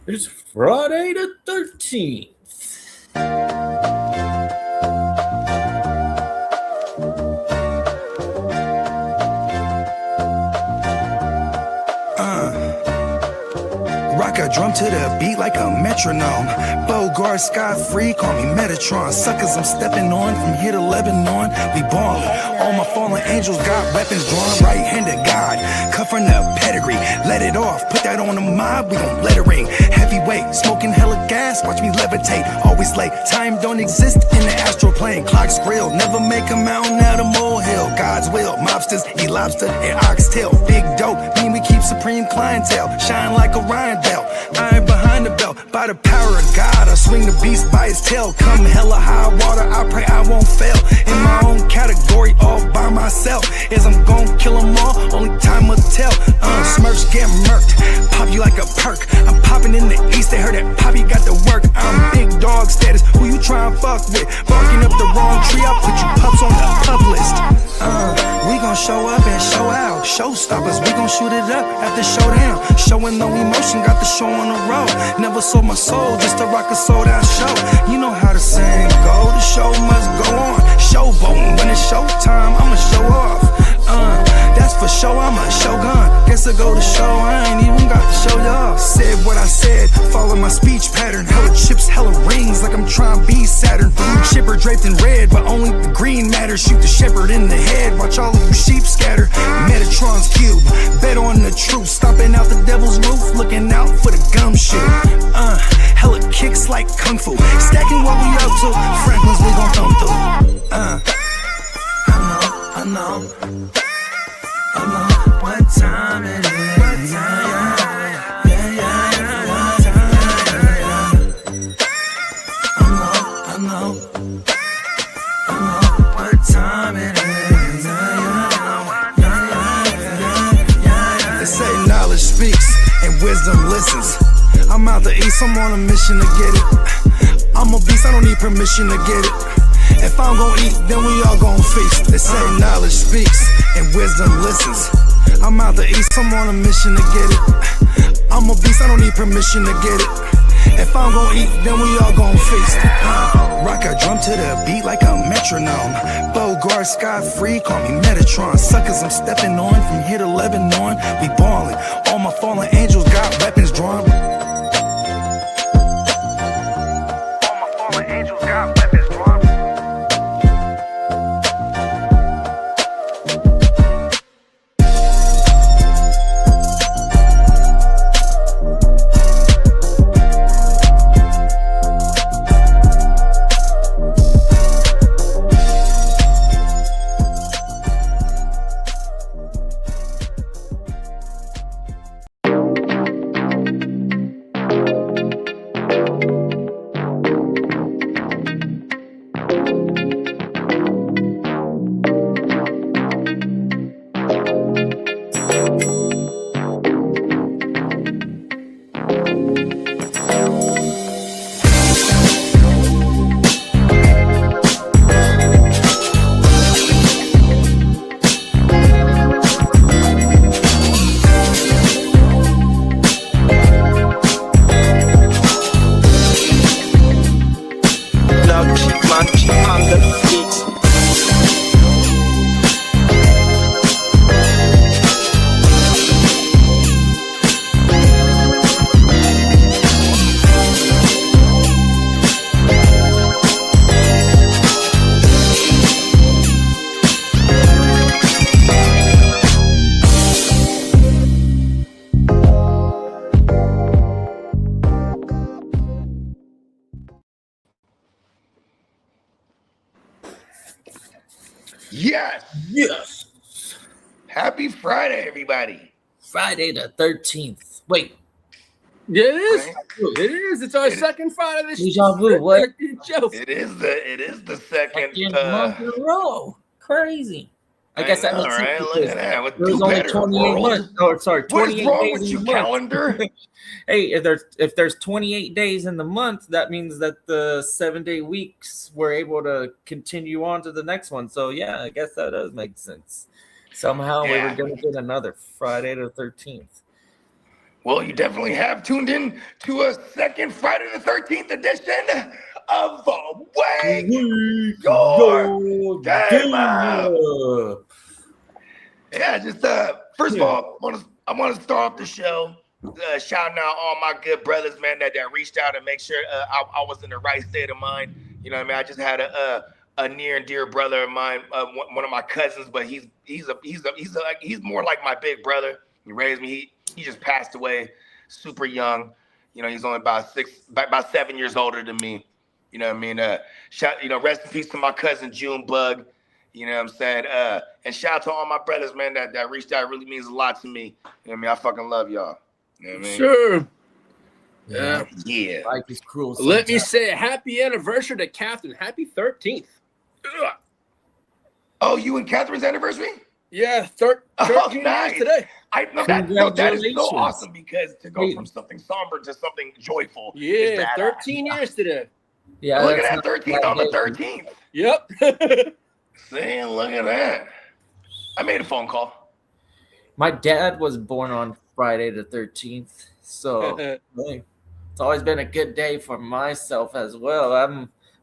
It's Friday the 13th. Rock a drum to the beat like a metronome. Bogart, Scott Free, call me Metatron. Suckers, I'm stepping on from here to Lebanon. We ballin'. All my fallen angels got weapons drawn. Right-handed God, cut from the pedigree. Let it off, put that on the mob, we gon' let it ring. Heavyweight, smoking hella gas, watch me levitate. Always late, time don't exist in the astral plane. Clock's grill, never make a mountain out of molehill. God's will, mobsters eat lobster and oxtail. Big dope, mean we keep supreme clientele. Shine like Orion belt, iron behind the belt. By the power of God, I swing the beast by his tail. Come hella high water, I pray I won't fail. In my own category, all by myself. As I'm gon' kill them all, only time will tell. Smurfs get murked, pop you like a perk. I'm popping in the east, they heard that Poppy got the work. I'm big dog status, who you tryin' fuck with? Barking up the wrong tree, I'll put you pups on the pub list. We gon' show up and show out. Showstoppers, we gon' shoot it up at the showdown. Showing no emotion, got the show on the road. Never sold my soul just to rock a sold out show. You know how the saying go, the show must go on. Showboating, when it's showtime, I'ma show off. That's for sure, I'm a shogun. Guess I go to show, I ain't even got to show y'all. Said what I said, follow my speech pattern. Hella chips, hella rings, like I'm trying to be Saturn. Blue chipper draped in red, but only the green matters. Shoot the shepherd in the head, watch all of you sheep scatter. Metatron's cube, bet on the truth. Stomping out the devil's roof, looking out for the gumshoe. Hella kicks like kung fu, stacking what we up to. Franklin's we gon' thumb through. I know what time it is. I know what time it is. They say knowledge speaks and wisdom listens. I'm out the east, I'm on a mission to get it. I'm a beast, I don't need permission to get it. If I'm gon' eat, then we all gon' feast. They say knowledge speaks and wisdom listens. I'm out the east, I'm on a mission to get it. I'm a beast, I don't need permission to get it. If I'm gon' eat, then we all gon' feast. Rock a drum to the beat like a metronome. Bogart, Scott Free, call me Metatron. Suckers, I'm stepping on from here to Lebanon. We ballin'. All my fallen angels got weapons drawn. All my fallen angels got weapons drawn. Yes. Happy Friday, everybody. Friday the 13th. Wait. Yeah, it is. Right? It is. It's our second Friday this Deja vu, what? show. It is the second Month in a row. Crazy. I guess that makes right? sense. Look at that. With There's only 28 months. Oh, sorry, What 28 is wrong days with in you, the month. calendar? Hey, if there's 28 days in the month, that means that the 7-day weeks were able to continue on to the next one. So yeah, I guess that does make sense. Somehow we were Yeah. gonna get another Friday the 13th. Well, you definitely have tuned in to a second Friday the 13th edition of the Wake Your Game Up. Yeah, just first of all, I want to start off the show shouting out all my good brothers, man, that reached out and make sure I was in the right state of mind. You know what I mean? I just had a near and dear brother of mine, one of my cousins, but he's more like my big brother. He raised me. He just passed away super young. You know, he's only about 7 years older than me. You know what I mean? Rest in peace to my cousin June Bug. You know what I'm saying? And shout out to all my brothers, man, that reached out. It really means a lot to me. You know what I mean? I fucking love y'all. You know what I mean? Sure. Yeah. Life is cruel. Let me say happy anniversary to Catherine. Happy 13th. Ugh. Oh, you and Catherine's anniversary? Yeah, 13 nice. years today. That is so awesome because to go from something somber to something joyful. Yeah, 13 years today. Yeah, look at that 13th on the 13th. Yep. See, look at that. I made a phone call. My dad was born on Friday the 13th, so it's always been a good day for myself as well.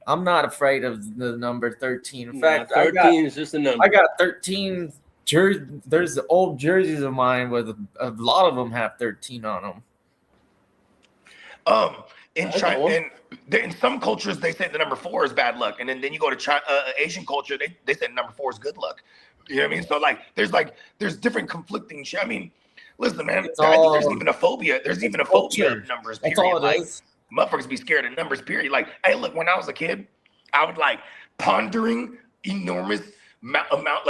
I'm not afraid of the number 13. In fact, 13 is just a number. I got 13 jerseys. There's old jerseys of mine with a lot of them have 13 on them. In some cultures, they say the number 4 is bad luck, and then you go to China, Asian culture, they say number 4 is good luck. You know what I mean? So there's different conflicting shit. I mean, listen, man, I think there's even a phobia. There's even a phobia of numbers. Period. That's all it is. Motherfuckers be scared of numbers, period. Like, hey, look, when I was a kid, I would pondering enormous amount,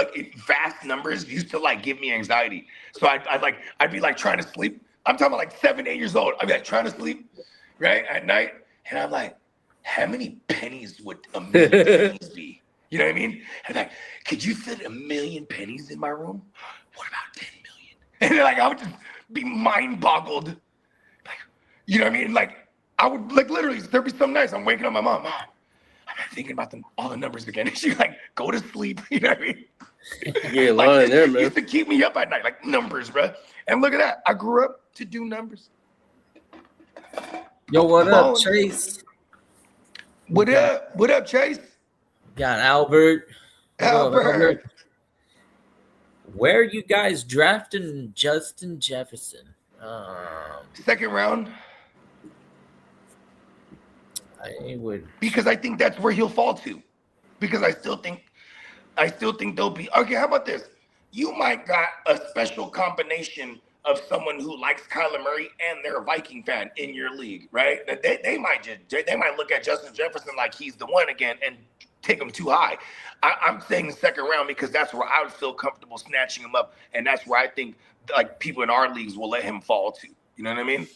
vast numbers used to give me anxiety. So I'd be trying to sleep. I'm talking about 7, 8 years old. I'd be trying to sleep, right, at night. And I'm like, how many pennies would a million pennies be? You know what I mean? And could you fit 1 million pennies in my room? What about 10 million? And then I would just be mind boggled. You know what I mean? I would literally, there'd be some nights I'm waking up my mom, I'm not thinking about all the numbers again. And she's go to sleep. You know what I mean? You're lying there, man. It used to keep me up at night, numbers, bro. And look at that. I grew up to do numbers. Yo, what up, Chase? What up, Chase? Got Albert. Albert. Where are you guys drafting Justin Jefferson? Second round. Because I think that's where he'll fall to. Because I still think there'll be okay. How about this? You might got a special combination of someone who likes Kyler Murray and they're a Viking fan in your league, right? They might look at Justin Jefferson like he's the one again and take him too high. I'm saying the second round because that's where I would feel comfortable snatching him up, and that's where I think people in our leagues will let him fall to. You know what I mean?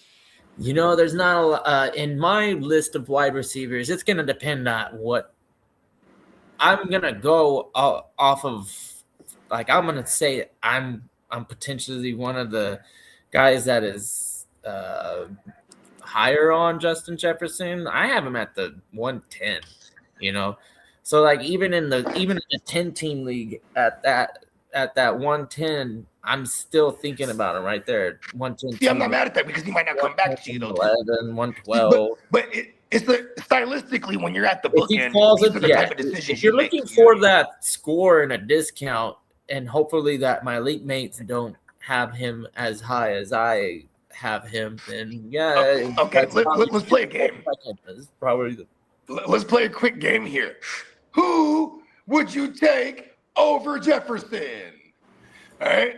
You know, there's not a lot in my list of wide receivers. It's going to depend on what I'm going to go off of. I'm going to say I'm potentially one of the guys that is higher on Justin Jefferson. I have him at the 110, you know. So even in the 10-team league at that 110, I'm still thinking about him right there. 110. See, I'm not mad at that because he might not come back to you though. 11, 112. But it's stylistically when you're at the bookend, these are the type of decisions if you're looking for that score and a discount, and hopefully that my league mates don't have him as high as I have him, then yeah. Okay, let's play a game. Let's play a quick game here. Who would you take over Jefferson? All right.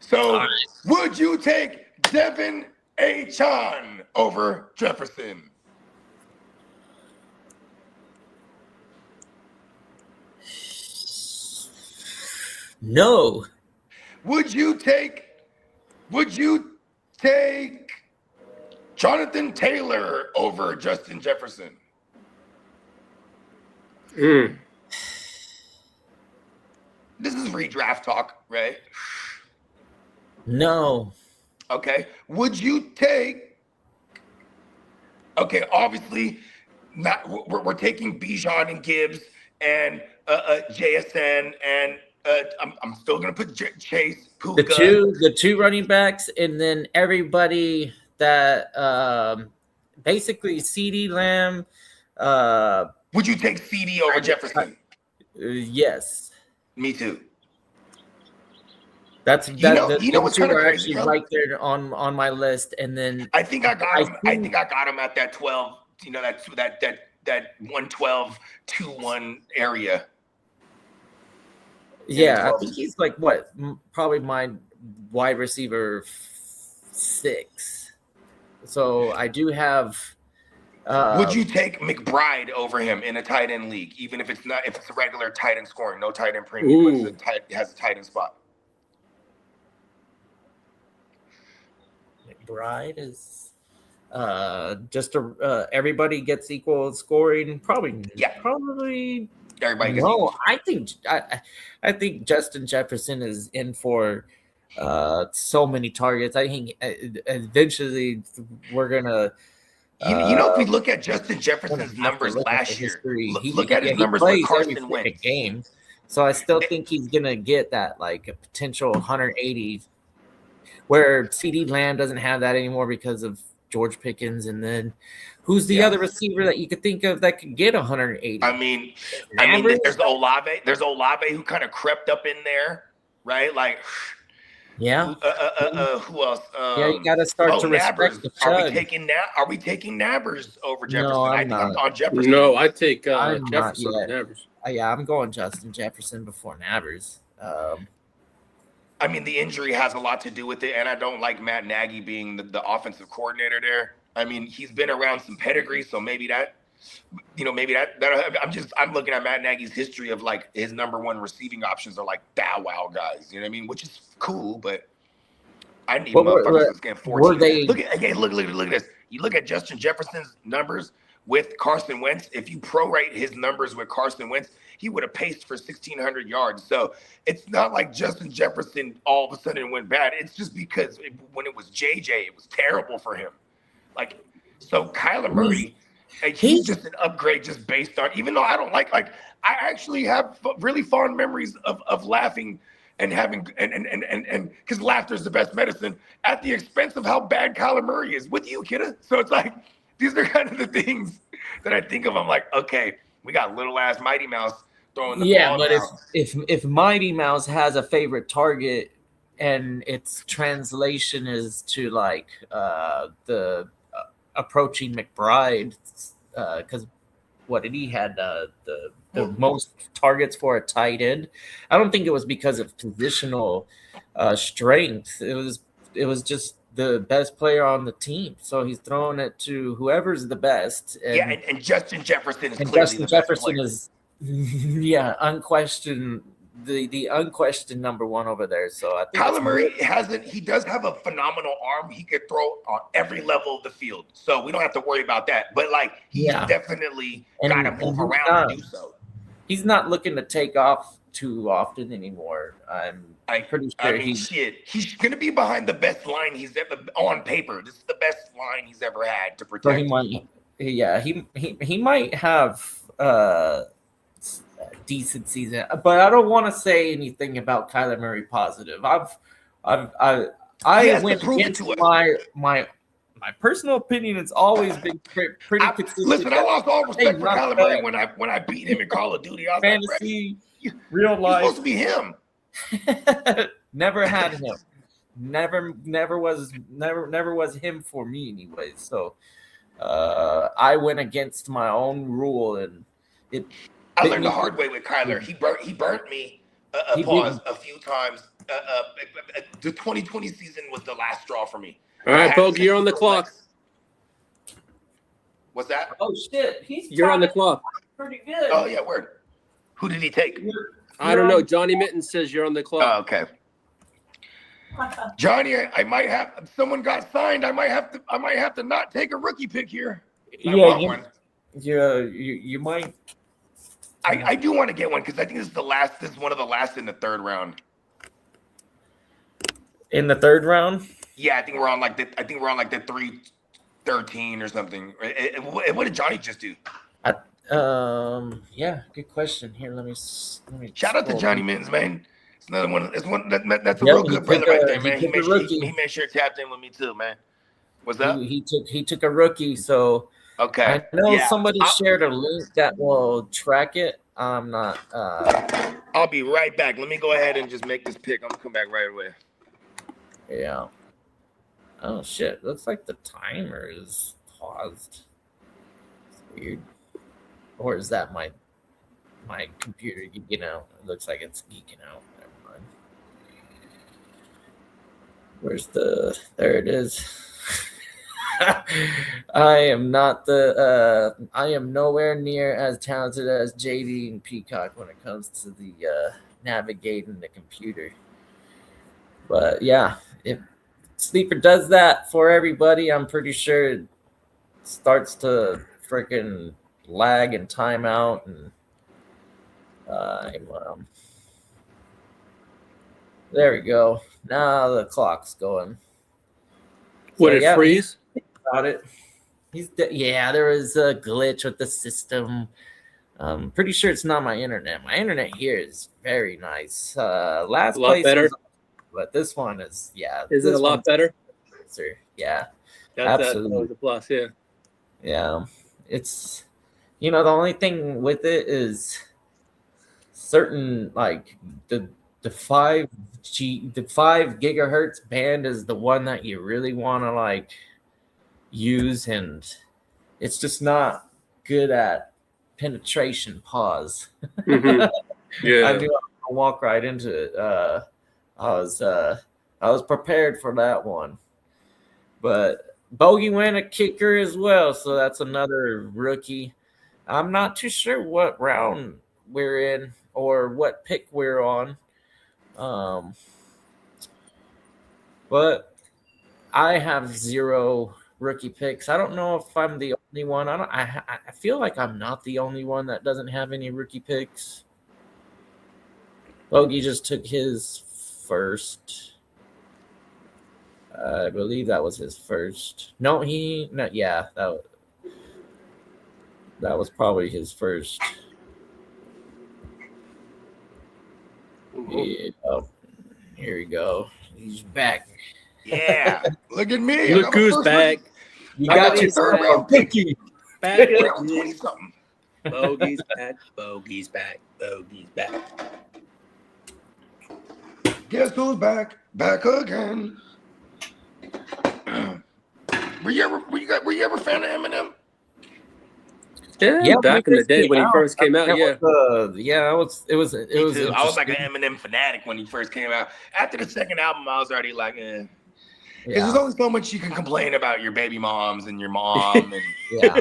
So, would you take Devin Achane over Jefferson? No. Would you take Jonathan Taylor over Justin Jefferson? This is redraft talk, right? No. Okay. Would you take? Okay, obviously, not. We're taking Bijan and Gibbs and JSN and I'm still gonna put Chase, The Puka. two running backs, and then everybody that basically CD Lamb. Would you take CD over Jefferson? Yes. Me too. That's You know them what's two kind of are crazy, actually bro? right there on my list, and then I think I got him. I think think I got him at that 12. You know that 112 2-1 area. yeah, I think he's like what probably my wide receiver 6. So I do have. Would you take McBride over him in a tight end league, even if it's a regular tight end scoring, no tight end premium, but it has a tight end spot? McBride is just everybody gets equal scoring. Probably Everybody gets no. equal. I think Justin Jefferson is in for so many targets. I think eventually we're gonna. If we look at Justin Jefferson's numbers last year, look at his numbers with Carson Wentz. Game, so I still think he's gonna get that like a potential 180. Where CD Lamb doesn't have that anymore because of George Pickens, and then who's the other receiver that you could think of that could get 180? I mean, there's Olave. There's Olave who kind of crept up in there, right? Like, yeah. Who else? You got to start to respect the chug. Are we taking Nabbers over Jefferson? No, I think I'm on Jefferson. No, I take I'm Jefferson over Nabbers. Yeah, I'm going Justin Jefferson before Nabbers. I mean, the injury has a lot to do with it, and I don't like Matt Nagy being the offensive coordinator there. I mean, he's been around some pedigree, so maybe that, I'm looking at Matt Nagy's history of like his number one receiving options are like Bow Wow guys, you know what I mean? Which is cool, but I need motherfuckers that's getting 14. Look at this. You look at Justin Jefferson's numbers with Carson Wentz. If you prorate his numbers with Carson Wentz, he would have paced for 1,600 yards. So it's not like Justin Jefferson all of a sudden went bad. It's just because when it was JJ, it was terrible for him. Like, so Kyler Murray, he's just an upgrade just based on, even though I don't like I actually have really fond memories of laughing and having, and because laughter is the best medicine at the expense of how bad Kyler Murray is with you, kidda. So it's like, these are kind of the things that I think of. I'm like, okay, we got little ass Mighty Mouse throwing the ball. But if Mighty Mouse has a favorite target and its translation is to like the approaching McBride, because what did he had the most targets for a tight end? I don't think it was because of positional strength. It was just the best player on the team, so he's throwing it to whoever's the best. And Justin Jefferson is clearly Justin the Jefferson best is unquestioned the unquestioned number one over there. So I think Kyler Murray he does have a phenomenal arm. He could throw on every level of the field, so we don't have to worry about that. But like he's definitely got to move around to do so. He's not looking to take off too often anymore. I'm pretty sure he's going to be behind the best line he's ever on paper. This is the best line he's ever had to protect. He might have a decent season, but I don't want to say anything about Kyler Murray positive. I went against my personal opinion. It's always been pretty consistent. Listen, I lost all respect for Kyler Murray when I beat him in Call of Duty. I was fantasy, real life. He's supposed to be him. Never had him. Never was him for me anyway. So I went against my own rule, and I learned the hard way with Kyler. He burnt me a few times. The 2020 season was the last straw for me. All right, Bogey, you're on the clock. What's that? Oh shit, you're on the clock. Pretty good. Oh yeah, word. Who did he take? I don't know. Johnny Mitten says you're on the clock. Oh, okay. Johnny, I might have someone got signed. I might have to not take a rookie pick here. You might. I do want to get one because I think this is the last. This is one of the last in the third round. In the third round? Yeah, I think we're on like the 313 or something. What did Johnny just do? Yeah, good question. Here, let me Shout out to scroll. Johnny Mins, man. It's another one. It's one that's a Yep, real good brother right there, man. he took a He rookie. made sure tapped in with me too, man. What's up? He took a rookie. So Okay. I know Yeah. somebody shared a link that will track it. I'm not. I'll be right back. Let me go ahead and just make this pick. I'm gonna come back right away. Yeah. Oh shit! Looks like the timer is paused. It's weird. Or is that my computer geeking out? It looks like it's geeking out. Never mind. Where's the? There it is. I am not the. I am nowhere near as talented as JD and Peacock when it comes to the navigating the computer. But yeah, if Sleeper does that for everybody, I'm pretty sure it starts to freaking lag and time out and there we go. Now the clock's going. Would it freeze? Got it. Yeah, there was a glitch with the system. Pretty sure it's not my internet. My internet here is very nice. Last a lot place better. But this one is Is it a lot better? Yeah, That's absolutely. always a plus. Yeah. Yeah, it's the only thing with it is certain like the 5 gigahertz band is the one that you really want to like use, and it's just not good at penetration. Pause. Mm-hmm. Yeah. I knew I was gonna walk right into it. I was prepared for that one, but Bogey went a kicker as well, so that's another rookie. I'm not too sure what round we're in or what pick we're on, but I have 0 rookie picks. I don't know if I'm the only one. I feel like I'm not the only one that doesn't have any rookie picks. Bogey just took his first. I believe that was his first. No, yeah, that was probably his first. Yeah, here we go. He's back. Yeah, look at me. Look who's back. You got your third round pick. Back Round again. 20-something. Bogey's back. Bogey's back. Bogey's back. Guess who's back? Back again. Were you ever a fan of Eminem? Yeah, back in the day when he first came out. Yeah. It was. I was like an Eminem fanatic when he first came out. After the second album, I was already like, eh. Because there's only so much you can complain about your baby moms and your mom, and Yeah.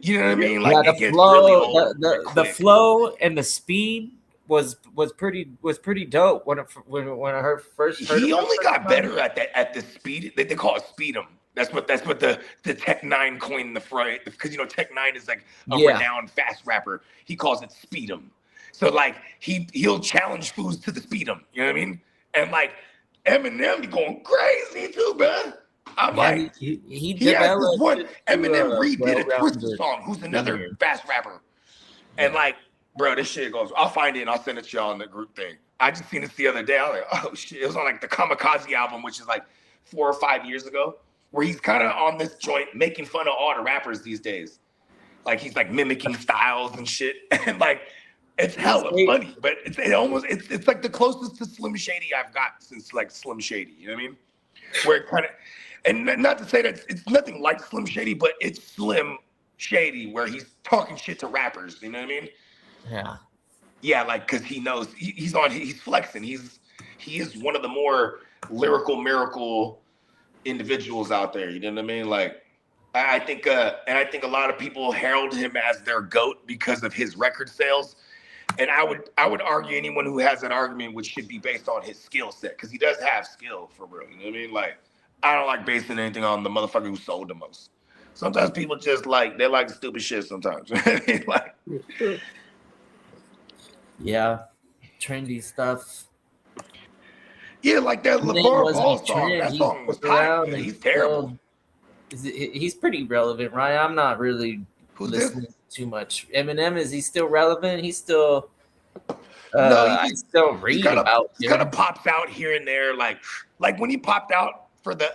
you know what I mean. Like the it gets flow, really old. the flow and the speed was pretty dope when I heard. He only got better at the speed. They call it speedum. That's what the Tech 9 coined the phrase, because Tech 9 is like a renowned fast rapper. He calls it speedum. So like he'll challenge fools to the speedum. You know what I mean? And like Eminem be going crazy too, man. I'm like he has this one. Eminem redid a well-rounded Twister song. Who's another singer. fast rapper? And like, bro, this shit goes. I'll find it and I'll send it to y'all in the group thing. I just seen this the other day. I was like, oh shit! It was on like the Kamikaze album, which is like 4 or 5 years ago, where he's kind of on this joint making fun of all the rappers these days. Like he's like mimicking styles and shit, and like it's hella funny. But it's like the closest to Slim Shady I've got since like Slim Shady. You know what I mean? Where it kind of, and not to say that it's nothing like Slim Shady, but it's Slim Shady where he's talking shit to rappers. You know what I mean? Yeah. Yeah, like because he knows he's flexing. He is one of the more lyrical miracle individuals out there. You know what I mean? Like I think a lot of people herald him as their GOAT because of his record sales. And I would argue anyone who has an argument which should be based on his skill set, because he does have skill for real. You know what I mean? Like I don't like basing anything on the motherfucker who sold the most. Sometimes people just like stupid shit sometimes. Like yeah, trendy stuff. Yeah, like that LeVar Ball song. That song was tight. Yeah, he's terrible. He's pretty relevant, right? I'm not really listening too much. Eminem, is he still relevant? He's still. No, I still read about he him. kind of pops out here and there, like when he popped out for the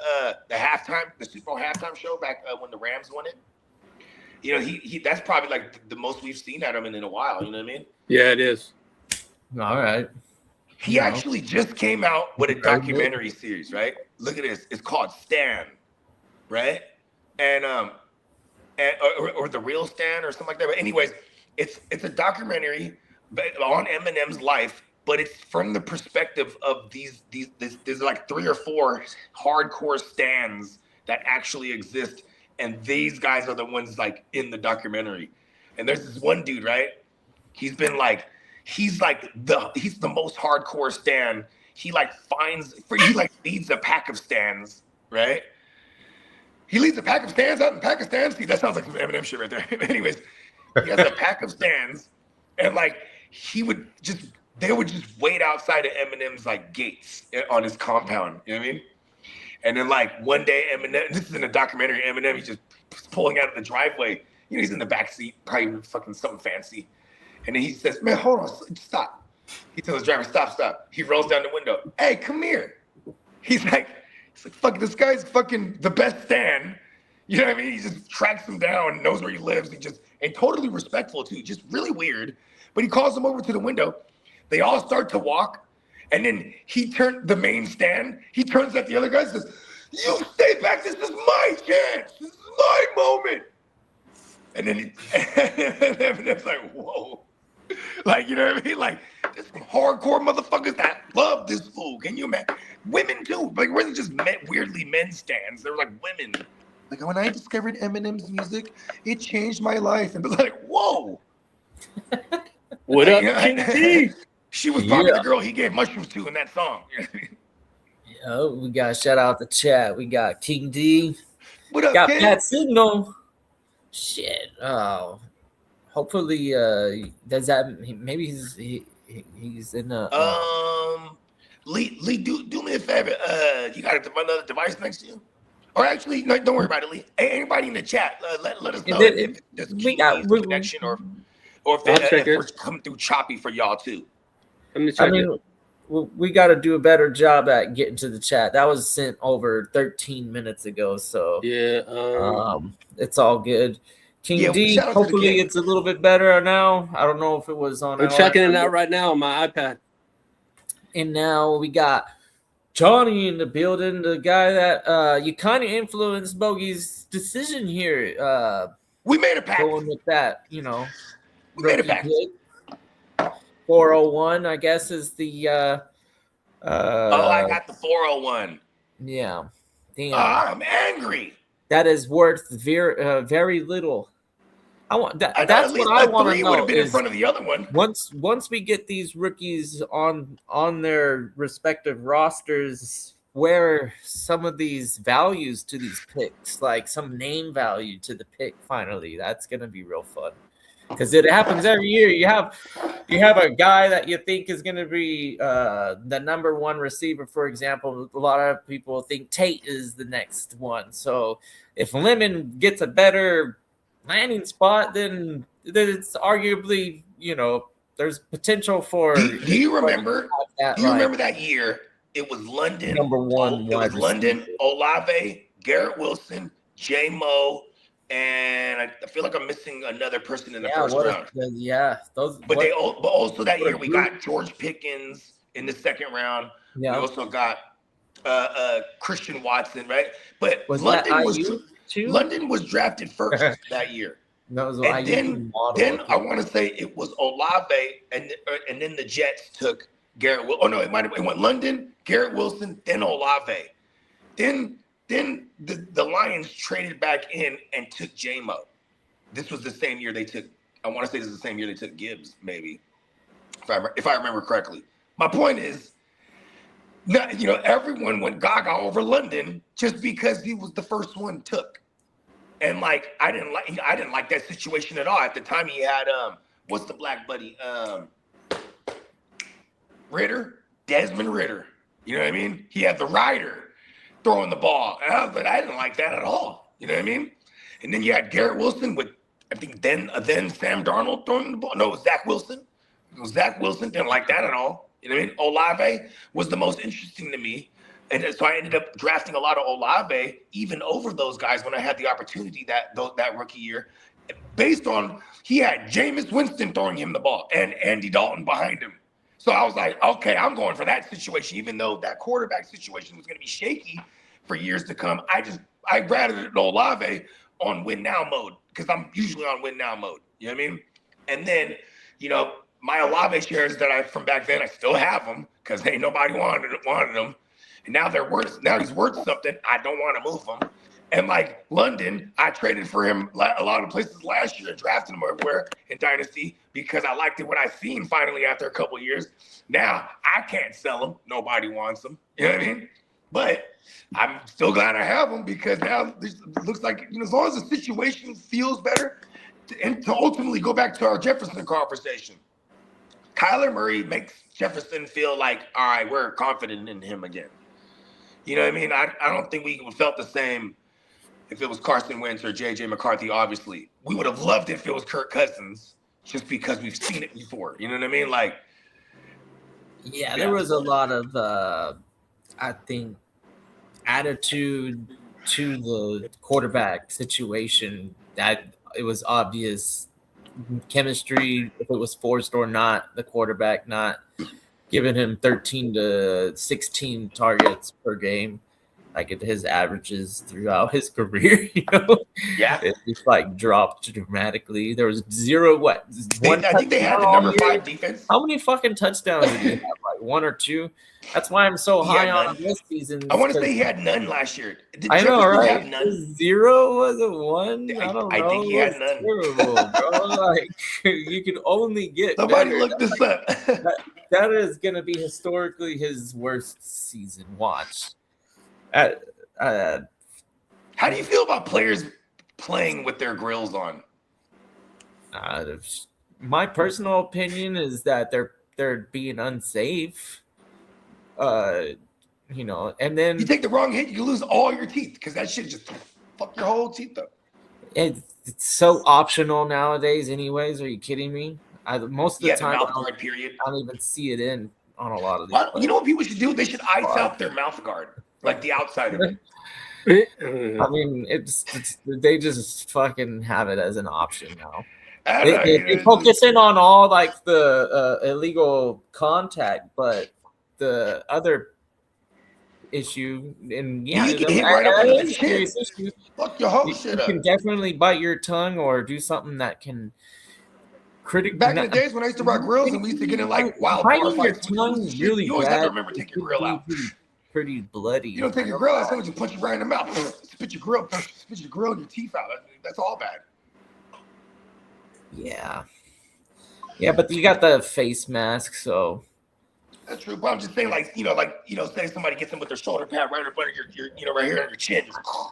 Super Bowl halftime show back when the Rams won it. You know, he that's probably like the most we've seen at him in a while. You know what I mean? Yeah, it is. All right. He actually just came out with a documentary series, right? Look at this. It's called Stan, right? And or the real Stan or something like that. But anyways, it's a documentary on Eminem's life, but it's from the perspective of there's like 3 or 4 hardcore Stans that actually exist, and these guys are the ones like in the documentary. And there's this one dude, right? He's the most hardcore Stan. He leads a pack of Stans, right? He leads a pack of Stans out in Pakistan. See, that sounds like some Eminem shit right there. Anyways, he has a pack of Stans, and like they would just wait outside of Eminem's like gates on his compound. You know what I mean? And then like one day, Eminem, this is in a documentary, Eminem, he's just pulling out of the driveway. You know, he's in the back seat, probably fucking something fancy. And then he says, "Man, hold on, stop." He tells the driver, "Stop." He rolls down the window. "Hey, come here." He's like, "Fuck, this guy's fucking the best Stan." You know what I mean? He just tracks him down, knows where he lives. And totally respectful too, just really weird. But he calls him over to the window. They all start to walk. And then the main Stan, he turns at the other guy and says, "You stay back, this is my chance. This is my moment." And then Eminem's like, whoa. Like, you know what I mean? Like, there's some hardcore motherfuckers that love this fool. Can you imagine? Women too. Like, it wasn't just weirdly men Stans. They were like women. Like, when I discovered Eminem's music, it changed my life. And they're like, whoa. What up, King D? She was probably the girl he gave mushrooms to in that song. Oh, we got shout out the chat. We got King D. What up, got kid? Pat Signal. Shit. Oh, hopefully, does that? Maybe he's in a. Lee, do me a favor. You got another device next to you? Or actually, no, don't worry about it, Lee. Hey, anybody in the chat, let us know if there's a connection or if it's coming through choppy for y'all too. We got to do a better job at getting to the chat. That was sent over 13 minutes ago, so yeah, it's all good. King D, hopefully it's a little bit better now. I don't know if it was on. I'm checking it out right now on my iPad. And now we got Johnny in the building, the guy that you kind of influenced Bogey's decision here. We made a pact. Going with that, you know. We made a pact. 401, I guess, is the I got the 401. Yeah. Damn. I'm angry. That is worth very little. That's what I want to know. Would have been in front of the other one. Once we get these rookies on their respective rosters, where some of these values to these picks, like some name value to the pick, finally, that's gonna be real fun. Because it happens every year. You have a guy that you think is going to be the number one receiver, for example. A lot of people think Tate is the next one. So if Lemon gets a better landing spot, then it's arguably, there's potential for. Do you remember? Remember that year? It was London. Number one. It was London, Olave, Garrett Wilson, J-Mo. And I feel like I'm missing another person in the first round. But also that year we got George Pickens in the second round. Yeah. We also got Christian Watson, right? But London was drafted first that year. Then I want to say it was Olave, and then the Jets took Garrett Wilson. Oh no, it went London, Garrett Wilson, then Olave, then the Lions traded back in and took J-Mo. This was the same year they took. I want to say this is the same year they took Gibbs, maybe, if I remember correctly. My point is, everyone went gaga over London just because he was the first one took, and like I didn't like that situation at all. At the time, he had what's the black buddy Desmond Ritter. You know what I mean? He had the Rider throwing the ball. And I didn't like that at all. You know what I mean? And then you had Garrett Wilson with I think then Sam Darnold throwing the ball. No, it was Zach Wilson. Zach Wilson didn't like that at all. You know what I mean? Olave was the most interesting to me. And so I ended up drafting a lot of Olave even over those guys when I had the opportunity that rookie year, based on he had Jameis Winston throwing him the ball and Andy Dalton behind him. So I was like, okay, I'm going for that situation, even though that quarterback situation was going to be shaky for years to come. I'd rather Olave on win now mode because I'm usually on win now mode. You know what I mean? And then, my Olave shares that from back then, I still have them because ain't nobody wanted them. And now now he's worth something. I don't want to move him. And like London, I traded for him a lot of places last year and drafted him everywhere in Dynasty because I liked it what I seen finally after a couple of years. Now I can't sell him. Nobody wants him. You know what I mean? But I'm still glad I have him because now this looks like, as long as the situation feels better, and to ultimately go back to our Jefferson conversation, Kyler Murray makes Jefferson feel like, all right, we're confident in him again. You know what I mean? I don't think we felt the same if it was Carson Wentz or J.J. McCarthy, obviously. We would have loved it if it was Kirk Cousins just because we've seen it before. You know what I mean? There was a lot of, I think, attitude to the quarterback situation that it was obvious chemistry, if it was forced or not, the quarterback not giving him 13 to 16 targets per game, like his averages throughout his career, Yeah. it just dropped dramatically. There was zero, I think they had the number 5 defense. How many fucking touchdowns did he have? Like 1 or 2? That's why I'm so high on him this season. I want to say he had none last year. I know, right? Have none? 0 was it 1? I don't know. I think he had none. Terrible, bro. You can only get somebody better. Look this up. that is going to be historically his worst season. Watch. How do you feel about players playing with their grills on? My personal opinion is that they're being unsafe. And then you take the wrong hit, you lose all your teeth because that shit just fuck your whole teeth up. It's so optional nowadays, anyways. Are you kidding me? Most of the time, mouth guard, period. I don't even see it on a lot of these. You know what people should do? They should ice out their mouth guard, like the outside of it. I mean, they just fucking have it as an option now. They focus in on all the illegal contact, but the other issue, and you can hit right up under the chin. Fuck your whole shit up. You can definitely bite your tongue or do something that can Back in the days when I used to rock grills and we used to get in wild bar fights, your tongue really you always have to remember to take your grill out. Pretty bloody. You don't take your grill out, someone just punch you right in the mouth. Spit your grill and your teeth out. That's all bad. Yeah, but you got the face mask, so that's true. But I'm just saying, say somebody gets them with their shoulder pad right up under your, right here on your chin.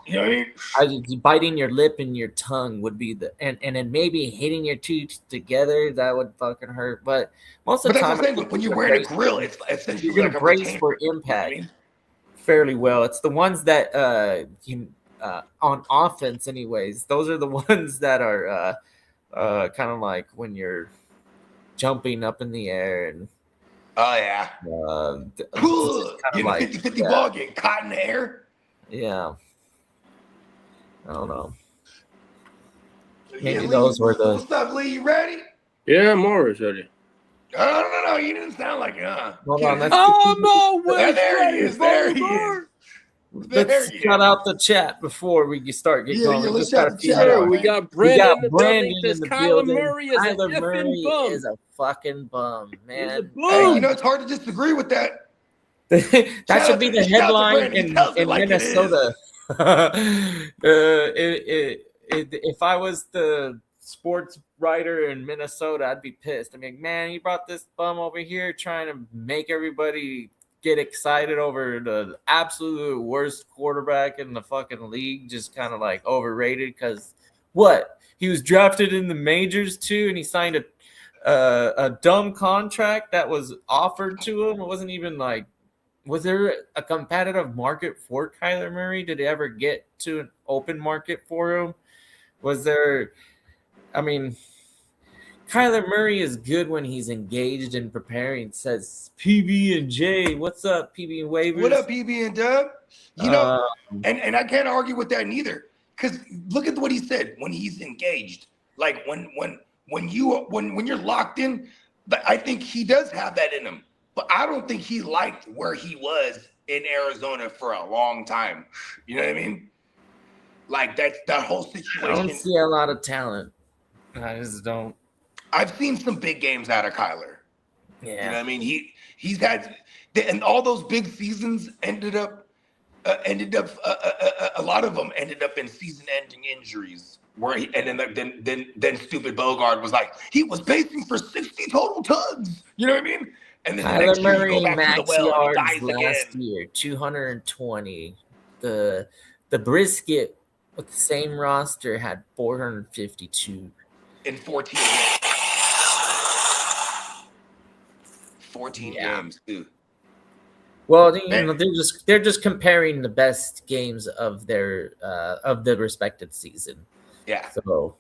You know what I mean? Biting your lip and your tongue would be and then maybe hitting your teeth together, that would fucking hurt. But most of the time, when you're wearing a grill, it's essentially you're gonna brace for impact fairly well. It's the ones that on offense, anyways. Those are the ones that are kind of like when you're jumping up in the air and. Oh, yeah. Getting a 50-50 ball, getting caught in the air. Yeah. I don't know. Maybe those were the... What's up, Lee? You ready? Yeah, I'm always ready. No. You didn't sound like it, huh? Hold on. I'm always there he is. There he is. Let's shout out the chat before we start getting going. Let's shout the chat out. We got Brandon in the Kyler building. Murray is Kyler Murray is a fucking bum, man. Hey, it's hard to disagree with that. That should be the headline in Minnesota. If I was the sports writer in Minnesota, I'd be pissed. I mean, man, he brought this bum over here trying to make everybody get excited over the absolute worst quarterback in the fucking league, just kind of overrated because he was drafted in the majors too, and he signed a dumb contract that was offered to him. It wasn't even was there a competitive market for Kyler Murray? Did he ever get to an open market for him? Was there I mean, Kyler Murray is good when he's engaged and preparing. Says PB and J. What's up, PB and Waivers? What up, PB and Dub? You know, and I can't argue with that neither. Because look at what he said when he's engaged. Like when you're locked in, but I think he does have that in him. But I don't think he liked where he was in Arizona for a long time. You know what I mean? Like that whole situation. I don't see a lot of talent. I just don't. I've seen some big games out of Kyler. Yeah. You know what I mean? He's had, and all those big seasons ended up a lot of them ended up in season-ending injuries. Where then stupid Bogard was like, he was pacing for 60 total tugs. You know what I mean? And then Kyler Murray go back max to the well yards and he dies last again. year, 220. The Brisket with the same roster had 452 in 14 games. 14 games, too. Well, you know, they're just comparing the best games of their of the respective season. Yeah. So,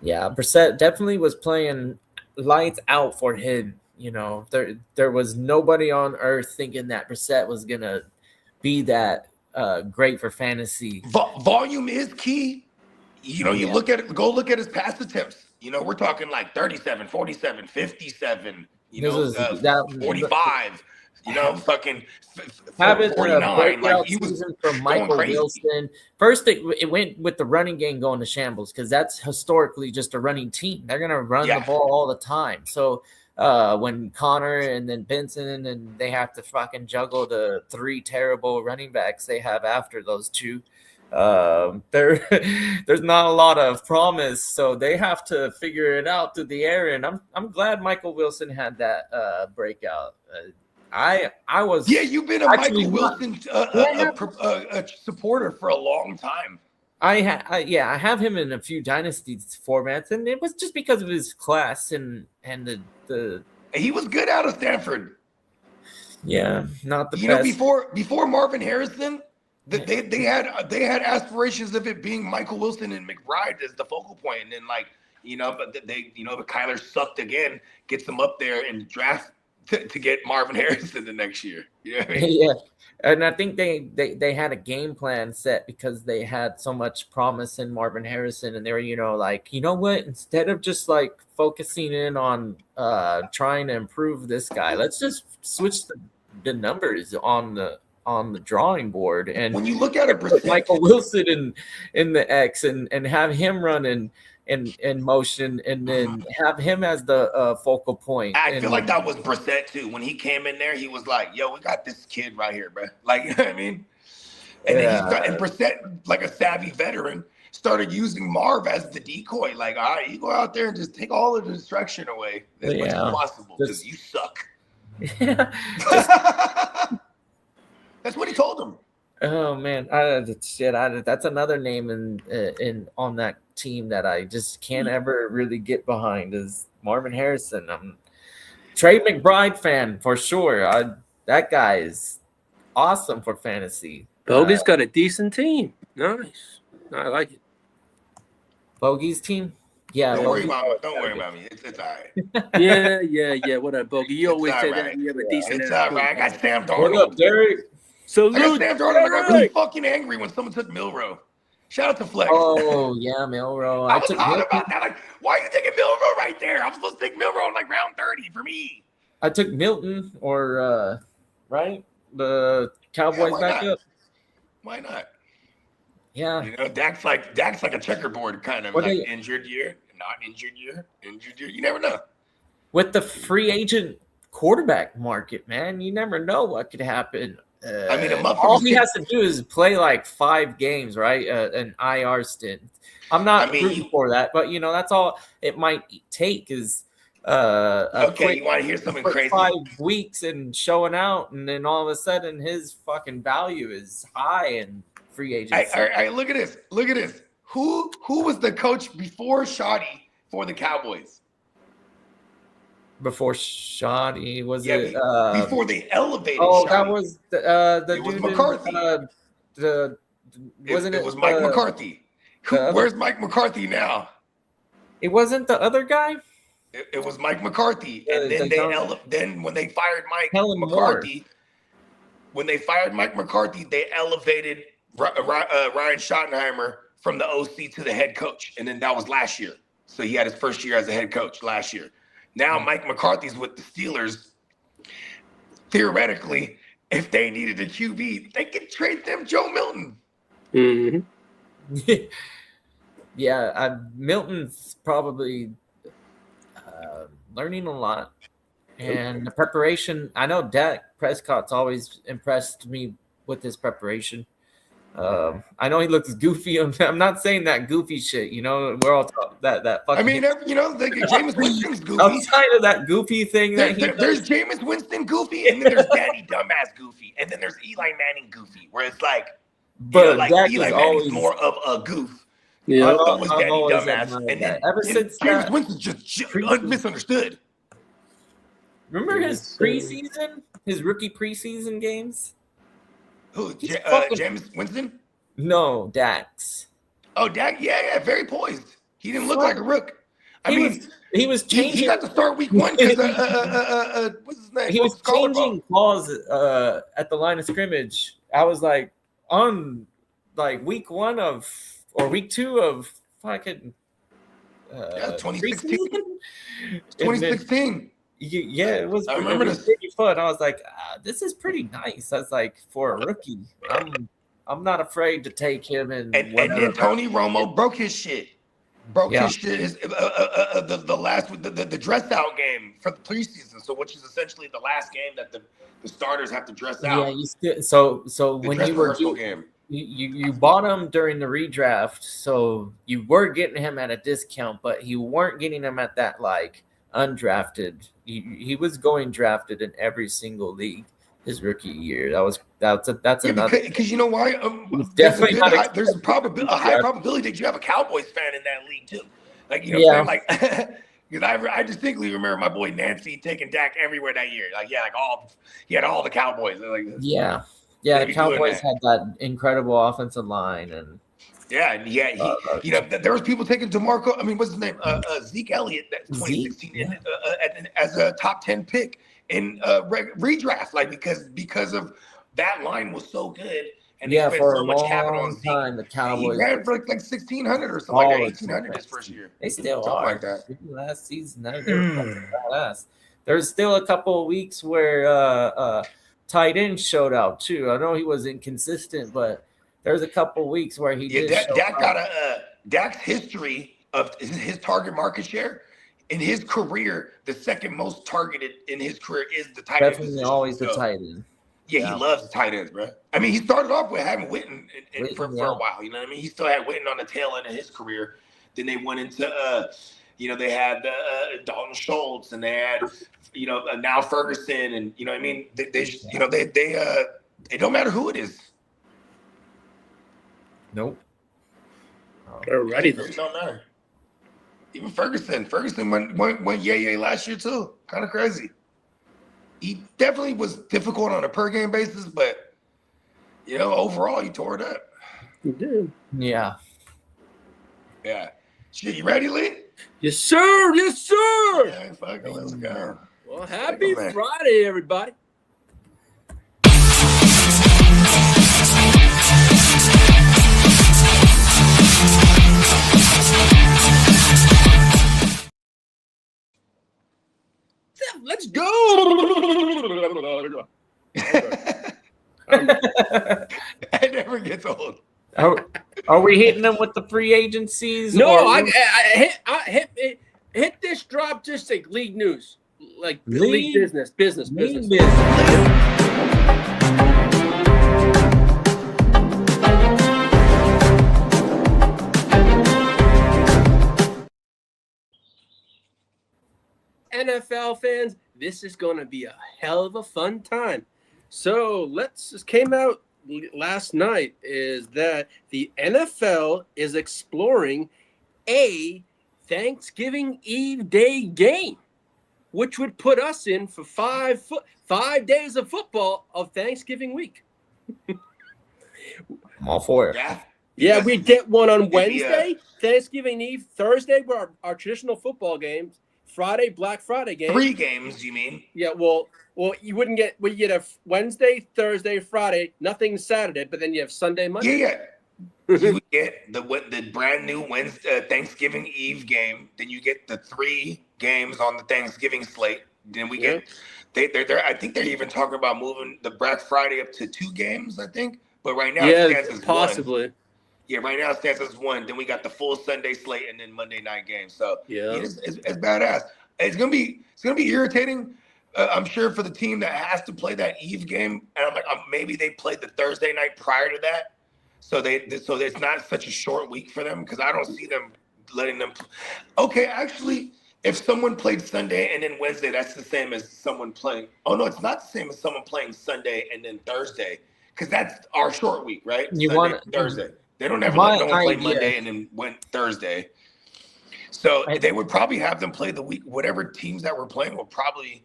yeah, Brissett definitely was playing lights out for him. You know, there was nobody on earth thinking that Brissett was gonna be that great for fantasy. Volume is key. You know, you look at it, go look at his pass attempts. You know, we're talking like 37, 47, 57, you know, 45. You know, fucking having 49. Like he was season from Michael Wilson. First, it went with the running game going to shambles because that's historically just a running team. They're gonna run the ball all the time. So when Connor and then Benson and they have to fucking juggle the three terrible running backs they have after those two, there's not a lot of promise. So they have to figure it out through the air. And I'm glad Michael Wilson had that breakout. I was you've been a Michael Wilson a supporter for a long time. I have him in a few dynasty formats, and it was just because of his class and the he was good out of Stanford. Yeah, not the best. Know, before Marvin Harrison, they had aspirations of it being Michael Wilson and McBride as the focal point, and then but Kyler sucked again, gets them up there in the draft. To get Marvin Harrison the next year. You know what I mean? Yeah. And I think they had a game plan set because they had so much promise in Marvin Harrison. And they were, what? Instead of just focusing in on trying to improve this guy, let's just switch the numbers on the drawing board. And when you look at it, Michael Wilson in the X and have him running in motion and then have him as the focal point. I feel like that was Brissett too. When he came in there, he was like, yo, we got this kid right here, bro. Like, you know what I mean? And then Brissett, like a savvy veteran, started using Marv as the decoy. Like, all right, you go out there and just take all of the distraction away as much as possible because you suck. Yeah. That's what he told him. Oh man, that's another name in on that team that I just can't ever really get behind is Marvin Harrison. I'm Trey McBride fan for sure. That guy is awesome for fantasy. Bogey's got a decent team. Nice, I like it. Bogey's team. Yeah, don't worry about me. It's all right. Yeah. What up, Bogey? You always say that you have a decent. It's all right. I got Sam Darnold. What up, Derek? I got Sam Darnold. I got really fucking angry when someone took Milrow. Shout out to Flex. Oh yeah, Milrow. I was hot about that. Like, why are you taking Milrow right there? I'm supposed to take Milrow in round 30 for me. I took Milton or right the Cowboys backup. Why not? Yeah, Dak's like a checkerboard kind of injured year, not injured year, injured year. You never know. With the free agent quarterback market, man, you never know what could happen. All he has to do is play 5 games, right? An IR stint. I'm not rooting for that, but that's all it might take is you want to hear something crazy? 5 weeks and showing out, and then all of a sudden his fucking value is high in free agency. All right, look at this. Who was the coach before Shoddy for the Cowboys? Before Shoddy, was it before they elevated? Oh, Shoddy. That was the it dude was McCarthy. It was Mike McCarthy. Where's Mike McCarthy now? It wasn't the other guy. It was Mike McCarthy, and then then when they fired Mike McCarthy, they elevated Ryan Schottenheimer from the OC to the head coach, and then that was last year. So he had his first year as a head coach last year. Now Mike McCarthy's with the Steelers. Theoretically, if they needed a QB, they could trade them Joe Milton. Mm-hmm. Yeah, Milton's probably learning a lot, and the preparation. I know Dak Prescott's always impressed me with his preparation. I know he looks goofy. I'm not saying that goofy shit. We're all that fucking. I mean, Jameis Winston's goofy. Outside of that goofy thing, there's Jameis Winston goofy, and then there's Danny Dumbass goofy, and then there's Eli Manning goofy, where it's like, but Dak Eli Manning's more of a goof. Yeah, was Danny Dumbass, and then ever since Jameis Winston's just misunderstood. Remember his preseason, his rookie preseason games? Who? Jameis Winston? No, Dax. Oh, Dak, yeah, very poised. He didn't look like a rook. He was changing. He got to start week 1 because what's his name? He was changing calls at the line of scrimmage. I was like on week 1 or week 2 of fucking 2016. 2016. Yeah, it was. I remember this. Pretty fun. I was like, this is pretty nice. I was like, for a rookie, I'm not afraid to take him. And then Tony Romo broke his shit. His shit. The last the dress out game for the preseason. So which is essentially the last game that the starters have to dress out. Yeah, so when you were game. You bought him during the redraft, so you were getting him at a discount, but you weren't getting him at that undrafted. He was going drafted in every single league his rookie year. That's another because you know why? Definitely there's a high probability that you have a Cowboys fan in that league too. Because I distinctly remember my boy Nancy taking Dak everywhere that year. He had all the Cowboys. The Cowboys had that incredible offensive line and. Yeah, there was people taking DeMarco. I mean, what's his name? Zeke Elliott, that 2016, as a top 10 pick in redraft, because of that line was so good, and they spent so much capital on Zeke. The Cowboys he ran for like 1,600 or something, 1,800 his first year. They still something are like that. Last season, they were badass. There's still a couple of weeks where tight end showed out too. I know he was inconsistent, but. There's a couple weeks where he did. Dak's history of his target market share in his career. The second most targeted in his career is the tight end. Definitely always the tight end. Yeah, he loves the tight ends, bro. I mean, he started off with having Witten for a while. You know what I mean? He still had Witten on the tail end of his career. Then they went into, they had Dalton Schultz, and they had, now Ferguson, and you know what I mean. It don't matter who it is. Nope. They're ready though. It don't matter. Even Ferguson went yay last year too. Kind of crazy. He definitely was difficult on a per game basis, but overall he tore it up. He did. Yeah. Yeah. Shit, you ready, Lee? Yes, sir. Yes, sir. Yeah, fuck it, let's go. Well, happy Friday, everybody. Let's go. It never gets old. Are we hitting them with the free agencies? No, I hit this drop just like league news, like league business. NFL fans, this is going to be a hell of a fun time. So came out last night is that the NFL is exploring a Thanksgiving Eve day game, which would put us in for 5 days of football of Thanksgiving week. I'm all for it. Yeah. Yeah, we get one on It'd be, Wednesday, Thanksgiving Eve, Thursday were our traditional football games. Friday, Black Friday game. 3 games, you mean? Yeah, well, you wouldn't get. Well, you get a Wednesday, Thursday, Friday, nothing Saturday, but then you have Sunday, Monday. Yeah. You would get the brand new Wednesday Thanksgiving Eve game. Then you get the 3 games on the Thanksgiving slate. Then we get they're I think they're even talking about moving the Black Friday up to 2 games. I think, but right now it stands as possibly. 1. Yeah, right now it stands as 1. Then we got the full Sunday slate and then Monday night games. So it's badass. It's gonna be irritating. I'm sure for the team that has to play that Eve game, and I'm like, maybe they played the Thursday night prior to that. So it's not such a short week for them because I don't see them letting them. Okay, actually, if someone played Sunday and then Wednesday, that's the same as someone playing. Oh no, it's not the same as someone playing Sunday and then Thursday because that's our short week, right? Thursday. They don't ever let no one play Monday and then went Thursday. So they would probably have them play the week. Whatever teams that were playing will probably.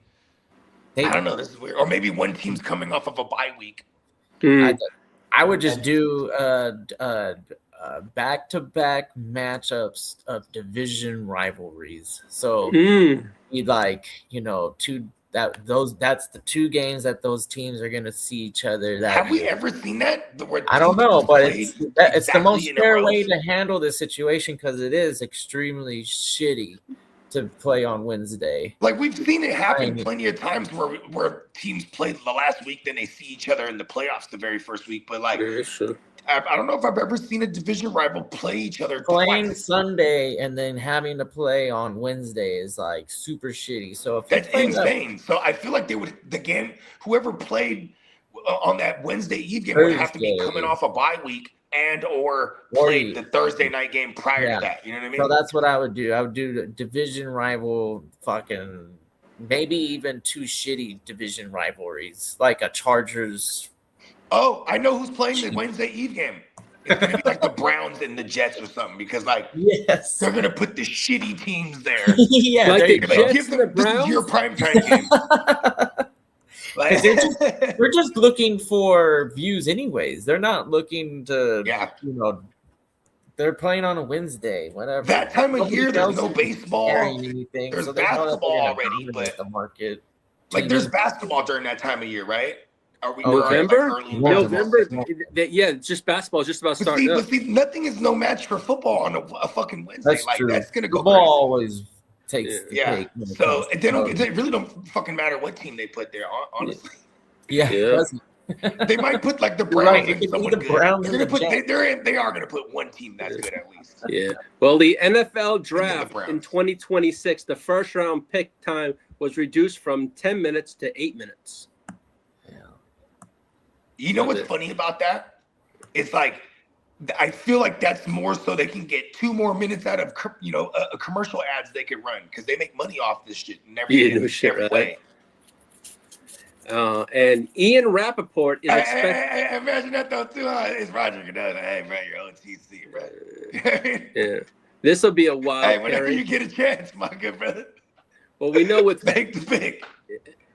I don't know. This is weird. Or maybe one team's coming off of a bye week. I would just do back-to-back matchups of division rivalries. So you'd like, that's the 2 games that those teams are going to see each other. Have we ever seen that? I don't know, but it's the most fair way to handle this situation because it is extremely shitty to play on Wednesday. Like we've seen it happen plenty of times where teams play the last week, then they see each other in the playoffs the very first week. But like, I don't know if I've ever seen a division rival play each other playing twice. Sunday and then having to play on Wednesday is like super shitty. So if that's insane. So I feel like whoever played on that Wednesday Eve game would have to be coming off a bye week and or played the Thursday night game prior to that. You know what I mean? So that's what I would do. I would do the division rival maybe even 2 shitty division rivalries, like a Chargers. Oh, I know who's playing the Wednesday Eve game. It's going to be like the Browns and the Jets or something because they're going to put the shitty teams there. Like the Jets and the Browns? This is your primetime game. They're just looking for views anyways. They're not looking to, they're playing on a Wednesday, whatever. That time of year, there's no baseball. There's basketball already, but the market. Like there's basketball during that time of year, right? Are we November? Yeah, it's just basketball is just about starting. But see, nothing is no match for football on a fucking Wednesday. That's true. That's gonna go. Football always takes the cake. So they really don't fucking matter what team they put there, honestly. Yeah. They might put like the Browns and someone good. They are gonna put one team that's good at least. Yeah. Well, the NFL draft in 2026, the first round pick time was reduced from 10 minutes to 8 minutes. You know what's funny about that? It's like I feel like that's more so they can get 2 more minutes out of commercial ads they can run because they make money off this shit in every way. And Ian Rappaport is expected. Imagine that though too. It's Roger Goodell. Hey, bro, you're OTC, bro. Yeah, this will be a wild. Hey, whenever you get a chance, my good brother. Well, we know with make the pick.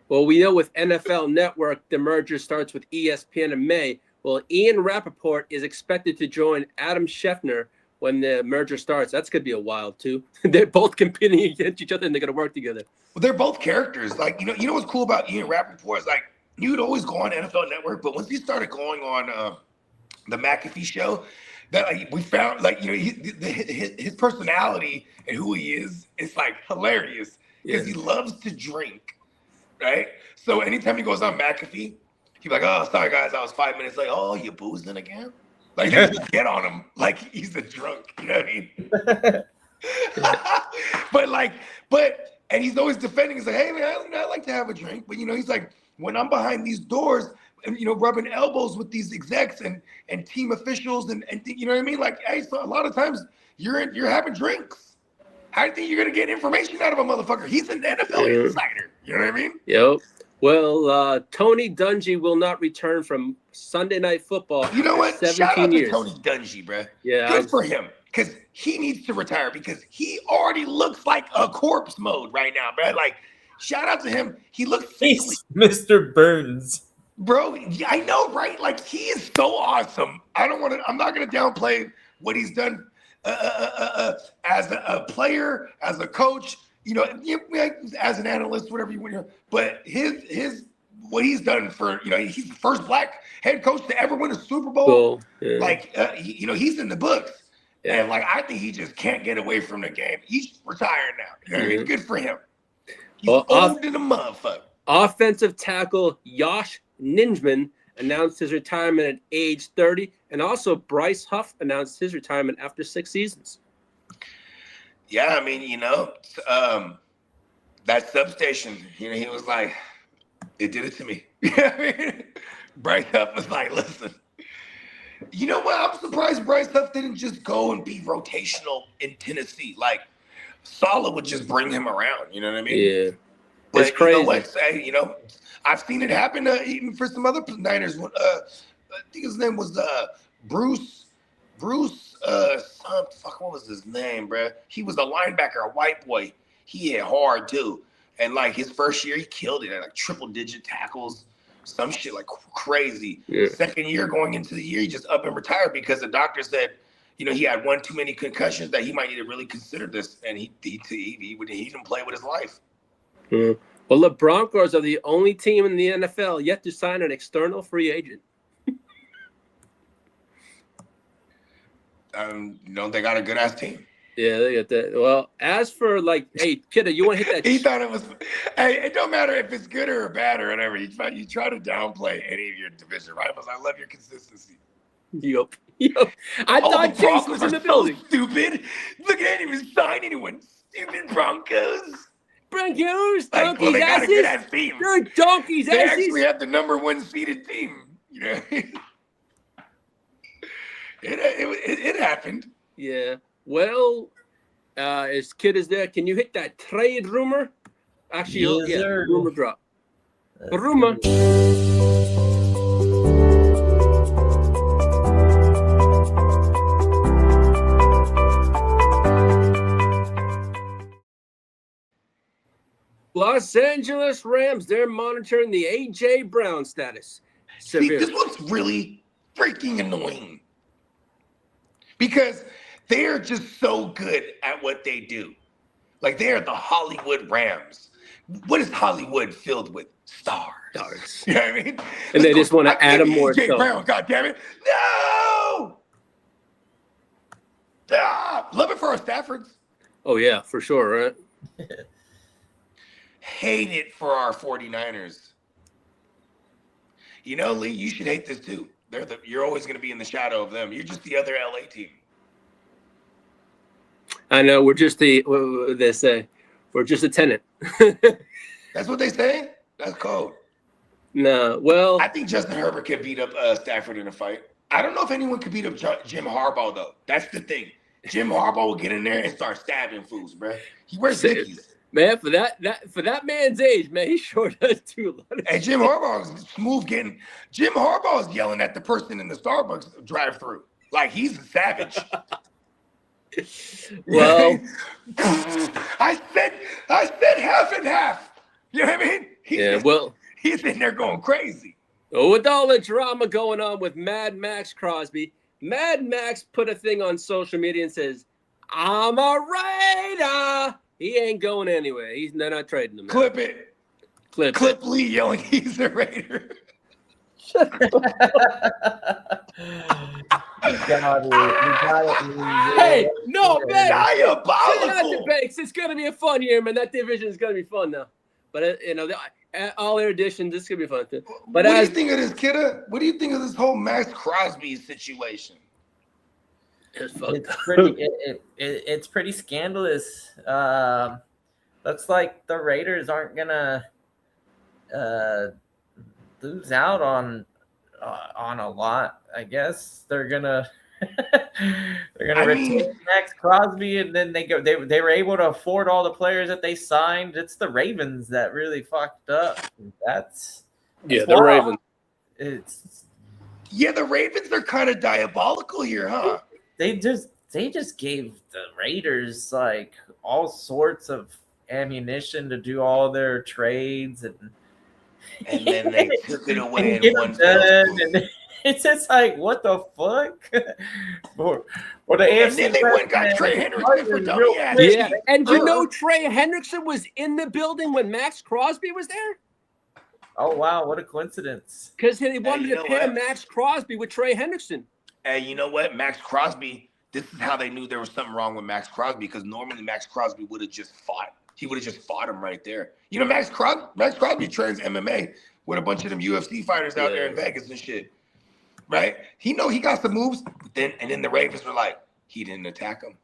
Well, we know with NFL Network, the merger starts with ESPN in May. Well, Ian Rappaport is expected to join Adam Schefter when the merger starts. That's going to be a wild, too. They're both competing against each other, and they're going to work together. Well, they're both characters. Like, you know what's cool about Ian Rappaport is, like, you'd always go on NFL Network, but once he started going on the McAfee show, that we found, like, his personality and who he is like, hilarious because he loves to drink. Right? So anytime he goes on McAfee, he'd be like, oh, sorry, guys, I was 5 minutes late. Oh, you boozing again? Like, they just get on him like he's a drunk. You know what I mean? And he's always defending. He's like, hey, man, I like to have a drink. But, he's like, when I'm behind these doors, and, rubbing elbows with these execs and team officials and you know what I mean? Like, hey, so a lot of times you're having drinks. How do you think you're going to get information out of a motherfucker? He's an NFL insider. You know what I mean? Yep. Well, Tony Dungy will not return from Sunday Night Football. You know what? 17 Shout out years. to Tony Dungy, bro. Yeah. Good for him. Because he needs to retire because he already looks like a corpse mode right now, bro. Like, shout out to him. He looks He's Mr. Burns. Bro, I know, right? Like, he is so awesome. I'm not going to downplay what he's done as a player, as a coach, as an analyst, whatever you want to. But what he's done for, he's the first black head coach to ever win a Super Bowl. Yeah. Like, he's in the books. Yeah. And, like, I think he just can't get away from the game. He's retired now. You know what I mean? Good for him. He's old in a motherfucker. Offensive tackle Josh Ninjman announced his retirement at age 30, and also Bryce Huff announced his retirement after 6 seasons. Yeah, I mean, that substation, he was like, it did it to me. Bryce Huff was like, listen, you know what? I'm surprised Bryce Huff didn't just go and be rotational in Tennessee. Like, Saleh would just bring him around. You know what I mean? Yeah. But it's crazy. I've seen it happen even for some other Niners. I think his name was Bruce. What was his name, bro? He was a linebacker, a white boy. He hit hard too. And like his first year, he killed it at like triple-digit tackles, some shit like crazy. Yeah. Second year, going into the year, he just up and retired because the doctor said, he had one too many concussions that he might need to really consider this, and he didn't play with his life. Well, the Broncos are the only team in the NFL yet to sign an external free agent. They got a good ass team. Yeah, they got that. Well, as for hey, kiddo, you want to hit that? He thought it was. Hey, it don't matter if it's good or bad or whatever. You try to downplay any of your division rivals. I love your consistency. Yup. I thought Chase was in the building. So stupid. Look at him even sign anyone. Stupid Broncos. Donkeys, they got a good ass team. They're donkeys. They actually have the number 1 seeded team. It happened. Yeah. Well, as Kid is there, can you hit that trade rumor? Actually, rumor drop. Rumor. Los Angeles Rams, they're monitoring the A.J. Brown status. See, this one's really freaking annoying because they're just so good at what they do. Like, they're the Hollywood Rams. What is Hollywood filled with? Stars. You know what I mean? And they just want to add more A.J. stuff. Brown, God damn it. No! Love it for our Staffords. Oh, yeah, for sure, right? Hate it for our 49ers. Lee, you should hate this too. You're always going to be in the shadow of them. You're just the other LA team. I know. We're just what they say. We're just a tenant. That's what they say? That's cold. No, well. I think Justin Herbert could beat up Stafford in a fight. I don't know if anyone could beat up Jim Harbaugh, though. That's the thing. Jim Harbaugh will get in there and start stabbing fools, bro. He wears Dickies. Man, for that man's age, man, he sure does do a lot of And Jim Harbaugh is smooth getting. Jim Harbaugh is yelling at the person in the Starbucks drive-through like he's a savage. Well, I said half and half. You know what I mean? He's in there going crazy. With all the drama going on with Mad Max Crosby, Mad Max put a thing on social media and says, "I'm a Raider." He ain't going anywhere. They're not trading him. Clip it. Clip Lee yelling, "He's a Raider." Hey, no, man. Diabolical. It's going to be a fun year, man. That division is going to be fun now. But, all their additions, this is going to be fun, too. But what do you think of this, kidda? What do you think of this whole Max Crosby situation? It's pretty scandalous. Looks like the Raiders aren't gonna lose out on a lot. I guess they're gonna retain Max Crosby, and then they were able to afford all the players that they signed. It's the Ravens that really fucked up. That's the Ravens. The Ravens are kind of diabolical here, huh? They just gave the Raiders like all sorts of ammunition to do all their trades, and and then they took it away And in get one them fell done, swoop. and it's just like, what the fuck? For the And AFC then they West, went and got man, Trey the Hendrickson for Chargers dummy real ass quick. Yeah, cheap. and you know Trey Hendrickson was in the building when Max Crosby was there Oh wow, what a coincidence! because they wanted you to know pair what? Max Crosby with Trey Hendrickson. And you know what? Max Crosby, this is how they knew there was something wrong with Max Crosby, because normally Max Crosby would have just fought. He would have just fought him right there. You know, Max Crosby trains MMA with a bunch of them UFC fighters out there in Vegas and shit. Right? He got some moves, but then the Ravens were like, he didn't attack him.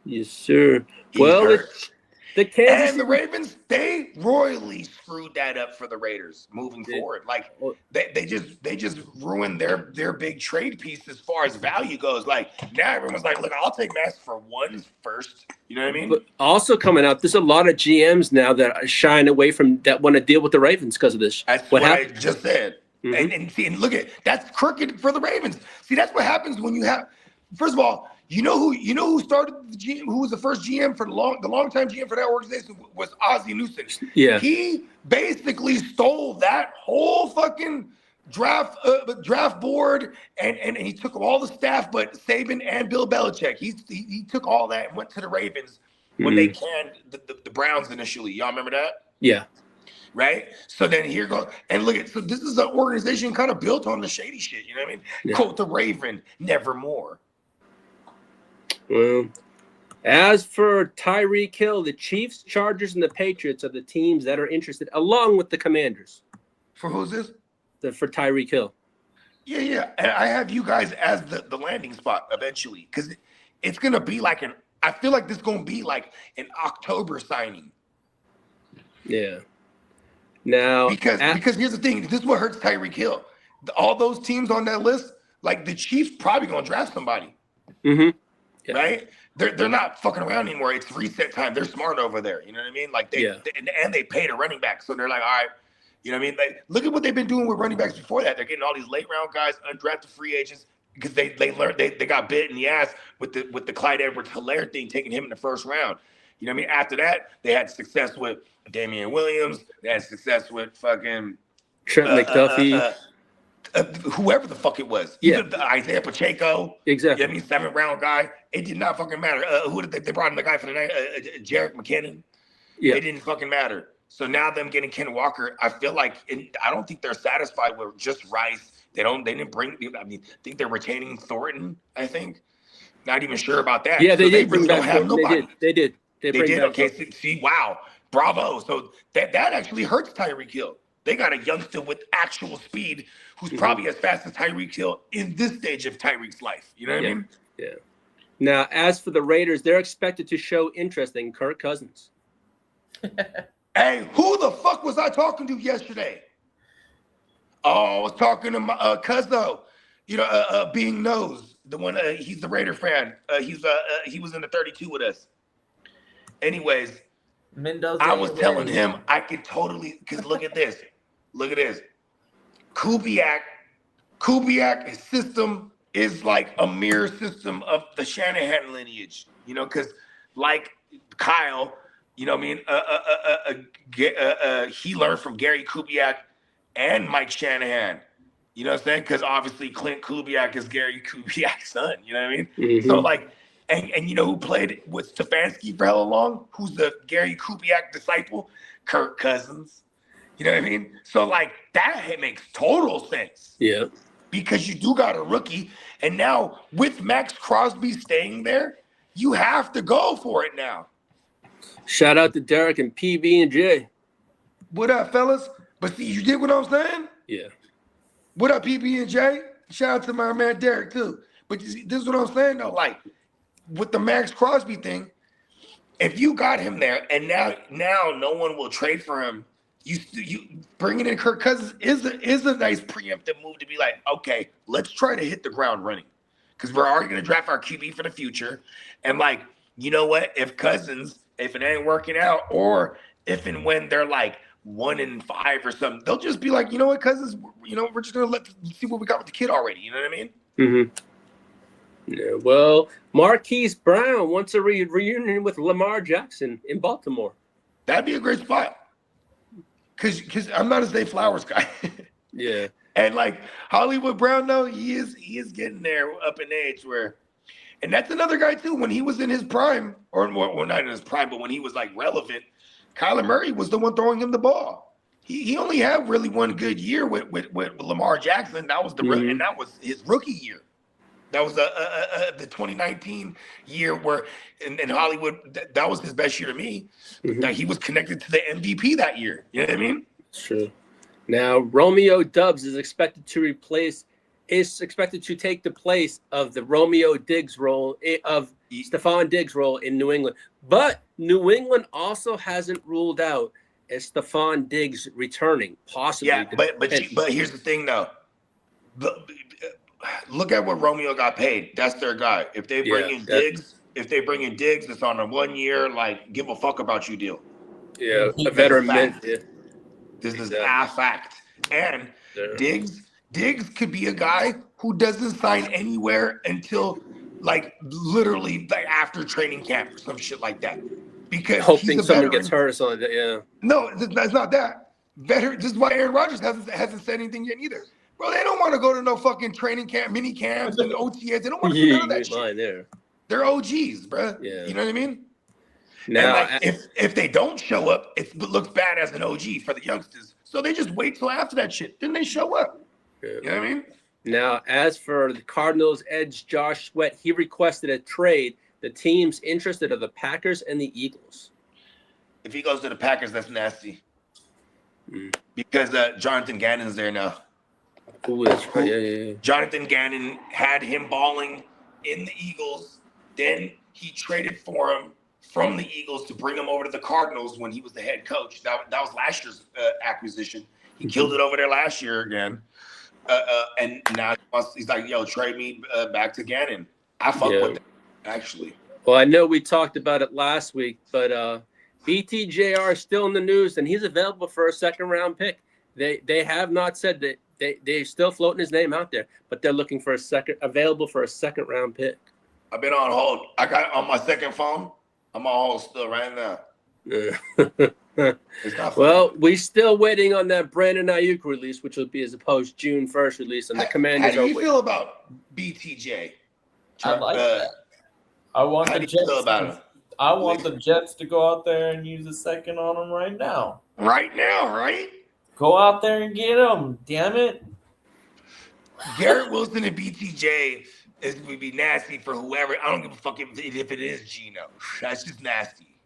Yes, sir. He's hurt. The Kansas And the City Ravens, they royally screwed that up for the Raiders moving forward. Like they just ruined their big trade piece as far as value goes. Like now everyone's like, look, I'll take Max for one first. You know what I mean? But also coming out, there's a lot of GMs now that are shying away from that want to deal with the Ravens because of this. That's what I just said. Mm-hmm. And look at that's crooked for the Ravens. See, that's what happens when you have. First of all, you know who started the GM, who was the first GM for the longtime GM for that organization was Ozzie Newsome. Yeah, he basically stole that whole fucking draft board and he took all the staff, but Saban and Bill Belichick. He took all that and went to the Ravens when they canned the Browns initially. Y'all remember that? Yeah. Right? So then here goes, and look at, so this is an organization kind of built on the shady shit, you know what I mean? Yeah. Quote the Raven, nevermore. Well, as for Tyreek Hill, the Chiefs, Chargers, and the Patriots are the teams that are interested, along with the Commanders. For who's this? For Tyreek Hill. Yeah. And I have you guys as the landing spot eventually, because it's going to be like I feel like this is going to be like an October signing. Yeah. Now, because here's the thing. This is what hurts Tyreek Hill. All those teams on that list, like the Chiefs probably going to draft somebody. Mm-hmm. Yeah. Right? They're not fucking around anymore. It's reset time. They're smart over there. You know what I mean? Like they paid a running back. So they're like, all right, you know what I mean? Like, look at what they've been doing with running backs before that. They're getting all these late round guys, undrafted free agents, because they learned they got bit in the ass with the Clyde Edwards-Helaire thing, taking him in the first round. You know what I mean? After that, they had success with Damian Williams. They had success with fucking Trent McDuffie. Whoever the fuck it was. Yeah. Isaiah Pacheco. Exactly. You know what I mean? 7th round guy. It did not fucking matter. Who did they brought in the guy for the night? Jarek McKinnon. Yeah. It didn't fucking matter. So now them getting Ken Walker, I feel like I don't think they're satisfied with just Rice. They didn't bring. I mean, I think they're retaining Thornton. I think. Not even sure about that. Yeah, they so did. They really don't have nobody. They did. They did. Okay. See, wow, bravo. So that actually hurts Tyreek Hill. They got a youngster with actual speed who's probably as fast as Tyreek Hill in this stage of Tyreek's life. You know what I mean? Yeah. Now, as for the Raiders, they're expected to show interest in Kirk Cousins. Hey, who the fuck was I talking to yesterday? Oh, I was talking to my Cuzzo. You know, being Nose, the one. He's the Raider fan. He was in the 32 with us. Anyways, Mendoza, I was telling him I could totally, because look at this. Look at this. Kubiak, his system is like a mirror system of the Shanahan lineage, you know, because like Kyle, you know what I mean? He learned from Gary Kubiak and Mike Shanahan, you know what I'm saying? Because obviously Clint Kubiak is Gary Kubiak's son, you know what I mean? Mm-hmm. So like, and you know who played with Stefanski for hella long? Who's the Gary Kubiak disciple? Kirk Cousins. You know what I mean? So like that makes total sense. Yeah. Because you do got a rookie, and now with Max Crosby staying there, you have to go for it now. Shout out to Derek and PB and J. What up, fellas? But see, you get what I'm saying? Yeah. What up, PB and J? Shout out to my man Derek too. But you see, this is what I'm saying though. Like with the Max Crosby thing, if you got him there, and now no one will trade for him. You bringing in Kirk Cousins is a nice preemptive move to be like, okay, let's try to hit the ground running, because we're already going to draft our QB for the future, and like, you know what? If it ain't working out, or if and when they're like 1-5 or something, they'll just be like, you know what, Cousins, you know, we're just going to see what we got with the kid already. You know what I mean? Mm-hmm. Yeah. Well, Marquise Brown wants a reunion with Lamar Jackson in Baltimore. That'd be a great spot. because I'm not a Zay Flowers guy. Yeah. And like Hollywood Brown, though, he is getting there up in age where, and that's another guy too. When he was in his prime, or well, not in his prime, but when he was like relevant, Kyler Murray was the one throwing him the ball. He only had really one good year with Lamar Jackson. That was and that was his rookie year. That was the 2019 year where in Hollywood, that was his best year to me. That he was connected to the MVP that year. You know what I mean? It's true. Now, Romeo Dubs is expected to take the place of the Romeo Diggs role of Stephon Diggs role in New England. But New England also hasn't ruled out as Stephon Diggs returning, possibly. Yeah, but here's the thing though. Look at what Romeo got paid. That's their guy. If they bring in Diggs, it's on a 1 year, like, give a fuck about you deal. Yeah, a veteran man. Yeah. This is a fact. And Diggs could be a guy who doesn't sign anywhere until like literally like after training camp or some shit like that. Because hoping someone gets hurt or something like that. Yeah. No, that's not that. This is why Aaron Rodgers hasn't said anything yet either. Bro, they don't want to go to no fucking training camp, mini camps, and OTAs. They don't want to do none of that shit. There. They're OGs, bro. Yeah. You know what I mean? Now, and like, if they don't show up, it looks bad as an OG for the youngsters. So they just wait till after that shit. Then they show up. Yeah. You know what I mean? Now, as for the Cardinals' edge, Josh Sweat, he requested a trade. The teams interested are the Packers and the Eagles. If he goes to the Packers, that's nasty. Because Jonathan Gannon's there now. Ooh, that's right. Yeah. Jonathan Gannon had him balling in the Eagles. Then he traded for him from the Eagles to bring him over to the Cardinals when he was the head coach. That was last year's acquisition. He killed it over there last year again. And now he's like, yo, trade me back to Gannon. I fuck with that, actually. Well, I know we talked about it last week, but BTJR is still in the news, and he's available for a second-round pick. They have not said that they're still floating his name out there, but they're looking for available for a second-round pick. I've been on hold. I got on my second phone. I'm on hold still right now. Well, we're still waiting on that Brandon Ayuk release, which will be as opposed June 1st release, and the Commanders. How do you feel about BTJ? I like that. I want the Jets. I want the Jets to go out there and use a second on him right now. Right now, right? Go out there and get him. Damn it. Garrett Wilson and BTJ would be nasty for whoever. I don't give a fuck if it is Geno. That's just nasty.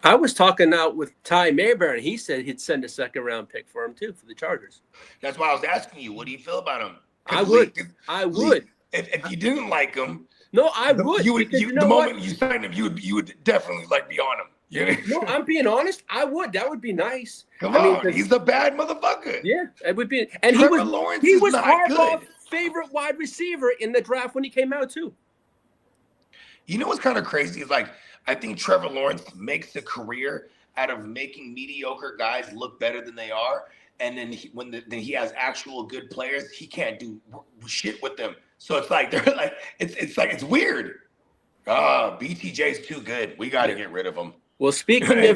I was talking out with Ty Mayberry, and he said he'd send a second-round pick for him, too, for the Chargers. That's why I was asking you, what do you feel about him? I would. If you didn't like him, no, I would. The moment you signed him, you would definitely like be on him. You know? No, I'm being honest. I would. That would be nice. Come on, he's a bad motherfucker. Yeah, it would be. And he was Harbaugh's favorite wide receiver in the draft when he came out too. You know what's kind of crazy is like I think Trevor Lawrence makes a career out of making mediocre guys look better than they are, and then when he has actual good players, he can't do shit with them. So it's like they're like it's weird. BTJ's too good. We got to get rid of him. Well, speaking of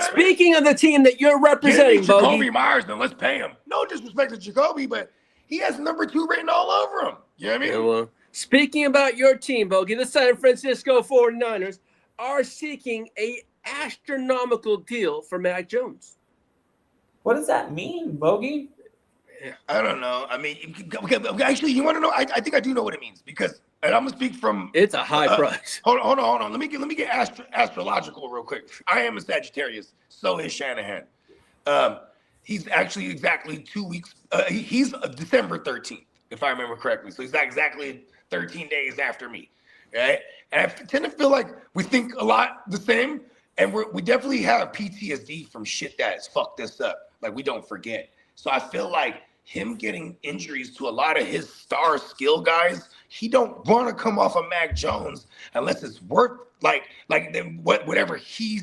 speaking of the team that you're representing, Jacoby Myers, then let's pay him. No disrespect to Jacoby, but he has number 2 written all over him. You know what I mean? Yeah, well, speaking about your team, Bogey, the San Francisco 49ers are seeking a astronomical deal for Mac Jones. What does that mean, Bogey? I don't know. I mean, actually, you want to know? I think I do know what it means because, and I'm gonna speak from. It's a high price. Hold on. Let me get astrological real quick. I am a Sagittarius. So is Shanahan. He's actually exactly 2 weeks. He's December 13th, if I remember correctly. So he's exactly 13 days after me, right? And I tend to feel like we think a lot the same, and we definitely have PTSD from shit that has fucked us up. Like we don't forget. So I feel like him getting injuries to a lot of his star skill guys, he don't want to come off of Mac Jones unless it's worth like whatever he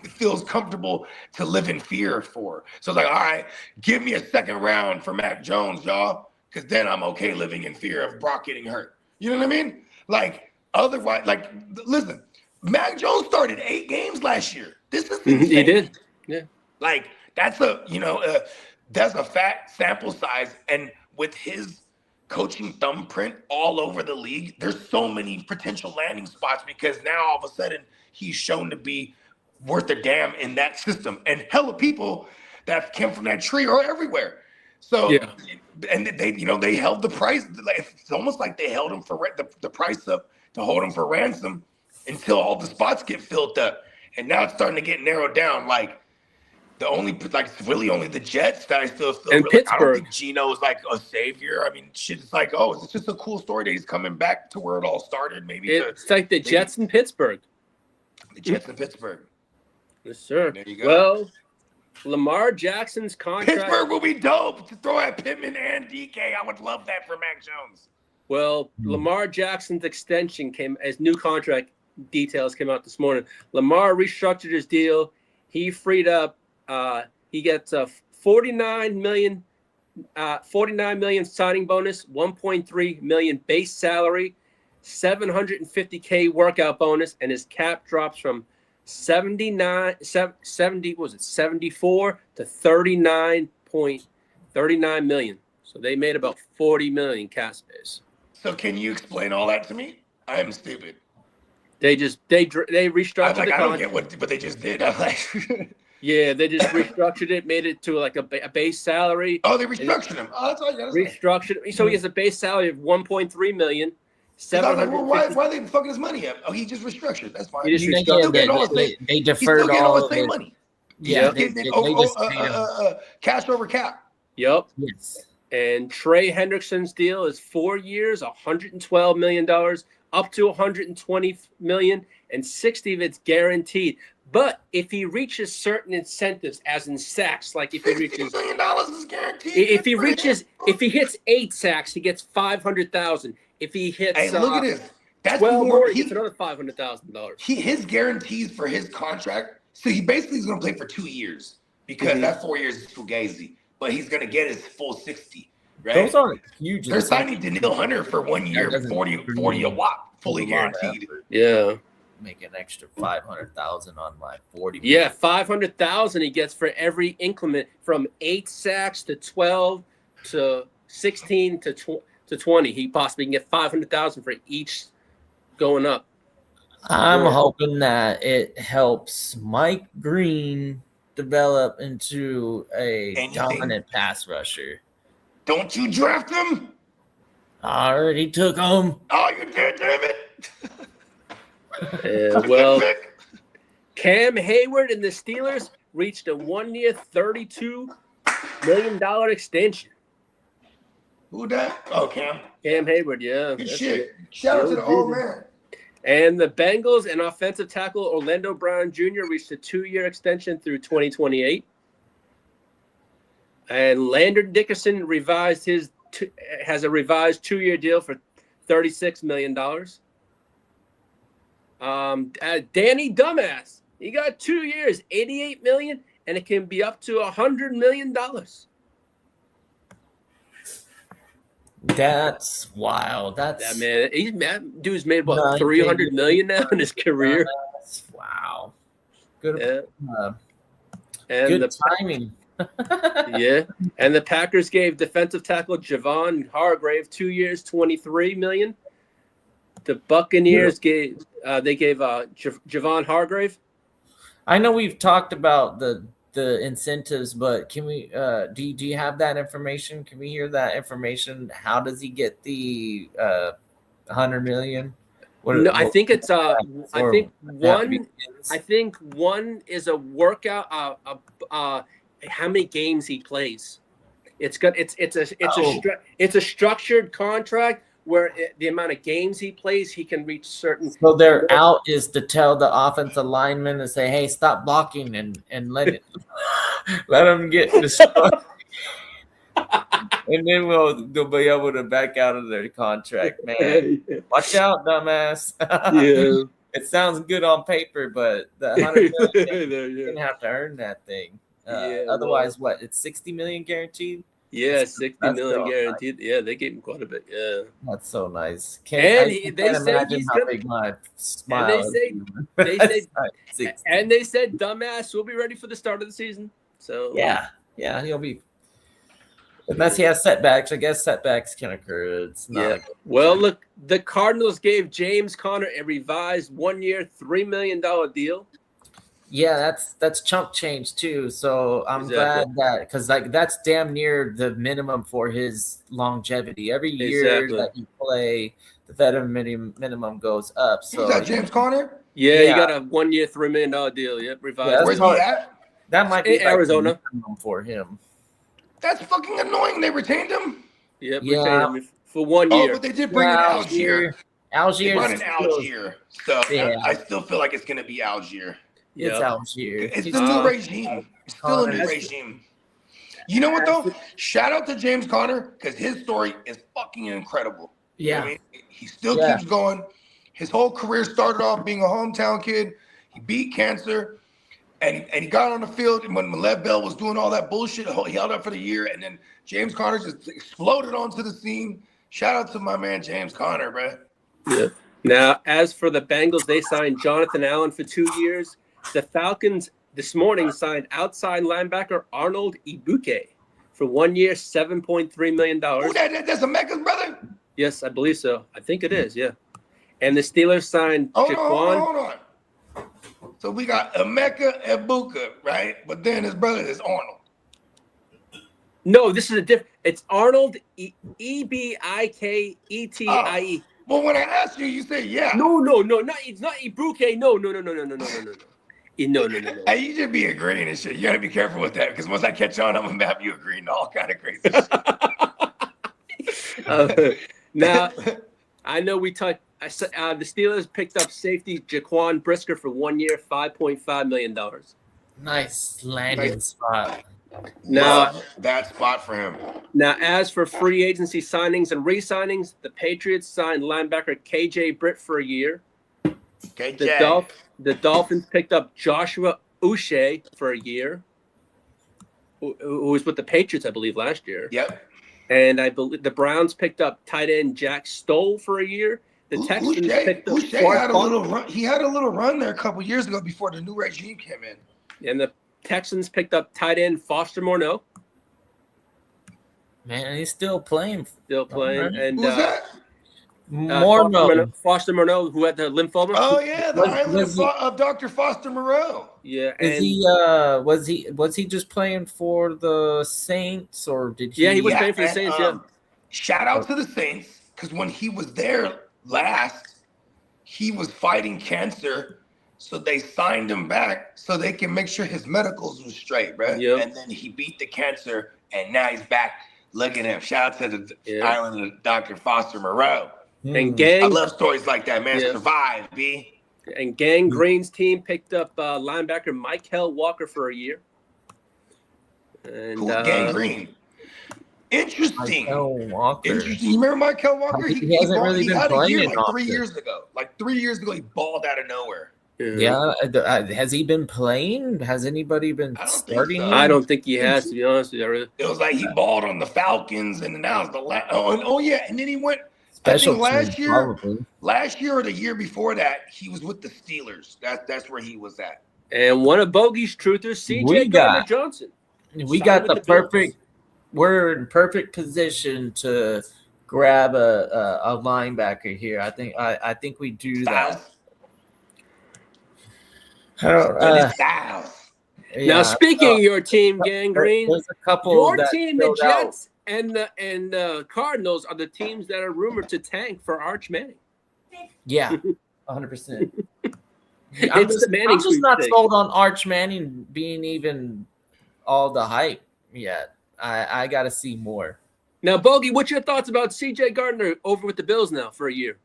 feels comfortable to live in fear for. So it's like, all right, give me a second round for Mac Jones, y'all, because then I'm okay living in fear of Brock getting hurt. You know what I mean? Like otherwise, like listen, Mac Jones started 8 games last year. This is insane. He did. Yeah. Like that's a fat sample size, and with his coaching thumbprint all over the league, there's so many potential landing spots because now all of a sudden he's shown to be worth a damn in that system, and hella people that came from that tree are everywhere. So, Yeah. and they held the price. It's almost like they held him for the price up to hold him for ransom until all the spots get filled up, and now it's starting to get narrowed down. Like it's really only the Jets that I still And really. I don't Pittsburgh. think Geno's like a savior. I mean, shit. It's like, oh, it's just a cool story that he's coming back to where it all started. It's like the Jets in Pittsburgh. The Jets in Pittsburgh. Yes, sir. There you go. Well, Lamar Jackson's contract. Pittsburgh will be dope to throw at Pittman and DK. I would love that for Mac Jones. Well, Lamar Jackson's extension came as new contract details came out this morning. Lamar restructured his deal. He freed up. He gets a $49 million signing bonus, $1.3 million base salary, $750K workout bonus, and his cap drops from 74 to 39.39 million. So they made about 40 million cap space. So can you explain all that to me? I am stupid. They restructured I the don't contract. get what they just did. I'm like, Yeah, they just restructured it, made it to like a base salary. oh, they restructured him. Oh, that's all you gotta say. Restructured. So he has a base salary of 1.3 million. Why are they fucking his money up? Oh, he just restructured. That's fine. He just restructured. They He's deferred still getting all all the same money. Yeah, they they just paid him. cash over cap. Yep. Yes. And Trey Hendrickson's deal is 4 years, $112 million, up to $120 million, and 60 of it's guaranteed. But if he reaches certain incentives, as in sacks, like if he reaches $60 million is guaranteed. if he hits 8 sacks, he gets $500,000. If he hits Hey, look at this. That's 12 more. more, he gets another $500,000. His guarantees for his contract. So he basically is going to play for 2 years because that 4 years is fugazi. But he's going to get his full 60. Right? Those aren't huge. They're signing Daniil Hunter for 1 year, 40 a wop, fully guaranteed. Yeah. Make an extra 500,000 on my 40. Yeah, 500,000 he gets for every increment from 8 sacks to 12 to 16 to 20. He possibly can get 500,000 for each going up. I'm hoping that it helps Mike Green develop into a dominant pass rusher. Don't you draft him? I already took him. Oh, you did, damn it. Well, Cam Hayward and the Steelers reached a 1 year, $32 million extension. Who that? Oh, Cam. Cam Hayward, yeah. Good shit. Shout out to the old man. And the Bengals and offensive tackle Orlando Brown Jr. reached a 2-year extension through 2028. And Landon Dickerson has a revised 2-year deal for $36 million. Danny Dumbass, he got 2 years, $88 million, and it can be up to $100 million. That's wild. That's that dude's made about $300 million now in his career. Wow. Good. And good timing. Yeah, and the Packers gave defensive tackle Javon Hargrave 2 years, $23 million. The Buccaneers gave Javon Hargrave. I know we've talked about the incentives, but can we? Do you have that information? Can we hear that information? How does he get the $100 million? I think it's I think one is a workout. How many games he plays. It's a structured contract where the amount of games he plays, he can reach certain. So their out is to tell the offensive lineman to say, "Hey, stop blocking and let them get destroyed." And then they'll be able to back out of their contract, man. Watch out, dumbass. Yeah. It sounds good on paper, but the $100 million, you're gonna have to earn that thing. Otherwise, what? It's $60 million guaranteed. Yeah, 60 That's million so guaranteed. Yeah, they gave him quite a bit. Yeah. That's so nice. And Can't they say imagine he's how gonna. big my And smile is. they say, Six. and they said, dumbass will be ready for the start of the season. So Yeah, he'll be. Unless he has setbacks, I guess setbacks can occur. It's not. yeah. Well, look, the Cardinals gave James Conner a revised 1-year, $3 million deal. Yeah, that's chump change too. So I'm Exactly. glad that because like that's damn near the minimum for his longevity. Every year Exactly. that you play, the veteran minimum goes up. Who's So that, James Conner? Yeah, he Yeah. got a 1-year, $3 million deal. Yep, yeah, revised. that's Where's deal. he at? that might be In like Arizona. the minimum for him. That's fucking annoying. They retained him. Yep, Yeah. retained him for 1 Oh, year. but they did bring in Algier. They Algier. brought in Algier. So Yeah. I still feel like it's going to be Algier. It's Yep. Algier. It's He's the new regime. It's still a new Connor's- regime. You know what, though? Shout out to James Conner because his story is fucking incredible. You know what I mean? He still keeps going. His whole career started off being a hometown kid. He beat cancer. And he got on the field when Lev Bell was doing all that bullshit. He held up for the year. And then James Conner just exploded onto the scene. Shout out to my man, James Conner, bro. Yeah. Now, as for the Bengals, they signed Jonathan Allen for 2 years. The Falcons this morning signed outside linebacker Arnold Ibuke for 1 year, $7.3 million. Ooh, that's a Mecca's brother? Yes, I believe so. I think it is, yeah. And the Steelers signed Hold Jaquan. on. So we got Emeka Ebuka, right? But then his brother is Arnold. No, this is a different. It's Arnold Ebiketie. Well, when I asked you, you said yeah. No, it's not Ibuke. No. No. Hey, you just be agreeing and shit. You gotta be careful with that because once I catch on, I'm gonna have you agreeing to all kind of crazy shit. Now, I know we talked. The Steelers picked up safety Jaquan Brisker for 1 year, $5.5 million. Nice landing spot. Now, love that spot for him. Now, as for free agency signings and re-signings, the Patriots signed linebacker KJ Britt for a year. KJ. The Dolphins picked up Joshua Uche for a year, who was with the Patriots, I believe, last year. Yep. And I believe the Browns picked up tight end Jack Stoll for a year. The Texans picked up Uche had a little run. He had a little run there a couple years ago before the new regime came in. And the Texans picked up tight end Foster Morneau. Man, he's still playing. And Who's that? Foster Morneau, who had the lymphoma. Oh yeah, the island of Dr. Foster Moreau. Yeah, was he just playing for the Saints or did he? Yeah, he was playing for the Saints. Shout out to the Saints because when he was there last, he was fighting cancer, so they signed him back so they can make sure his medicals was straight, bro. Yep. And then he beat the cancer, and now he's back. Look at him! Shout out to the island of Dr. Foster Moreau. And Gang, I love stories like that, man. Yeah. Survive, B. And Gang Green's team picked up linebacker Michael Walker for a year. And Cool. Gang Green. Interesting. Walker. Interesting. You remember Michael Walker? He hasn't really been had a year playing like 3 often. years ago. Like 3 years ago, he balled out of nowhere. Yeah. Has he been playing? Has anybody been starting? so. I don't think he has, to be honest with you. It was like he balled on the Falcons, and now it's the last. And then he went. Special I think teams, probably. last year or the year before that, he was with the Steelers. That's where he was at. And one of Bogey's truthers, C.J. Gardner-Johnson. We got the perfect. We're in perfect position to grab a linebacker here. I think we do that. Now, speaking of your team, Gang Green, there's a couple. Your team, the Jets and the Cardinals, are the teams that are rumored to tank for Arch Manning. Yeah, 100%. I'm just not sold on Arch Manning being even all the hype yet. I got to see more. Now, Bogey, what's your thoughts about C.J. Gardner over with the Bills now for a year?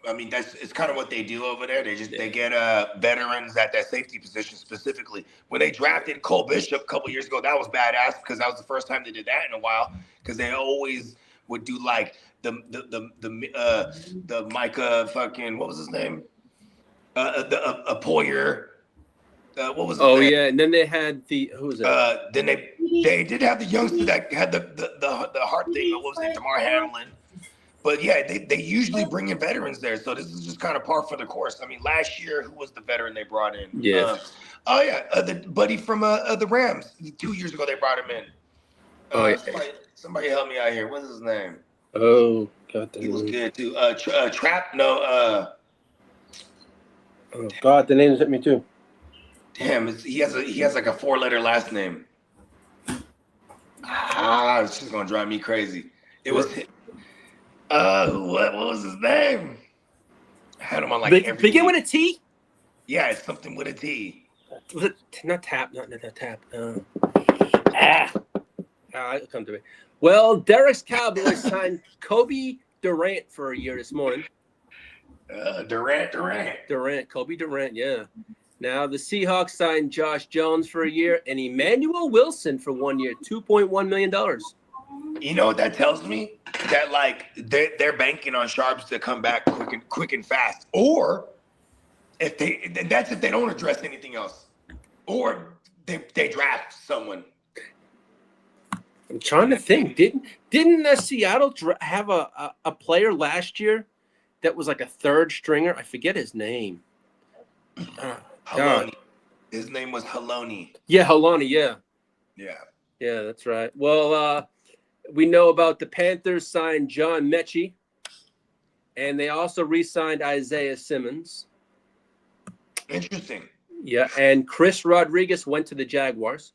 I mean, it's kind of what they do over there. They get veterans at that safety position specifically. When they drafted Cole Bishop a couple years ago, that was badass because that was the first time they did that in a while. Because they always would do like the Micah fucking, what was his name? A Poyer. What was his Oh name? yeah, and then they had who was it? Then they did have the youngster that had the heart thing. What was it, Damar Hamlin? But yeah, they usually bring in veterans there, so this is just kind of par for the course. I mean, last year, who was the veteran they brought in? Yeah. The buddy from the Rams. 2 years ago, they brought him in. Somebody help me out here. What's his name? Oh God, He was good too. Trap? No. Oh God, the names hit me too. Damn, he has like a 4-letter last name. It's just gonna drive me crazy. It was what was his name? I had him on like every begin week. with a T. Yeah, it's something with a T. Not tap. It'll come to me. Well, Derek's Cowboys signed Kobe Durant for a year this morning. Durant. Kobe Durant, yeah. Now the Seahawks signed Josh Jones for a year and Emmanuel Wilson for 1 year, $2.1 million. You know what that tells me? That like they're banking on Sharps to come back quick and fast. Or if they don't address anything else. Or they draft someone. I'm trying to think. Didn't Seattle have a player last year that was like a third stringer? I forget his name. Haloni. His name was Haloni. Yeah, Haloni. Yeah. Yeah, that's right. Well, we know about the Panthers signed John Mechie, and they also re-signed Isaiah Simmons. Interesting. Yeah, and Chris Rodriguez went to the Jaguars.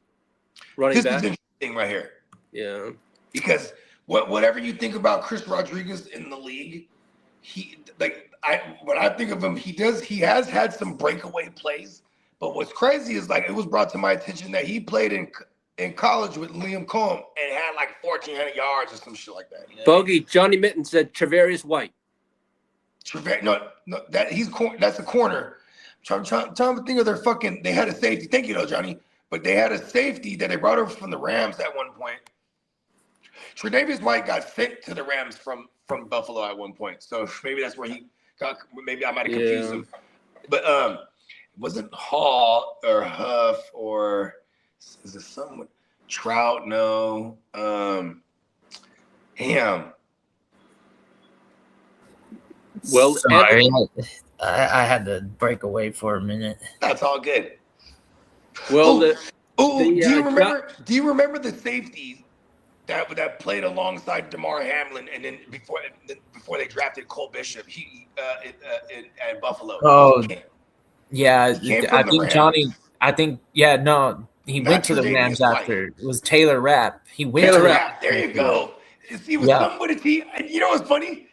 Running back. This is interesting right here. Yeah. Because whatever you think about Chris Rodriguez in the league, when I think of him, he has had some breakaway plays. But what's crazy is like it was brought to my attention that he played in college with Liam Combs and had like 1,400 yards or some shit like that. You know? Bogey, Johnny Mitten said Trevarius White. No, that's a corner. I'm trying to think of their fucking. They had a safety. Thank you, though, Johnny. But they had a safety that they brought over from the Rams at one point. Tre'Davious White got sent to the Rams from Buffalo at one point, so maybe that's where he got. Maybe I might have confused him. But it wasn't Hall or Huff or is it someone Trout? No. Ham. Well, sorry, I had to break away for a minute. That's all good. Well, do you remember the safety that played alongside Damar Hamlin, and then before they drafted Cole Bishop, he at Buffalo? Oh, yeah. I think Johnny. He went to the Rams after. It was Taylor Rapp. He went Taylor to Rapp. There you go. He was something with a T. And you know what's funny?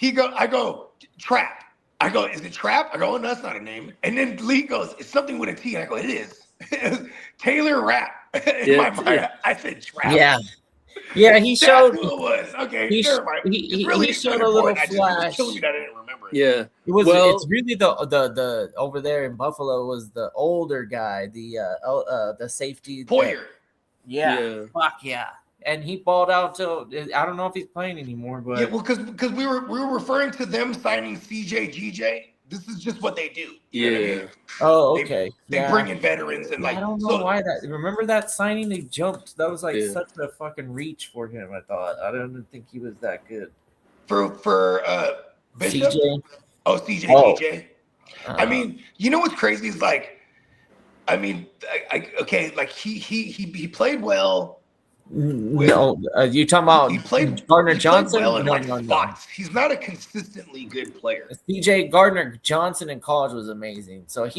I go, Trap. I go, is it Trap? I go, oh, no, that's not a name. And then Lee goes, it's something with a T. And I go, it is. Taylor Rapp. In my mind, I said Trap. Yeah. Yeah, he showed. That's who it was. Okay, he showed a little flash. It was killing me that I didn't remember it. Yeah. It was. It's really the over there in Buffalo was the older guy, the safety. Poyer. Yeah. Fuck yeah. And he balled out till I don't know if he's playing anymore, but yeah, well, because we were referring to them signing CJ GJ. This is just what they do. Yeah. Know what I mean? Oh, okay. They bring in veterans and I don't know why that. Remember that signing? They jumped. That was like such a fucking reach for him. I thought. I didn't think he was that good. For Bishop? CJ. Oh, CJ GJ. I mean, you know what's crazy is like, I mean, he played well. No, you talking about he played Gardner Johnson? Well in spots. He's not a consistently good player. CJ Gardner Johnson in college was amazing. So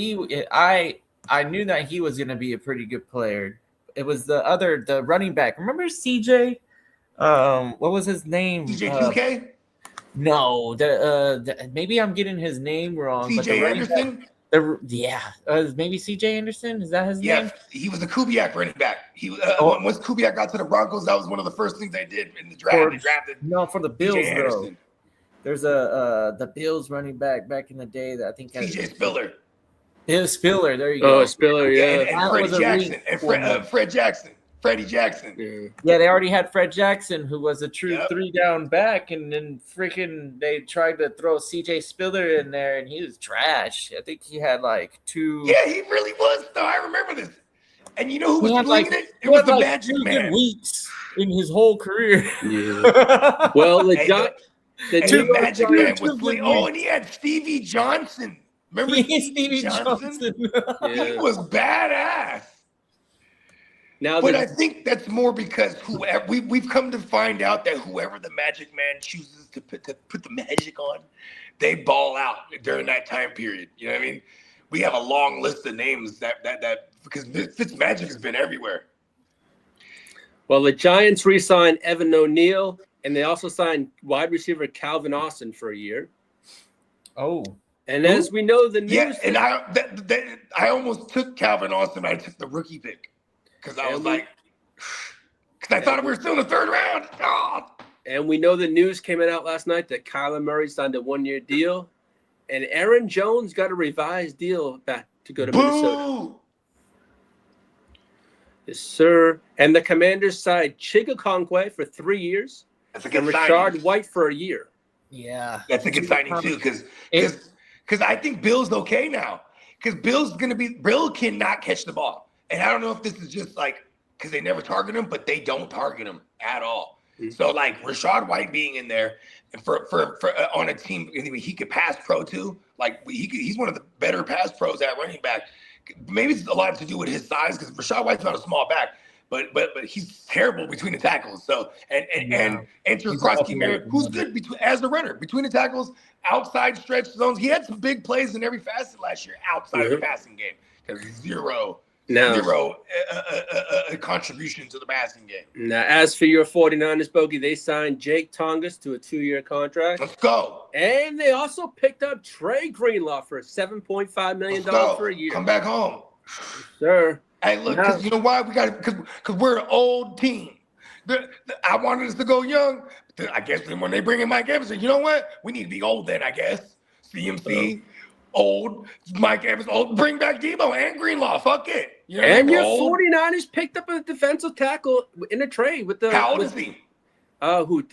I knew that he was going to be a pretty good player. It was the running back. Remember CJ? What was his name? CJ 2K? No, maybe I'm getting his name wrong. CJ Anderson? Maybe CJ Anderson. Is that his name? Yeah, he was the Kubiak running back. Once Kubiak got to the Broncos, that was one of the first things they did in the draft. They drafted. No, for the Bills though. There's the Bills running back in the day that I think CJ Spiller. It was Spiller. There you go. Oh, Spiller, yeah. And Fred Jackson. Freddie Jackson. Yeah, they already had Fred Jackson, who was a true Yep. 3-down back, and then freaking they tried to throw CJ Spiller in there, and he was trash. I think he had like 2. Yeah, he really was. Though I remember this. And you know who was He had slinging like it? It was the like Magic 2 good Man. weeks in his whole career. Yeah. Well, the And New the York Magic Giants- Man was slinging. Oh, and he had Stevie Johnson. Remember Stevie Johnson. He was badass. Now, But I think that's more because whoever we've come to find out that whoever the Magic Man chooses to put the magic on, they ball out during that time period. You know what I mean? We have a long list of names that because Fitzmagic has been everywhere. well, the Giants re-signed Evan O'Neal, and they also signed wide receiver Calvin Austin for a year. Oh. And as we know, the news. Yeah, and I almost took Calvin Austin, but I took the rookie pick because I was like, because I thought we were still in the 3rd round. Oh. And we know the news came out last night that Kyler Murray signed a 1-year deal, and Aaron Jones got a revised deal back to go to Minnesota. Yes, sir. And the Commanders signed Chigakonkwe for 3 years, That's a good and signing. Rashard White for a year. Yeah. That's a good signing too, because I think Bill's okay now. Because Bill cannot catch the ball, and I don't know if this is just like because they never target him, but they don't target him at all. Mm-hmm. So like Rashard White being in there, and for on a team, he could pass pro too. Like he's one of the better pass pros at running back. Maybe it's a lot to do with his size because Rashard White's not a small back, but he's terrible between the tackles. So and enter Krosky Merritt, who's good as a runner between the tackles, outside stretch zones. He had some big plays in every facet last year outside of the passing game because zero contribution to the passing game. Now, as for your 49ers, Bogey, they signed Jake Tongas to a 2-year contract. Let's go. And they also picked up Trey Greenlaw for $7.5 million for a year. Come back home. Yes, sir. Hey, look, because you know why? We got because we're an old team. I wanted us to go young. I guess when they bring in Mike Evans, you know what? We need to be old then, I guess. CMC, old. Mike Evans, old. Bring back Debo and Greenlaw. Fuck it. You know and your 49ers picked up a defensive tackle in a trade with the. How old is he? I think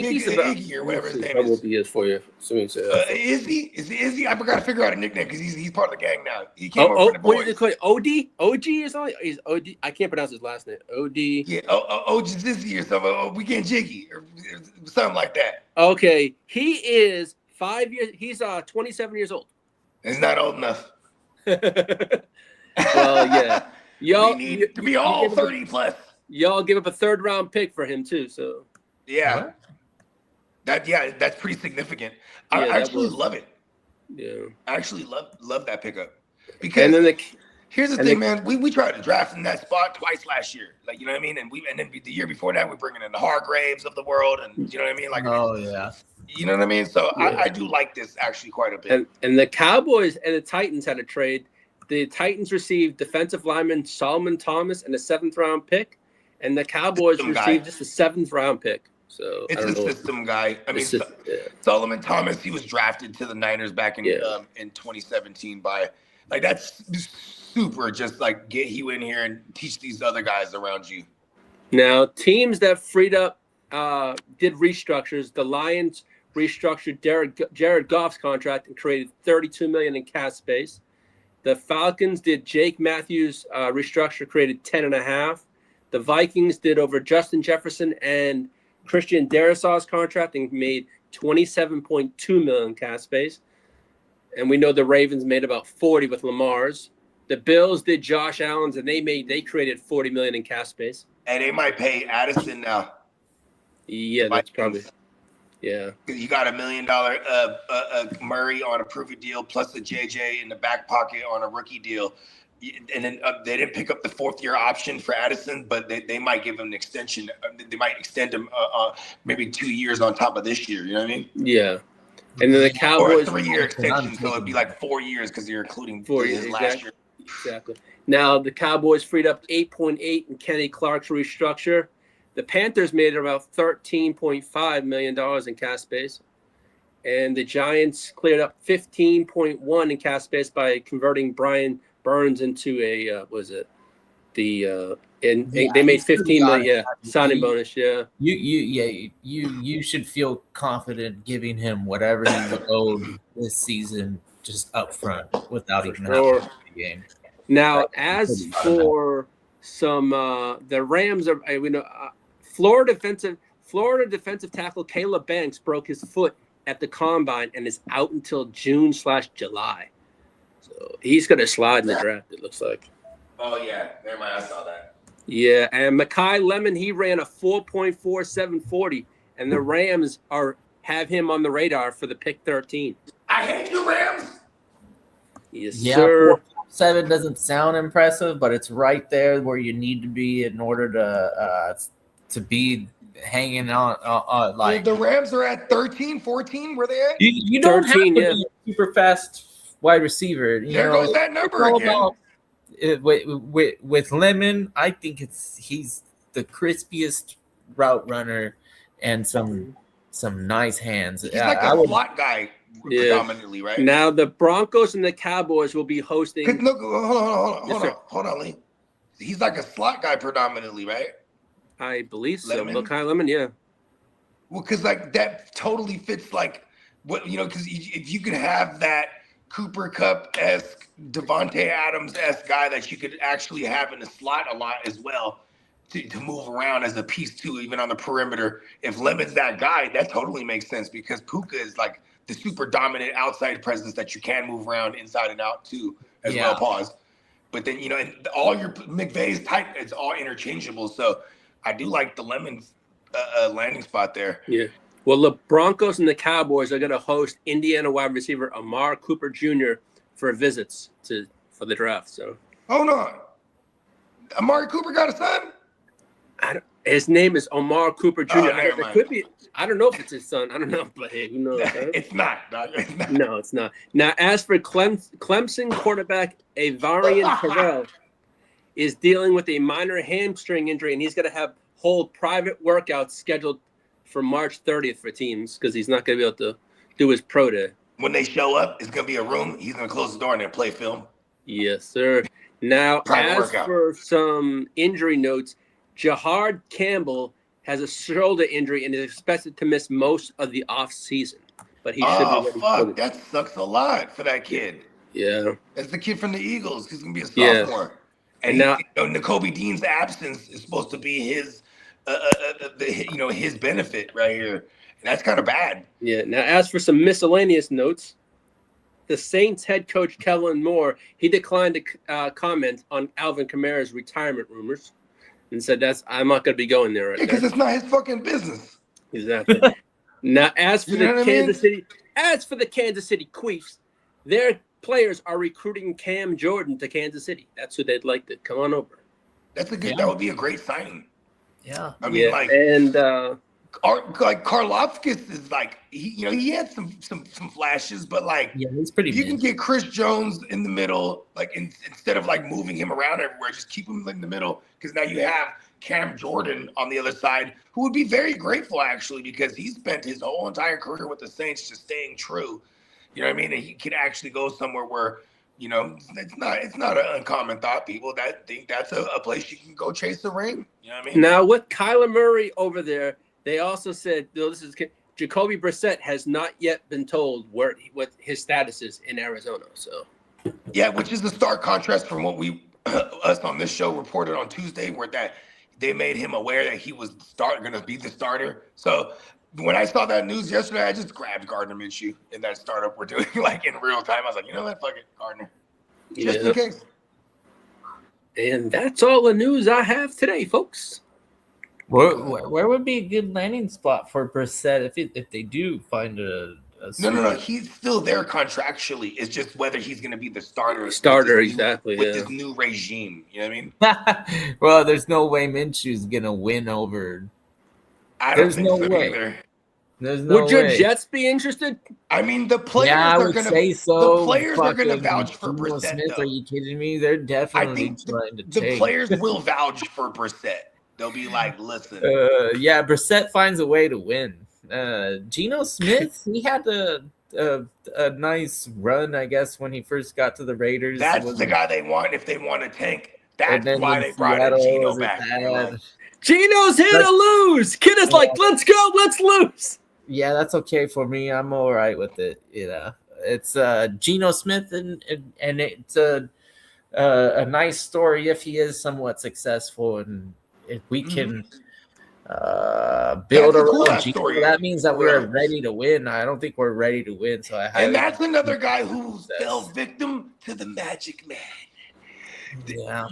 he's about Iggy or whatever his name is. He is for you. Is he? I forgot to figure out a nickname because he's part of the gang now. He came over from the boys. What is it called? OD? OG or something? He's OD. I can't pronounce his last name. OD. Yeah, OG Zizzy or something. We getting jiggy or something like that. Okay, he is 5 years. He's 27 years old. He's not old enough. Well, yeah. We need to be all 30 plus. Y'all give up a 3rd round pick for him too, so yeah. That's pretty significant. I actually love it. Yeah. I actually love that pickup. Because here's the thing, man. We tried to draft in that spot twice last year. Like, you know what I mean? And then the year before that, we're bringing in the Hargraves of the world, and you know what I mean? Like, you know what I mean? So yeah. I do like this actually quite a bit. And the Cowboys and the Titans had a trade. The Titans received defensive lineman Solomon Thomas and a 7th round pick, and the Cowboys received just a 7th round pick. So it's a system guy. I mean, Solomon Thomas, he was drafted to the Niners back in 2017 by like that's super. Just like get you in here and teach these other guys around you. Now, teams that freed up did restructures. The Lions restructured Jared Goff's contract and created $32 million in cap space. The Falcons did Jake Matthews restructure, created 10.5. The Vikings did over Justin Jefferson and Christian Darrisaw's contract and made $27.2 million cap space. And we know the Ravens made about 40 with Lamar's. The Bills did Josh Allen's and they created $40 million in cap space. And they might pay Addison now. Yeah, that's probably. Yeah. You got $1 million Murray on a prove-it deal plus a JJ in the back pocket on a rookie deal. And then they didn't pick up the 4th-year option for Addison, but they might give him an extension. They might extend him maybe 2 years on top of this year. You know what I mean? Yeah. And then the Cowboys. Or a 3-year extension, so it'd be like 4 years because you're including 4 years last year. Exactly. Now, the Cowboys freed up 8.8 in Kenny Clark's restructure. The Panthers made about $13.5 million in cap space. And the Giants cleared up $15.1 in cap space by converting Brian Burns into a and Yeah, they made he's still 15 got million. it. Yeah, signing bonus. Yeah, You should feel confident giving him whatever he's owed this season just up front without for even sure. having the game. Now, Like, as pretty for some the Rams are Florida defensive tackle Caleb Banks broke his foot at the combine and is out until June/July. So he's gonna slide in the draft, it looks like. Oh yeah, never mind. I saw that. Yeah, and Mekhi Lemon, he ran a 4.4740, and the Rams have him on the radar for the pick 13. I hate you, Rams. Yes, Yeah, sir. 4.7 doesn't sound impressive, but it's right there where you need to be in order to be hanging on. Like The Rams are at 13, 14. Where they at? you don't 13, have to be a super fast wide receiver. There goes that number again. With Lemon, I think he's the crispiest route runner and some nice hands. He's like a slot guy predominantly, right? Now the Broncos and the Cowboys will be hosting. No, hold on, Lee. He's like a slot guy predominantly, right? I believe so. Lemon? Mekhi Lemon, yeah. Well, because like that totally fits like what because if you could have that Cooper Kupp-esque, Devontae Adams-esque guy that you could actually have in the slot a lot as well to move around as a piece too, even on the perimeter. If Lemon's that guy, that totally makes sense because Puka is like the super dominant outside presence that you can move around inside and out too as well. Pause. But then, and all your McVay's type, it's all interchangeable. So I do like the Lemon landing spot there. Yeah. Well, the Broncos and the Cowboys are going to host Indiana wide receiver Amari Cooper Jr. for visits for the draft. So hold on, Amari Cooper got a son? His name is Amari Cooper Jr. It could be. I don't know if it's his son. I don't know, but hey, who knows? It's not. No, it's not. Now, as for Clemson quarterback Avarian Terrell is dealing with a minor hamstring injury, and he's going to hold private workouts scheduled for March 30th for teams because he's not going to be able to do his pro day. When they show up, it's going to be a room. He's going to close the door and then play film. Yes, sir. Now, Private workout. For some injury notes, Jahard Campbell has a shoulder injury and is expected to miss most of the offseason. But he should be ready. Fuck. That sucks a lot for that kid. Yeah. That's the kid from the Eagles. He's going to be a sophomore. Yeah. And now, Nakobe Dean's absence is supposed to be his his benefit right here. And that's kind of bad. Yeah. Now, as for some miscellaneous notes, the Saints head coach Kellen Moore, he declined to comment on Alvin Kamara's retirement rumors and said I'm not going to be going there right now. Because it's not his fucking business. Exactly. Now, as for the Kansas City Chiefs, their players are recruiting Cam Jordan to Kansas City. That's who they'd like to come on over. That's that would be a great signing. Yeah. I mean, Karloftis is like he had some flashes, but like he's pretty. You can get Chris Jones in the middle, like instead of like moving him around everywhere, just keep him in the middle because now you have Cam Jordan on the other side, who would be very grateful actually because he spent his whole entire career with the Saints just staying true. You know what I mean? And he could actually go somewhere where it's not an uncommon thought. People that think that's a place you can go chase the ring. You know what I mean? Now with Kyler Murray over there, they also said this is Jacoby Brissett has not yet been told what his status is in Arizona. So yeah, which is the stark contrast from what us on this show reported on Tuesday, where that they made him aware that he was going to be the starter. So when I saw that news yesterday, I just grabbed Gardner Minshew in that startup we're doing like in real time. I was like, you know what, fuck it, Gardner, just in case. And that's all the news I have today, folks. Where would be a good landing spot for Brissett if they do find a No. He's still there contractually. It's just whether he's going to be the starter. Exactly. With this new regime. You know what I mean? Well, there's no way Minshew's going to win over. There's no way. Either. There's no Would your Jets be interested? I mean, the players are going to say so. The players are going to vouch for Brissett. Smith, are you kidding me? They're definitely trying to the players will vouch for Brissett. They'll be like, listen. Brissett finds a way to win. Geno Smith, he had to a nice run, I guess, when he first got to the Raiders. That's the guy they want if they want to tank. And That's then why in they brought in Seattle, Geno was it back. You know? bad? Geno's here to lose. Kid is like, let's go, let's lose. Yeah, that's okay for me. I'm all right with it. You know, it's Geno Smith, and it's a nice story if he is somewhat successful, and if we can build That's a around cool-ass Geno, story. that means that Really. we're ready to win. I don't think we're ready to win, so And that's another guy who fell victim to the Magic Man. Yeah.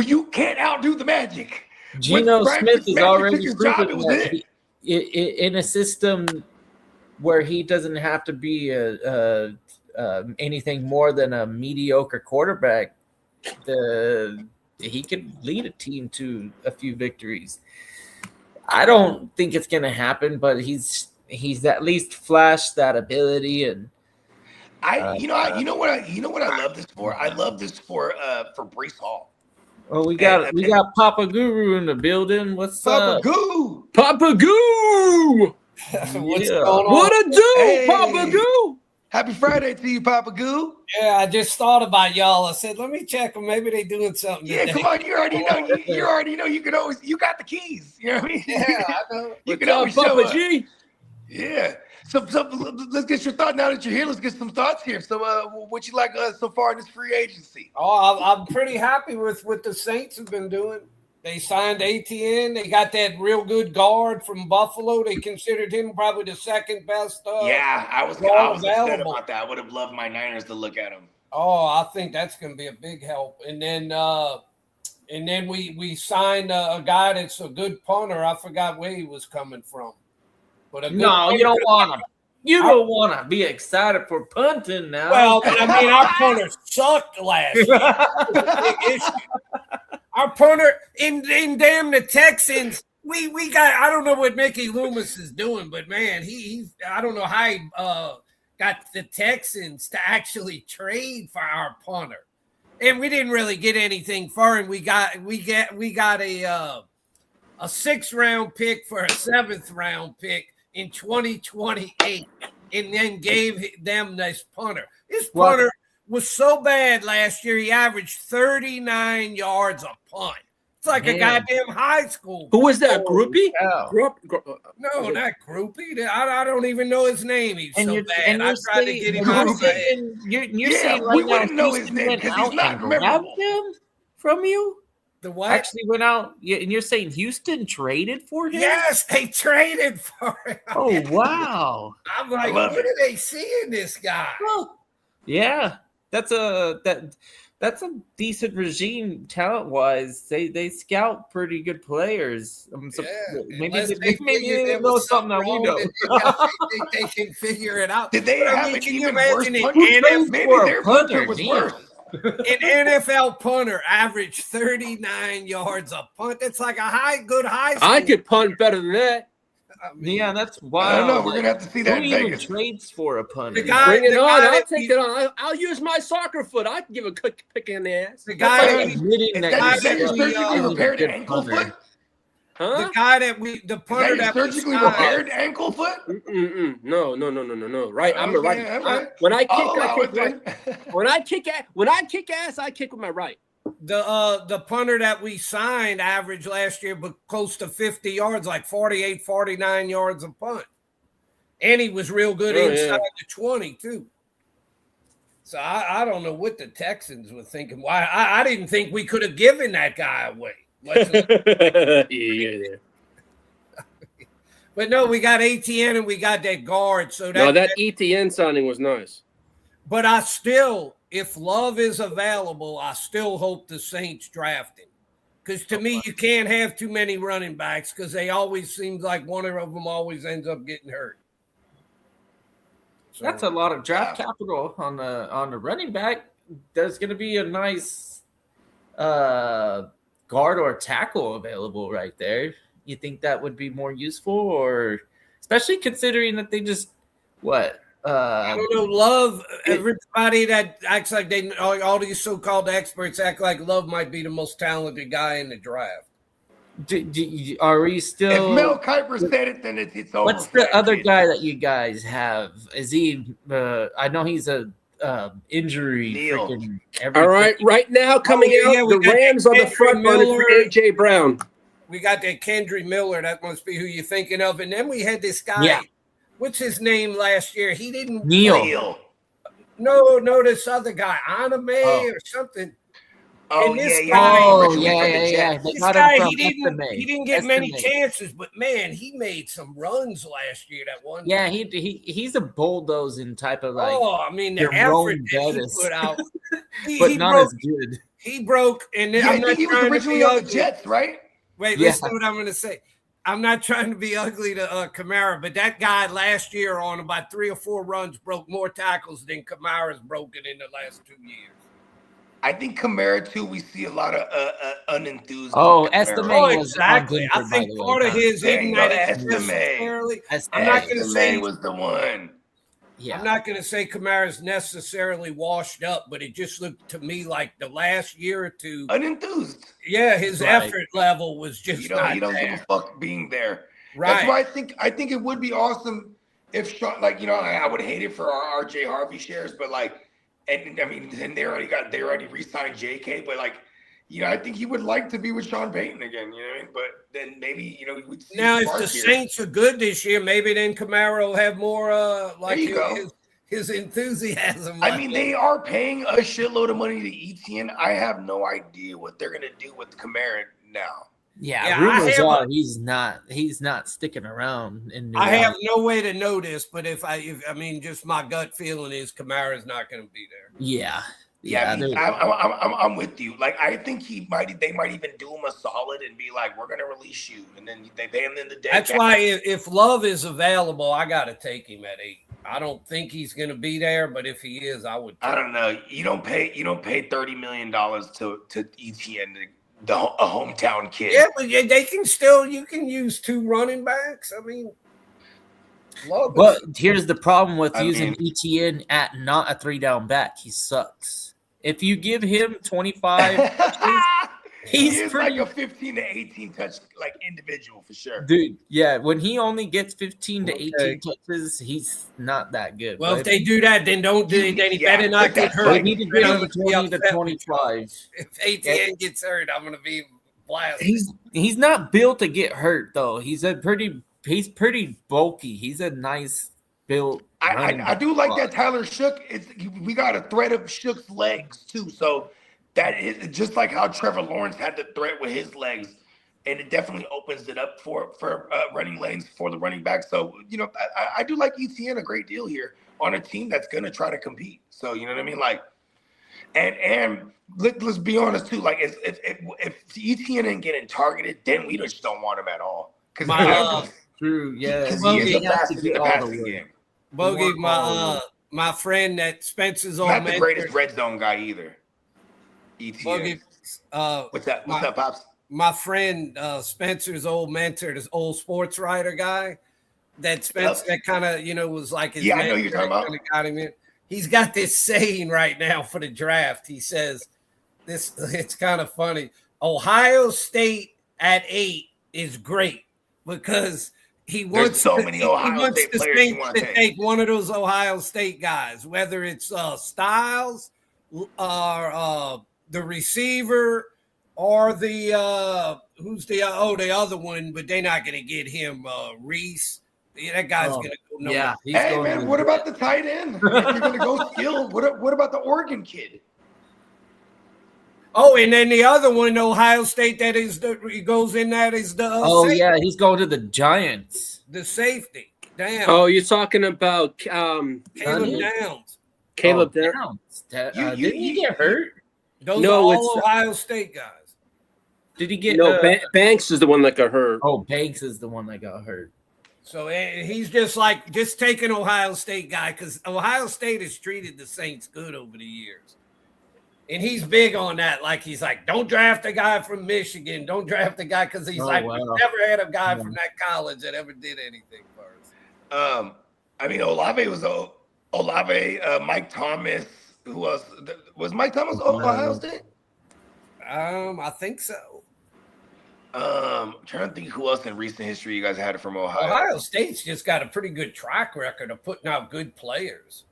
You can't outdo the Magic. Geno When Smith is Magic already took his job, proven it was that it. in a system where he doesn't have to be anything more than a mediocre quarterback, he could lead a team to a few victories. I don't think it's going to happen, but he's at least flashed that ability. And You know what I love this for? I love this for Brees Hall. well, we got Papa Guru in the building. What's Papa up? Goo. Papa Goo. What's Yeah. going on? What a do, Hey. Papa Goo. Happy Friday to you, Papa Goo. Yeah, I just thought about y'all. I said, let me check them. Maybe they doing something. Yeah, today. come on. You already know. You already know. You got the keys. You know what I mean? Yeah, I know. You What's can up, always show Papa up. G? Yeah. So let's get your thought now that you're here. Let's get some thoughts here. So what you like so far in this free agency? Oh, I'm pretty happy with what the Saints have been doing. They signed ATN. They got that real good guard from Buffalo. They considered him probably the second best. Yeah, I was guard upset available. about that. I would have loved my Niners to look at him. Oh, I think that's going to be a big help. And then we signed a guy that's a good punter. I forgot where he was coming from. But No, you don't want to. You don't want to be excited for punting now. Well, I mean, our punter sucked last year. That's a big issue. Our punter in damn the Texans. We got. I don't know what Mickey Loomis is doing, but man, he I don't know how he got the Texans to actually trade for our punter, and we didn't really get anything for him. We got a 6th round pick for a 7th round pick in 2028, and then gave them this punter. This punter was so bad last year, he averaged 39 yards a punt. It's like a goddamn high school. Who was that? Groupie? No, not Groupie. I don't even know his name. He's And so you're- bad. and I you're tried to saying- get him you're out of my head. saying- You're Yeah, saying we right now wouldn't know his Houston name went 'cause he's out not and grabbed memorable. him from you? The what? Actually went out, and you're saying Houston traded for him? Yes, they traded for him. Oh, wow. I'm like, love what it. are they seeing this guy? Yeah, that's a decent regime talent wise. They scout pretty good players. Maybe Unless they there know was something that we wrong, know. then they can figure it out. Did they But I have mean, an can you even worse imagine punter? an Maybe for a their punter punter, was damn. worse. NFL punter averaged 39 yards a punt? That's like a good high school. I could punt better than that. I mean, Yeah, that's wild. I don't know. We're gonna have to see that Who in even Vegas. trades for a punter? The guy- Bring it the on. guy I'll that take it on. I'll use my soccer foot. I can give a quick pick in the ass. The guy That's that like- Admitting Is that that your we, surgically uh, repaired good ankle punter. foot? Huh? the guy that the Is punter that that your we surgically signed- repaired ankle foot? No. Right. I'm a Okay, right. all right. When I kick, I'll I allow kick it then. right. When I kick ass, I kick with my right. The punter that we signed averaged last year but close to 50 yards, like 48, 49 yards a punt. And he was real good inside the 20 too. So I don't know what the Texans were thinking. Why I didn't think we could have given that guy away. Yeah. But no, we got ATN and we got that guard. So That ETN signing was nice. But I still, if Love is available, I still hope the Saints draft him. Because to me, you can't have too many running backs because they always seem like one of them always ends up getting hurt. So, That's a lot of draft capital on the running back. There's going to be a nice guard or tackle available right there. You think that would be more useful, or especially considering that they just I don't know. Love, everybody that acts like all these so-called experts act like Love might be the most talented guy in the draft. Are we still? If Mel Kiper said it, then it's over. What's the other guy that you guys have? Is he? I know he's a injury. Neil. Freaking All right, right now coming out, we the got Rams on the front running for Miller. AJ Brown. We got that Kendry Miller. That must be who you're thinking of. And then we had this guy. Yeah. What's his name last year? He didn't. Neil. No, this other guy, Anime or something. Oh, And this yeah. guy- yeah. This guy, he didn't get many chances, but man, he made some runs last year. That one. Yeah, he's a bulldozing type of like. I mean, the Jerome effort that he Bettis. put out, but he not broke. as good. He broke, and Yeah, I'm I not think he was trying to originally be on the ugly. Jets, right? Wait, Yeah. listen to what I'm going to say. I'm not trying to be ugly to Kamara, but that guy last year on about 3 or 4 runs broke more tackles than Kamara's broken in the last 2 years. I think Kamara too. We see a lot of unenthused. Oh, Kamara. Estime Oh, was exactly. on I Denver, think by the part way. of his There you go, ignited Estime. necessarily. Estime. I'm not going to Estime say was the one. Yeah. I'm not going to say Kamara's necessarily washed up, but it just looked to me like the last year or two. Unenthused. Yeah, his Right. effort level was just You not don't there. give a fuck being there. Right. That's why I think it would be awesome if Sean, like, I would hate it for our RJ Harvey shares, but like, and I mean, and they already re-signed JK, but like, I think he would like to be with Sean Payton again, you know what I mean? But then maybe, we'd see Now, if spark the here. Saints are good this year, maybe then Kamara will have more There you go. his enthusiasm. I mean, they are paying a shitload of money to ETN. I have no idea what they're gonna do with Kamara now. Yeah, Yeah, rumors are he's not sticking around in New I have Orleans. no way to know this, but if I mean, just my gut feeling is Kamara's not going to be there. Yeah. Yeah, they're- I'm with you. Like, I think they might even do him a solid and be like, we're gonna release you, and then they pay him in the day. That's why if Love is available, I got to take him at 8. I don't think he's going to be there, but if he is, I would. I don't know. You don't pay $30 million to ETN, a hometown kid. Yeah, but they can still. You can use 2 running backs. I mean, Love. But here's the problem with I using ETN at not a 3-down back. He sucks. If you give him 25, He's he's pretty like a 15 to 18 touch like individual for sure. dude. Yeah, when he only gets 15 to 18 touches, he's not that good. Well, But if they do that, then don't do. Then he Yeah, better not but get that's hurt. they like- need to get him I'm to gonna be 20 to upset. 25. If ATN gets hurt, I'm going to be blasted. He's not built to get hurt though. He's pretty bulky. He's a nice built. I do like that Tyler Shook. We got a threat of Shook's legs too. So that is just like how Trevor Lawrence had the threat with his legs, and it definitely opens it up for running lanes for the running back. So I do like ETN a great deal here on a team that's gonna try to compete. So you know what I mean, like, and let's be honest too. Like if ETN ain't getting targeted, then we just don't want him at all. Because True, yeah. he Well, is he a has bastard to in get the all the passing way. game. Bogey, More my friend that Spencer's old Not the mentor. greatest red zone guy either. ETN. Bogey, What's that? What's up, Pops? my friend Spencer's old mentor, this old sports writer guy that Spencer that kind of was like his Yeah, I know mentor you're talking that about. kinda got him in. He's got this saying right now for the draft. He says this. It's kind of funny. Ohio State at 8 is great because he wants so many Ohio State the players he Saints wanna to take. take one of those Ohio State guys, whether it's Styles or the receiver or the who's the other one, but they're not going to get him. Reese, that guy's going to go nowhere. Yeah, he's Hey going man, to what about the tight end? If you're gonna go skill, what about the Oregon kid? Oh, and then the other one, Ohio State, he goes in that is the safety, yeah, he's going to the Giants. the safety. Damn. Oh, you're talking about Caleb Downs. Caleb Oh, there. Downs. You- Did he get hurt? Those No, are all it's- Ohio State guys. Did he get? No, Banks is the one that got hurt. Oh, Banks is the one that got hurt. So he's just taking Ohio State guy because Ohio State has treated the Saints good over the years. And he's big on that. Like, he's like, don't draft a guy from Michigan. Don't draft a guy because he's Oh, like, wow. we've never had a guy from that college that ever did anything for us. I mean, Olave was Mike Thomas. Who else? Was Mike Thomas Ohio State? I think so. I'm trying to think who else in recent history you guys had from Ohio. Ohio State's just got a pretty good track record of putting out good players.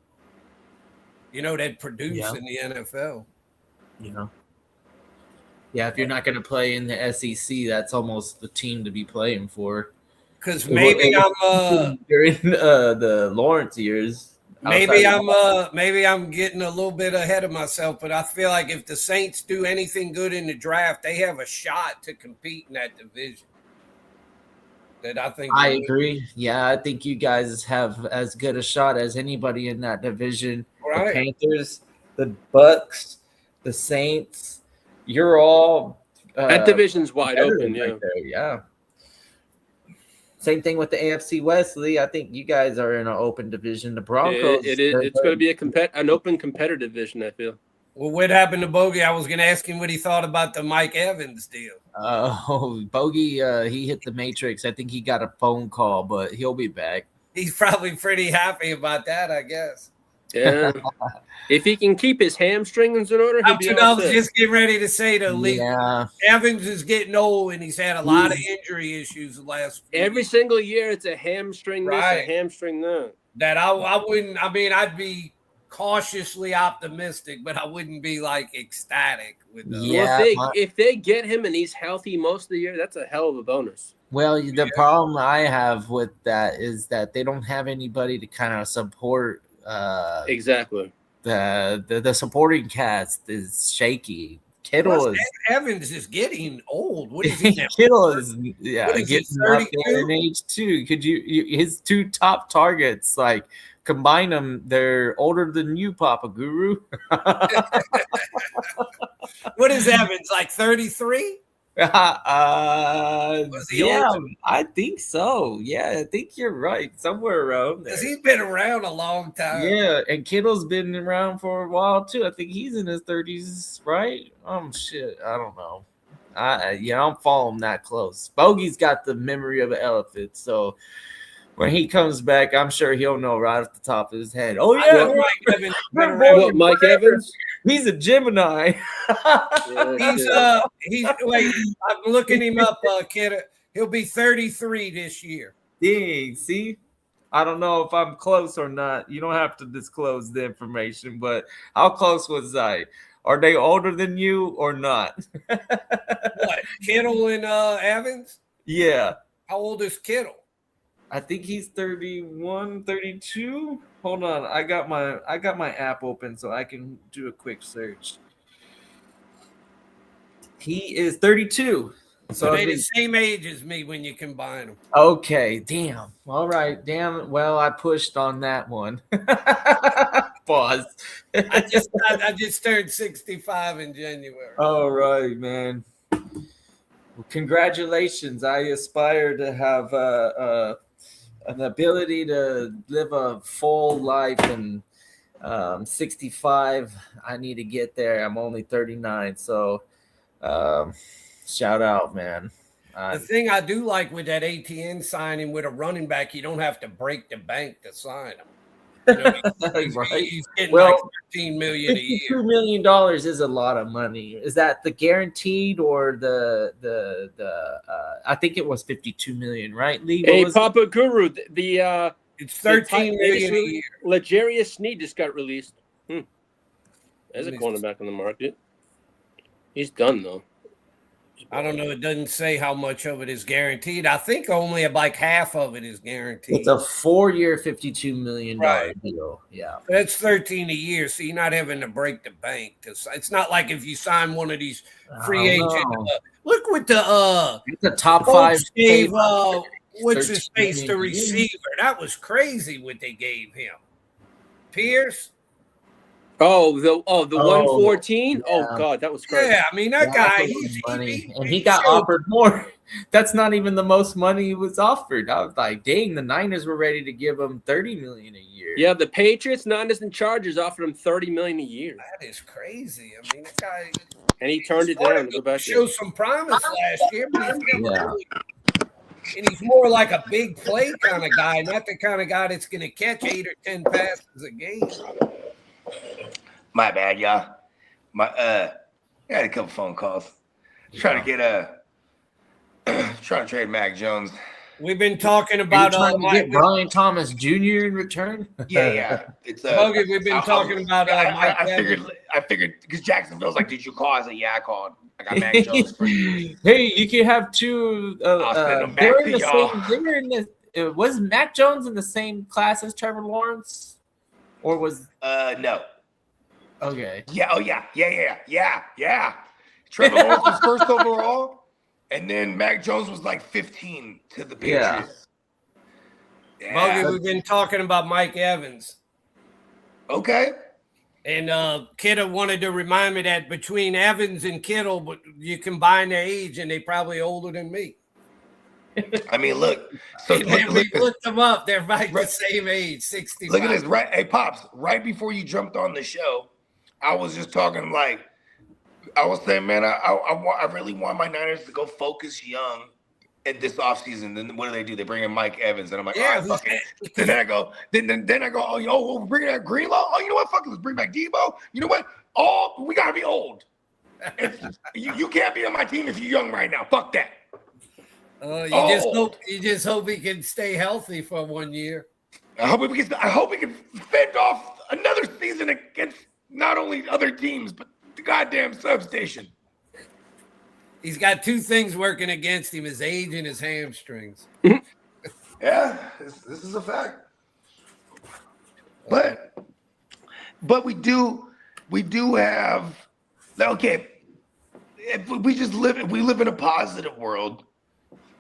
That produce in the NFL. Yeah, if you're not going to play in the SEC, that's almost the team to be playing for. Because maybe I'm during the Lawrence years. Maybe I'm getting a little bit ahead of myself, but I feel like if the Saints do anything good in the draft, they have a shot to compete in that division. I agree. Yeah, I think you guys have as good a shot as anybody in that division. Right. The Panthers, the Bucks, the Saints. You're all that division's wide open. Yeah, right there, yeah. Same thing with the AFC West, Lee. I think you guys are in an open division. The Broncos. It's going to be an open competitive division, I feel. Well, what happened to Bogey? I was going to ask him what he thought about the Mike Evans deal. Bogey, he hit the Matrix. I think he got a phone call, but he'll be back. He's probably pretty happy about that, I guess. Yeah. If he can keep his hamstrings in order, he'll be all set. I was just getting ready to say to Lee. Yeah. Evans is getting old, and he's had a lot of injury issues the last few Every single year, it's a hamstring this, a hamstring that. That I wouldn't. I mean, I'd be cautiously optimistic, but I wouldn't be like ecstatic with them. Yeah. Well, if they get him and he's healthy most of the year, that's a hell of a bonus. Well, the problem I have with that is that they don't have anybody to kind of support. Exactly. The supporting cast is shaky. Kittle Evans is getting old. What is he now? Kittle is getting up there in age too. Could you his two top targets, like combine them, they're older than you, Papa Guru. What is Evans, like 33? I think so. Yeah, I think you're right. Somewhere around there. Because he's been around a long time. Yeah, and Kittle's been around for a while too. I think he's in his 30s, right? Shit, I don't know. I don't follow him that close. Bogey's got the memory of an elephant, so when he comes back, I'm sure he'll know right off the top of his head. Oh yeah, Mike Evans. He's a Gemini. Wait, I'm looking him up, kid. He'll be 33 this year. Dang, see? I don't know if I'm close or not. You don't have to disclose the information, but how close was I? Are they older than you or not? What, Kittle and Evans? Yeah. How old is Kittle? I think he's 31, 32. Hold on. I got my app open so I can do a quick search. He is 32. So they're the same age as me when you combine them. Okay, damn. All right, damn. Well, I pushed on that one. Pause. I just turned 65 in January. All right, man. Well, congratulations. I aspire to have an ability to live a full life, and 65. I need to get there. I'm only 39, so. Shout out, man. The thing I do like with that ATN signing with a running back, you don't have to break the bank to sign him. He's getting like $13 million a year. $2 million is a lot of money. Is that the guaranteed or the I think it was $52 million, right, Lee? Hey, Papa Guru, it's $13 million a year. L'Jarius Sneed just got released. There's a cornerback on the market. He's done though. I don't know. It doesn't say how much of it is guaranteed. I think only like half of it is guaranteed. It's a 4-year, $52 million deal. Yeah. That's 13 a year. So you're not having to break the bank. It's not like if you sign one of these free agent. Look what the top 5 gave, what's his face, the receiver. That was crazy what they gave him. Pierce. The 114. Yeah. Oh God, that was crazy. Yeah, I mean that guy. He got offered more. That's not even the most money he was offered. I was like, dang, the Niners were ready to give him $30 million a year. Yeah, the Patriots, Niners, and Chargers offered him $30 million a year. That is crazy. I mean, that guy. And he turned it down to go back. Show some promise last year, but and he's more like a big play kind of guy, not the kind of guy that's going to catch 8 or 10 passes a game. My bad, y'all. I had a couple phone calls. Trying to get Trying to trade Mac Jones. We've been talking Are you about trying to get Brian Thomas Jr. in return? Yeah. It's Bogey, we've been talking about Mike I Evans. figured because Jacksonville's like, did you call? I said, yeah, I called. I got Mac Jones for you. Hey, you can have two. I'll send them They back were to in the y'all. same. They were in the. Was Mac Jones in the same class as Trevor Lawrence, or was? No. Okay. Yeah. Oh yeah. Yeah. Trevor Lawrence was first overall, and then Mac Jones was like 15 to the Patriots. Bogey, we've been talking about Mike Evans. Okay. And Kittle wanted to remind me that between Evans and Kittle, but you combine their age, and they probably older than me. I mean, look. So look them up. They're right the same age, 65. Look at this. Right, hey Pops. Right before you jumped on the show, I was just talking like, I was saying, man, I really want my Niners to go focus young in this offseason. Then what do? They bring in Mike Evans, and I'm like, all right, fuck it. Then I go, oh, yo, we're bringing out Greenlaw. Oh, you know what? Fuck it, let's bring back Debo. You know what? We gotta be old. You can't be on my team if you're young right now. Fuck that. You just hope he can stay healthy for 1 year. I hope he can fend off another season against not only other teams but the goddamn substation. He's got two things working against him: his age and his hamstrings. Yeah, this is a fact. But we do have, okay. If we live in a positive world.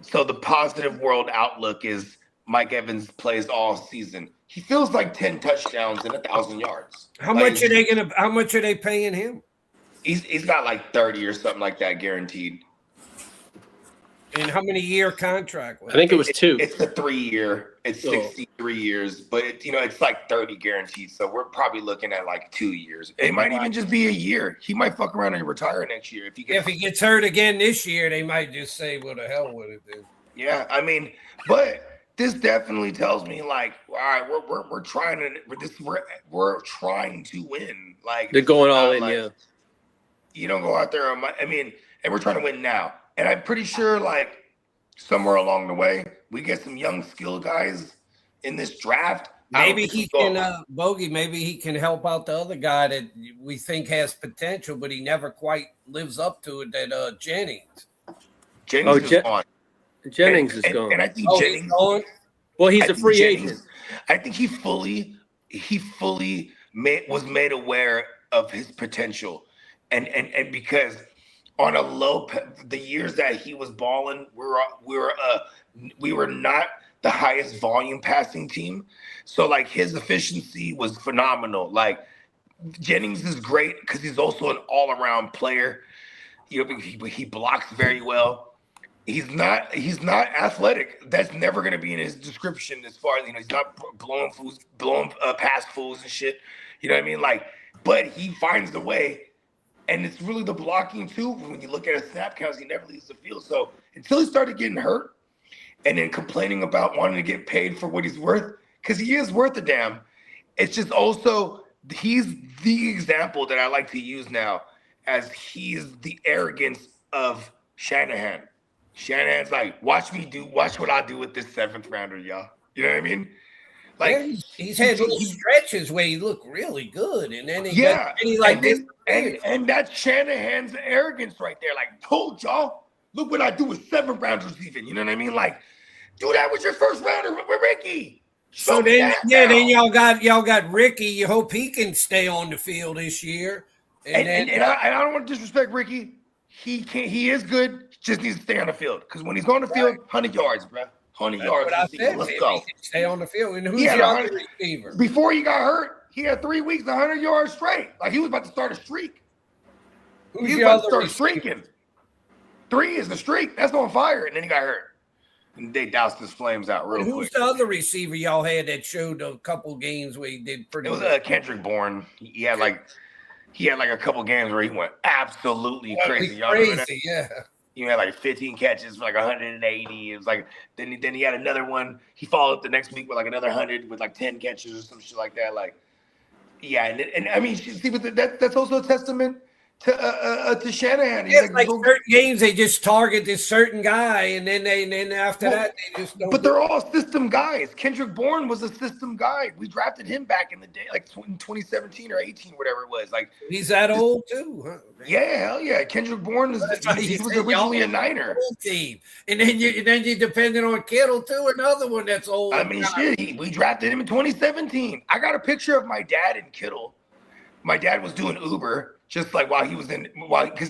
So the positive world outlook is Mike Evans plays all season. He feels like 10 touchdowns and 1,000 yards. How much are they paying him? He's got like 30 or something like that guaranteed. And how many year contract? I think it was 2. It's a 3-year. It's 63 years, but it's like 30 guaranteed. So we're probably looking at like 2 years. It might even just be a year. He might fuck around and retire next year if he gets hurt again this year. They might just say, "Well, the hell with it." Then. Yeah, I mean, but this definitely tells me like, all right, we're trying to win. Like they're going all in. Yeah, you don't go out there. And we're trying to win now. And I'm pretty sure, like, somewhere along the way, we get some young skill guys in this draft. Maybe he can, Bogey, maybe he can help out the other guy that we think has potential, but he never quite lives up to it, that Jennings. Jennings is gone. Jennings is gone. And I think Jennings – well, he's a free agent. I think he fully was made aware of his potential. And because – on a the years that he was balling, we were not the highest volume passing team. So like his efficiency was phenomenal. Like Jennings is great because he's also an all-around player. He blocks very well. He's not athletic. That's never going to be in his description as far as, he's not blowing past fools and shit. You know what I mean? Like, but he finds the way. And it's really the blocking too. When you look at his snap counts, he never leaves the field. So until he started getting hurt and then complaining about wanting to get paid for what he's worth, because he is worth a damn. It's just also, he's the example that I like to use now, as he's the arrogance of Shanahan. Shanahan's like, watch what I do with this 7th rounder, y'all. You know what I mean? Like, yeah, he's had little stretches where he looked really good, and then and that's Shanahan's arrogance right there. Like, told y'all, look what I do with 7 rounders, even. You know what I mean? Like, do that with your 1st rounder with Ricky. So then y'all got Ricky. You hope he can stay on the field this year. And I don't want to disrespect Ricky. He can't. He is good. Just needs to stay on the field, because when he's on the field, 100 yards, bro. 100 yards. Let's go. Stay on the field. And who's your other receiver? Before he got hurt, he had 3 weeks, 100 yards straight. Like, he was about to start a streak. He was about to start streaking. 3 is the streak. That's on fire. And then he got hurt. And they doused his flames out real quick. Who's the other receiver y'all had that showed a couple games where he did pretty good? It was Kendrick Bourne. He had like a couple games where he went absolutely crazy. Y'all remember that? Yeah. He had like 15 catches for like 180. It was like then he had another one. He followed up the next week with like another 100 with like 10 catches or some shit like that. Like, yeah, and I mean, see, but that's also a testament to Shanahan. He's It's like certain games they just target this certain guy, and then after that they just don't. But they're all system guys. Kendrick Bourne was a system guy. We drafted him back in the day, like in 2017 or 18, whatever it was. Like he's that old too, huh? Yeah, hell yeah. Kendrick Bourne he was originally a Niner. Team, and then you depended on Kittle too, another one that's old. I mean, shit, we drafted him in 2017. I got a picture of my dad and Kittle. My dad was doing Uber. Just like because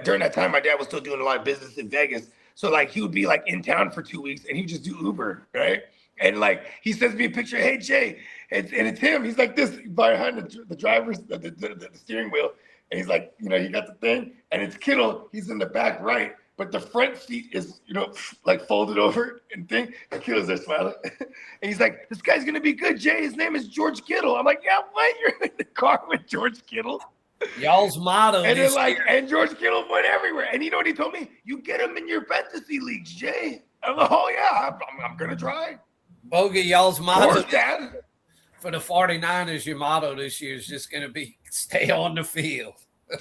during that time, my dad was still doing a lot of business in Vegas. So like he would be like in town for 2 weeks and he would just do Uber, right? And like he sends me a picture, hey Jay, and it's him. He's like this behind the driver's the steering wheel, and he's like, you know, he got the thing, and it's Kittle. He's in the back right, but the front seat is, you know, like folded over and thing. And Kittle's there smiling, and he's like, this guy's gonna be good, Jay. His name is George Kittle. I'm like, yeah, what? You're in the car with George Kittle? Y'all's motto. And then and George Kittle went everywhere. And you know what he told me? You get him in your fantasy leagues, Jay. I'm like, oh yeah, I'm gonna try. Bogey, y'all's motto Dad. For the 49ers, your motto this year is just gonna be stay on the field.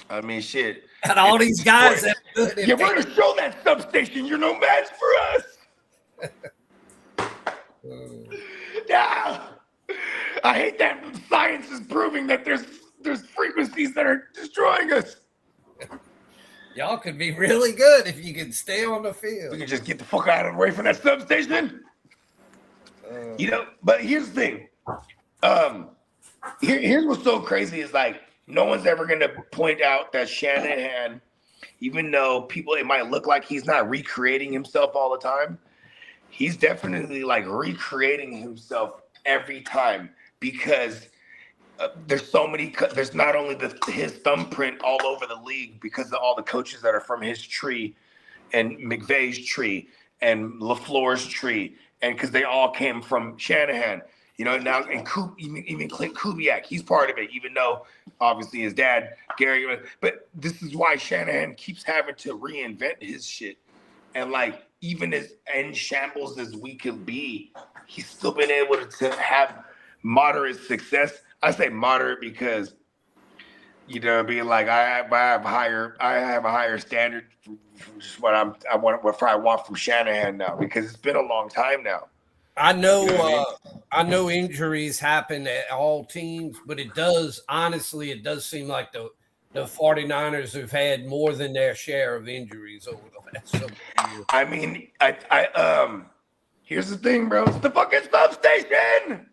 I mean, shit. And all these guys that we're gonna show that substation you're no match for us. Yeah. I hate that science is proving that there's frequencies that are destroying us. Y'all could be really good if you can stay on the field. We can just get the fuck out of the way from that substation. You know, but here's the thing. Here's what's so crazy is like no one's ever gonna point out that Shanahan, even though it might look like he's not recreating himself all the time, he's definitely like recreating himself every time because there's not only his thumbprint all over the league because of all the coaches that are from his tree and McVay's tree and LaFleur's tree, and because they all came from Shanahan, you know, now and even Clint Kubiak, he's part of it, even though obviously his dad, Gary, but this is why Shanahan keeps having to reinvent his shit. And like, even as in shambles as we could be, he's still been able to have moderate success. I say moderate because, you know, being like I have a higher standard from just what I want from Shanahan now because it's been a long time now. I know, you know what I mean? I know injuries happen at all teams, but it does seem like the 49ers have had more than their share of injuries over the last several years. I mean, here's the thing, bro. It's the fucking substation.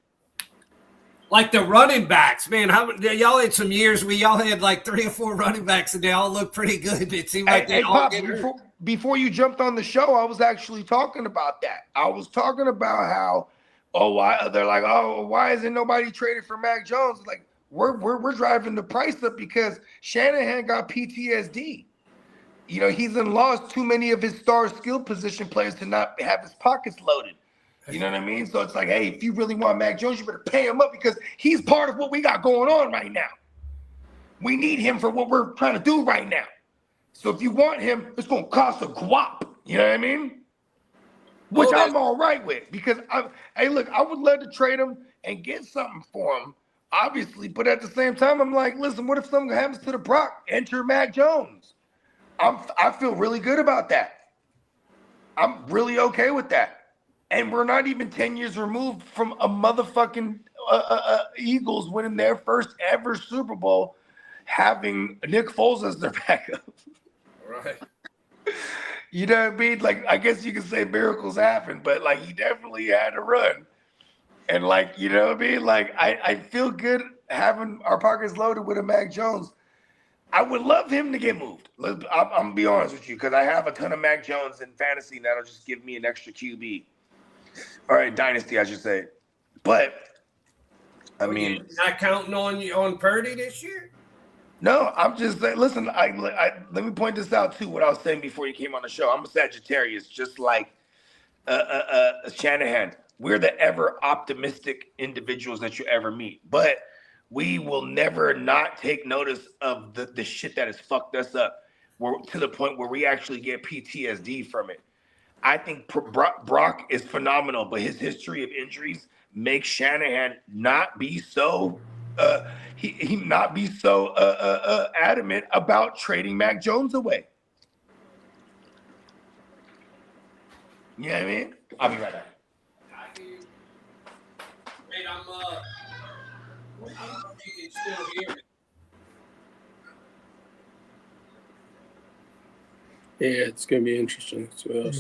Like the running backs, man. Y'all had some years where y'all had like 3 or 4 running backs, and they all looked pretty good. It seemed like they all get hurt. Before you jumped on the show, I was actually talking about that. I was talking about how, why isn't nobody traded for Mac Jones? Like we're driving the price up because Shanahan got PTSD. You know, he's lost too many of his star skill position players to not have his pockets loaded. You know what I mean? So it's like, hey, if you really want Mac Jones, you better pay him up because he's part of what we got going on right now. We need him for what we're trying to do right now. So if you want him, it's going to cost a guap. You know what I mean? Which I'm all right with because, I would love to trade him and get something for him, obviously. But at the same time, I'm like, listen, what if something happens to the Brock? Enter Mac Jones. I feel really good about that. I'm really okay with that. And we're not even 10 years removed from a motherfucking Eagles winning their first ever Super Bowl, having Nick Foles as their backup. Right. You know what I mean? Like, I guess you could say miracles happen, but like he definitely had to run. And like, you know what I mean? Like, I feel good having our pockets loaded with a Mac Jones. I would love him to get moved. I'm gonna be honest with you, because I have a ton of Mac Jones in fantasy that'll just give me an extra QB. All right, dynasty, I should say. But I mean, you're not counting on Purdy this year? No, I'm just saying. Listen, let me point this out too. What I was saying before you came on the show. I'm a Sagittarius, just like Shanahan. We're the ever optimistic individuals that you ever meet, but we will never not take notice of the shit that has fucked us up. We're to the point where we actually get PTSD from it. I think Brock is phenomenal, but his history of injuries makes Shanahan not be so he not be so adamant about trading Mac Jones away. You know what I mean? I'll be right back. Wait, I don't know if you can still hear me. Yeah, it's gonna be interesting.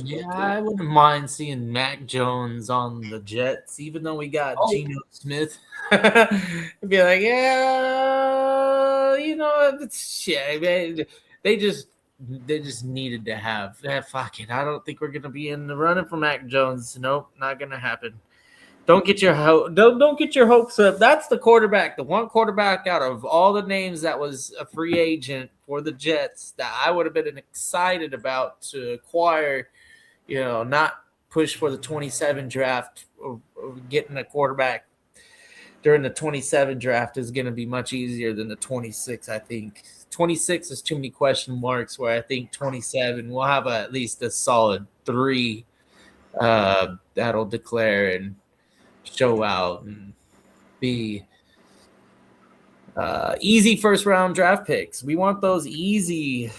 Yeah, I wouldn't mind seeing Mac Jones on the Jets, even though we got Geno Smith. I'd be like, yeah, it's shit. Man. They just needed to have fuck it. I don't think we're gonna be in the running for Mac Jones. Nope, not gonna happen. Don't get your don't get your hopes up. That's the quarterback, the one quarterback out of all the names that was a free agent for the Jets that I would have been excited about to acquire. Not push for the 27 draft or getting a quarterback during the 27 draft is going to be much easier than the 26. I think 26 is too many question marks. Where I think 27 we'll have at least a solid 3 that'll declare and show out and be easy first round draft picks. We want those easy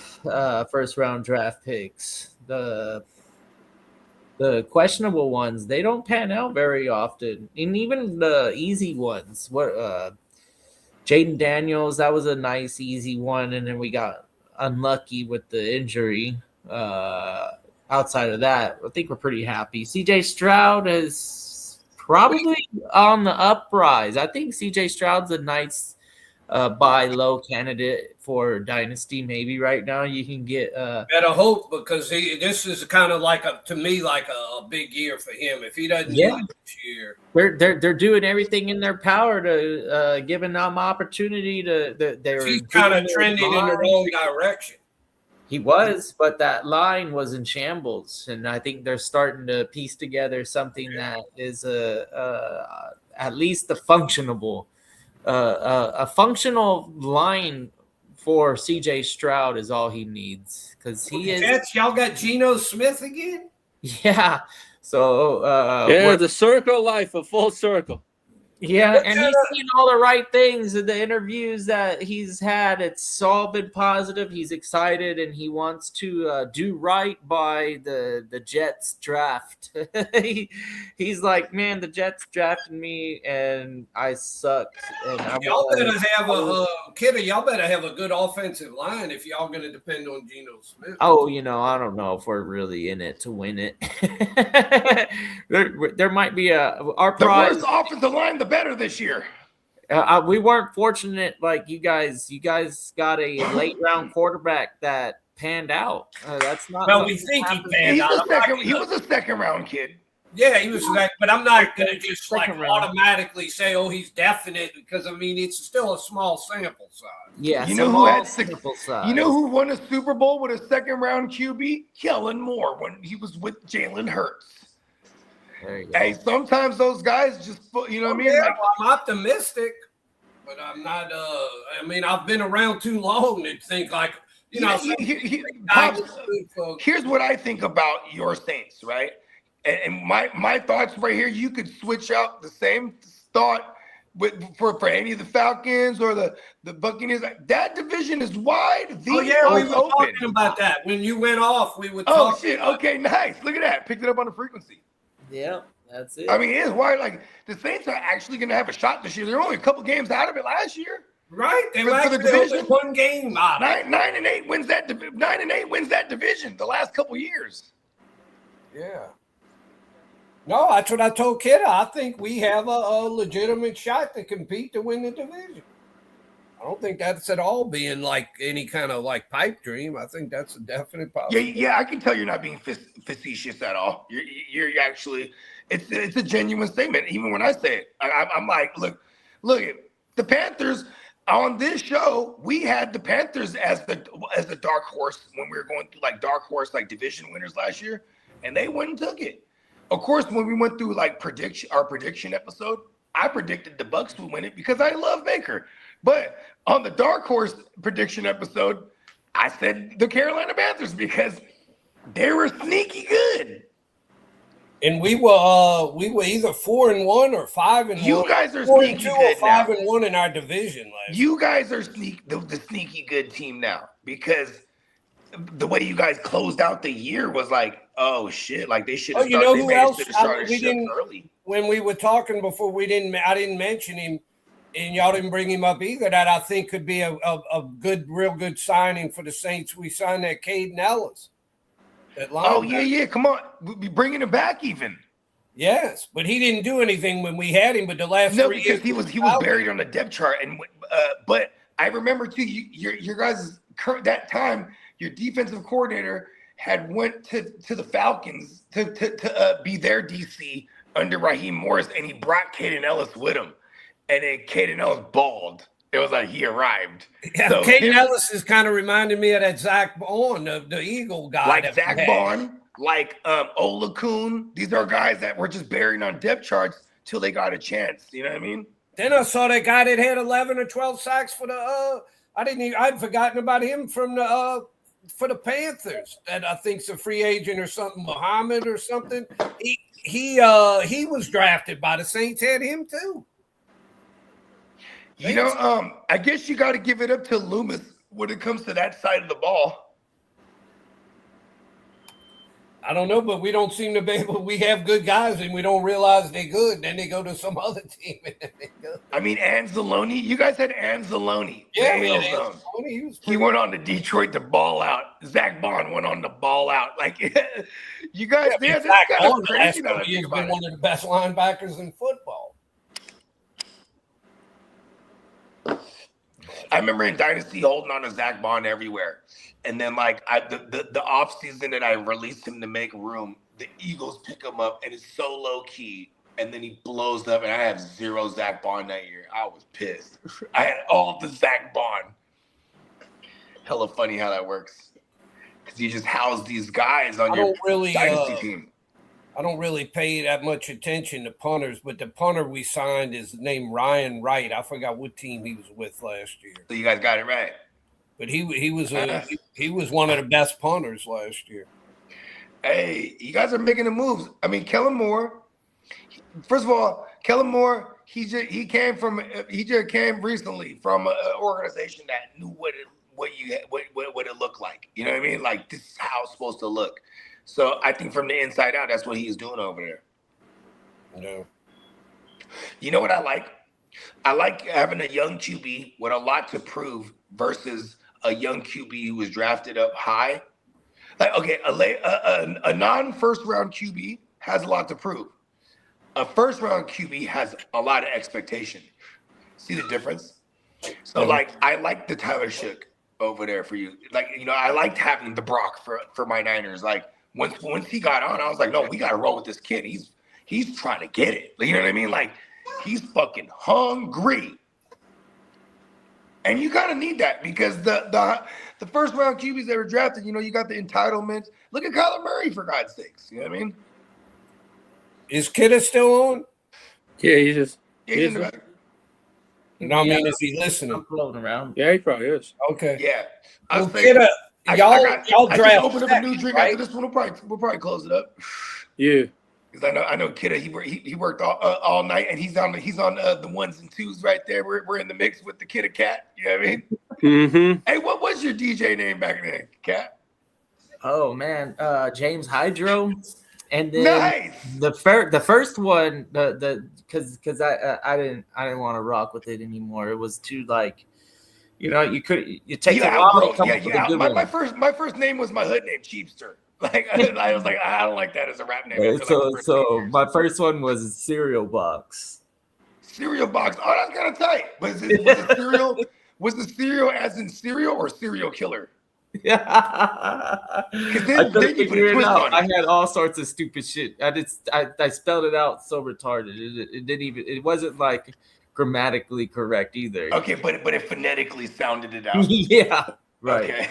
first round draft picks. The questionable ones, they don't pan out very often, and even the easy ones. Jaden Daniels, that was a nice easy one, and then we got unlucky with the injury. Outside of that, I think we're pretty happy. CJ Stroud is probably on the uprise. I think CJ Stroud's a nice buy low candidate for Dynasty. Maybe right now you can get Better hope, because this is kind of like a big year for him. If he doesn't do it this year, they're doing everything in their power to giving them opportunity to. He's kind of trending in the wrong direction. He was, but that line was in shambles, and I think they're starting to piece together something that is at least a functional line for CJ Stroud is all he needs, because he is. Jets, y'all got Geno Smith again? Yeah. So the circle of life, a full circle. Yeah, and he's seen all the right things in the interviews that he's had. It's all been positive. He's excited, and he wants to do right by the Jets draft. He's like, man, the Jets drafted me, and I sucked. And y'all better have y'all better have a good offensive line if y'all going to depend on Geno Smith. Oh, I don't know if we're really in it to win it. there might be our prize. The worse offensive line, the better this year. We weren't fortunate like you guys. You guys got a late round quarterback that panned out. That's not. Well, we think he panned out. He was a second round kid. Yeah, he was like, but I'm not going to just automatically say, oh, he's definite, because it's still a small sample size. Yeah, you know who had sample size. You know who won a Super Bowl with a second round QB? Kellen Moore, when he was with Jalen Hurts. Hey, sometimes those guys just, you know what I mean? Yeah, I'm optimistic, but I'm not. I've been around too long to think like, here's what I think about your Saints, right? And my thoughts right here, you could switch out the same thought for any of the Falcons or the Buccaneers. That division is wide. We were talking about that. When you went off, we would talk. Oh, shit. Okay, nice. Look at that. Picked it up on the frequency. Yeah, that's it. It's wide. Like, the Saints are actually going to have a shot this year. They're only a couple games out of it last year. Right. They for the division. One game out. 9-8 wins that. 9-8 wins that division the last couple years. Yeah. No, that's what I told Kidda. I think we have a legitimate shot to compete to win the division. I don't think that's at all being like any kind of like pipe dream. I think that's a definite possibility. Yeah, I can tell you're not being facetious at all. You're actually, it's a genuine statement. Even when I say it, I'm like, look, the Panthers on this show. We had the Panthers as the dark horse when we were going through like dark horse like division winners last year, and they went and took it. Of course, when we went through like our prediction episode, I predicted the Bucs would win it because I love Baker. But on the dark horse prediction episode, I said the Carolina Panthers because they were sneaky good. And we were either 4-1 or 5-1. You guys are 4-2 sneaky or good now. 5-1 in our division last year. You guys are the sneaky good team now because the way you guys closed out the year was like, oh shit, like they should have you know started. who else? Started shit early. When we were talking before, I didn't mention him, and y'all didn't bring him up either. That I think could be a real good signing for the Saints. We signed that Caden Ellis. Oh yeah, come on, we'll be bringing him back even. Yes, but he didn't do anything when we had him. But the last 3 years, he was buried on the depth chart. And but I remember too, your guys that time, your defensive coordinator had went to the Falcons to be their DC under Raheem Morris, and he brought Caden Ellis with him, and then Caden Ellis balled. It was like he arrived. Yeah, so Caden Ellis is kind of reminding me of that Zach Bond, the Eagle guy. Like Zach Bond, like Olakun. These are guys that were just buried on depth charts till they got a chance. You know what I mean? Then I saw that guy that had 11 or 12 sacks for the I'd forgotten about him from the for the Panthers. That I think's a free agent or something, Muhammad or something. He was drafted by the Saints, had him too. You know, I guess you got to give it up to Loomis when it comes to that side of the ball. I don't know, but we don't seem to be able. We have good guys, and we don't realize they're good. Then they go to some other team, and then they go. I mean, Anzalone. You guys had Anzalone. Yeah, he went on to Detroit to ball out. Zach Bond went on to ball out. Like you guys, that's kind of crazy. He's been one of the best linebackers in football. I remember in Dynasty holding on to Zach Bond everywhere. And then like the off season that I released him to make room, the Eagles pick him up and it's so low key. And then he blows up and I have 0 Zach Bond that year. I was pissed. I had all the Zach Bond. Hella funny how that works. Because you just house these guys on your Dynasty team. I don't really pay that much attention to punters, but the punter we signed is named Ryan Wright. I forgot what team he was with last year. So you guys got it right. But he was one of the best punters last year. Hey, you guys are making the moves. I mean, Kellen Moore. First of all, Kellen Moore, he just came recently from an organization that knew what it looked like. You know what I mean? Like this is how it's supposed to look. So I think from the inside out, that's what he's doing over there. No. You know what I like? I like having a young QB with a lot to prove versus a young QB who was drafted up high. Like, okay, a non-first round QB has a lot to prove. A first round QB has a lot of expectation. See the difference? So, like, I like the Tyler Shook over there for you. Like, you know, I liked having the Brock for my Niners. Like, once he got on, I was like, no, we got to roll with this kid. He's trying to get it. You know what I mean? Like, he's fucking hungry. And you kind of need that because the first round QBs that were drafted, you know, you got the entitlements. Look at Kyler Murray, for God's sakes. You know what I mean? Is Kidda still on? Yeah, he's in the back. No, I mean, is he listening? I'm floating around. Yeah, he probably is. Okay. Yeah. Well, Kidda, y'all draft. I open up a new drink right? after this one. We'll probably close it up. Yeah. Because I know Kidda, he worked all night, and he's on the ones and twos right there. We're in the mix with the Kidda Cat. You know what I mean? Mm-hmm. Hey, what was your DJ name back then, Cat? Oh man, James Hydro, and then Nice. the first one, because I didn't want to rock with it anymore. It was too like, you know, you take a while to come up with a good one. My first name was my hood name, Cheapster. Like I was like, I don't like that as a rap name. So my first one was Cereal Box. Cereal Box. Oh, that's kind of tight. Was the cereal? Was the cereal as in cereal or serial killer? Yeah. Then you put a twist on it. I had all sorts of stupid shit. I spelled it out so retarded. It wasn't like grammatically correct either. Okay, but it phonetically sounded it out. Yeah. Right. Okay.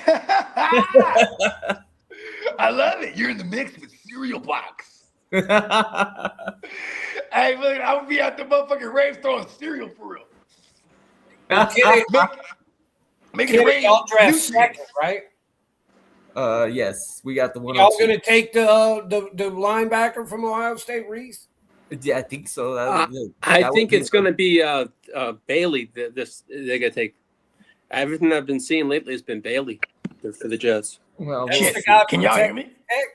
I love it. You're in the mix with Cereal Box. Hey, look, I'm gonna be at the motherfucking raves throwing cereal for real. Make it rain. Y'all draft second, right? Yes, we got the Y'all 102. gonna take the linebacker from Ohio State, Reese? Yeah, I think so. I That would think be it's going to be Bailey. This they're going to take. Everything I've been seeing lately has been Bailey for the Jets. well. That's Shit. the guy Can from y'all hear Texas me? Tech.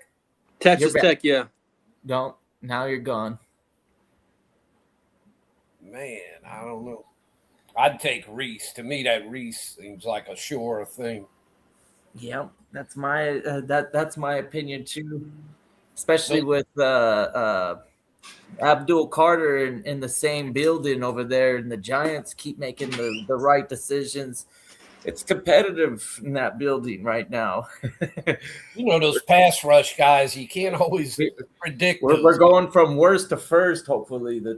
Texas back. Tech, yeah. Don't. Now you're gone. Man, I don't know. I'd take Reese. To me, that Reese seems like a sure thing. Yeah, that's my that's my opinion too. Especially with Abdul Carter in the same building over there, and the Giants keep making the right decisions. It's competitive in that building right now. You know those pass rush guys. You can't always predict. We're going from worst to first. Hopefully, the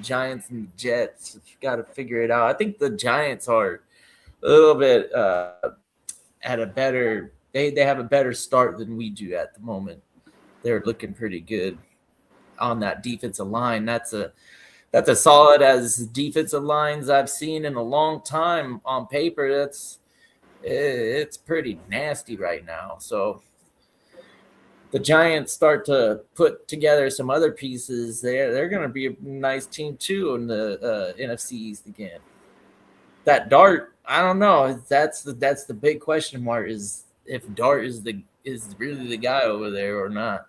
Giants and the Jets. Got to figure it out. I think the Giants are a little bit at a better. They have a better start than we do at the moment. They're looking pretty good on that defensive line. That's a solid as defensive lines I've seen in a long time on paper. It's pretty nasty right now. So the Giants start to put together some other pieces. They're going to be a nice team too in the NFC East again. That Dart, I don't know. That's the big question mark is if Dart is really the guy over there or not.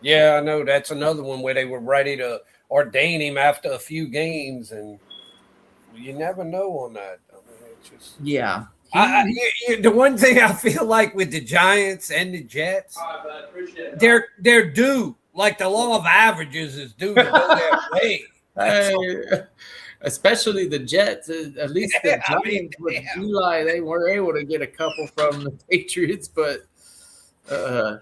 Yeah, I know that's another one where they were ready to ordain him after a few games, and you never know on that. I mean, it's just Yeah. the one thing I feel like with the Giants and the Jets, they're due. Like the law of averages is due to go their way. Especially the Jets. At least the Giants with Eli, they were able to get a couple from the Patriots, but I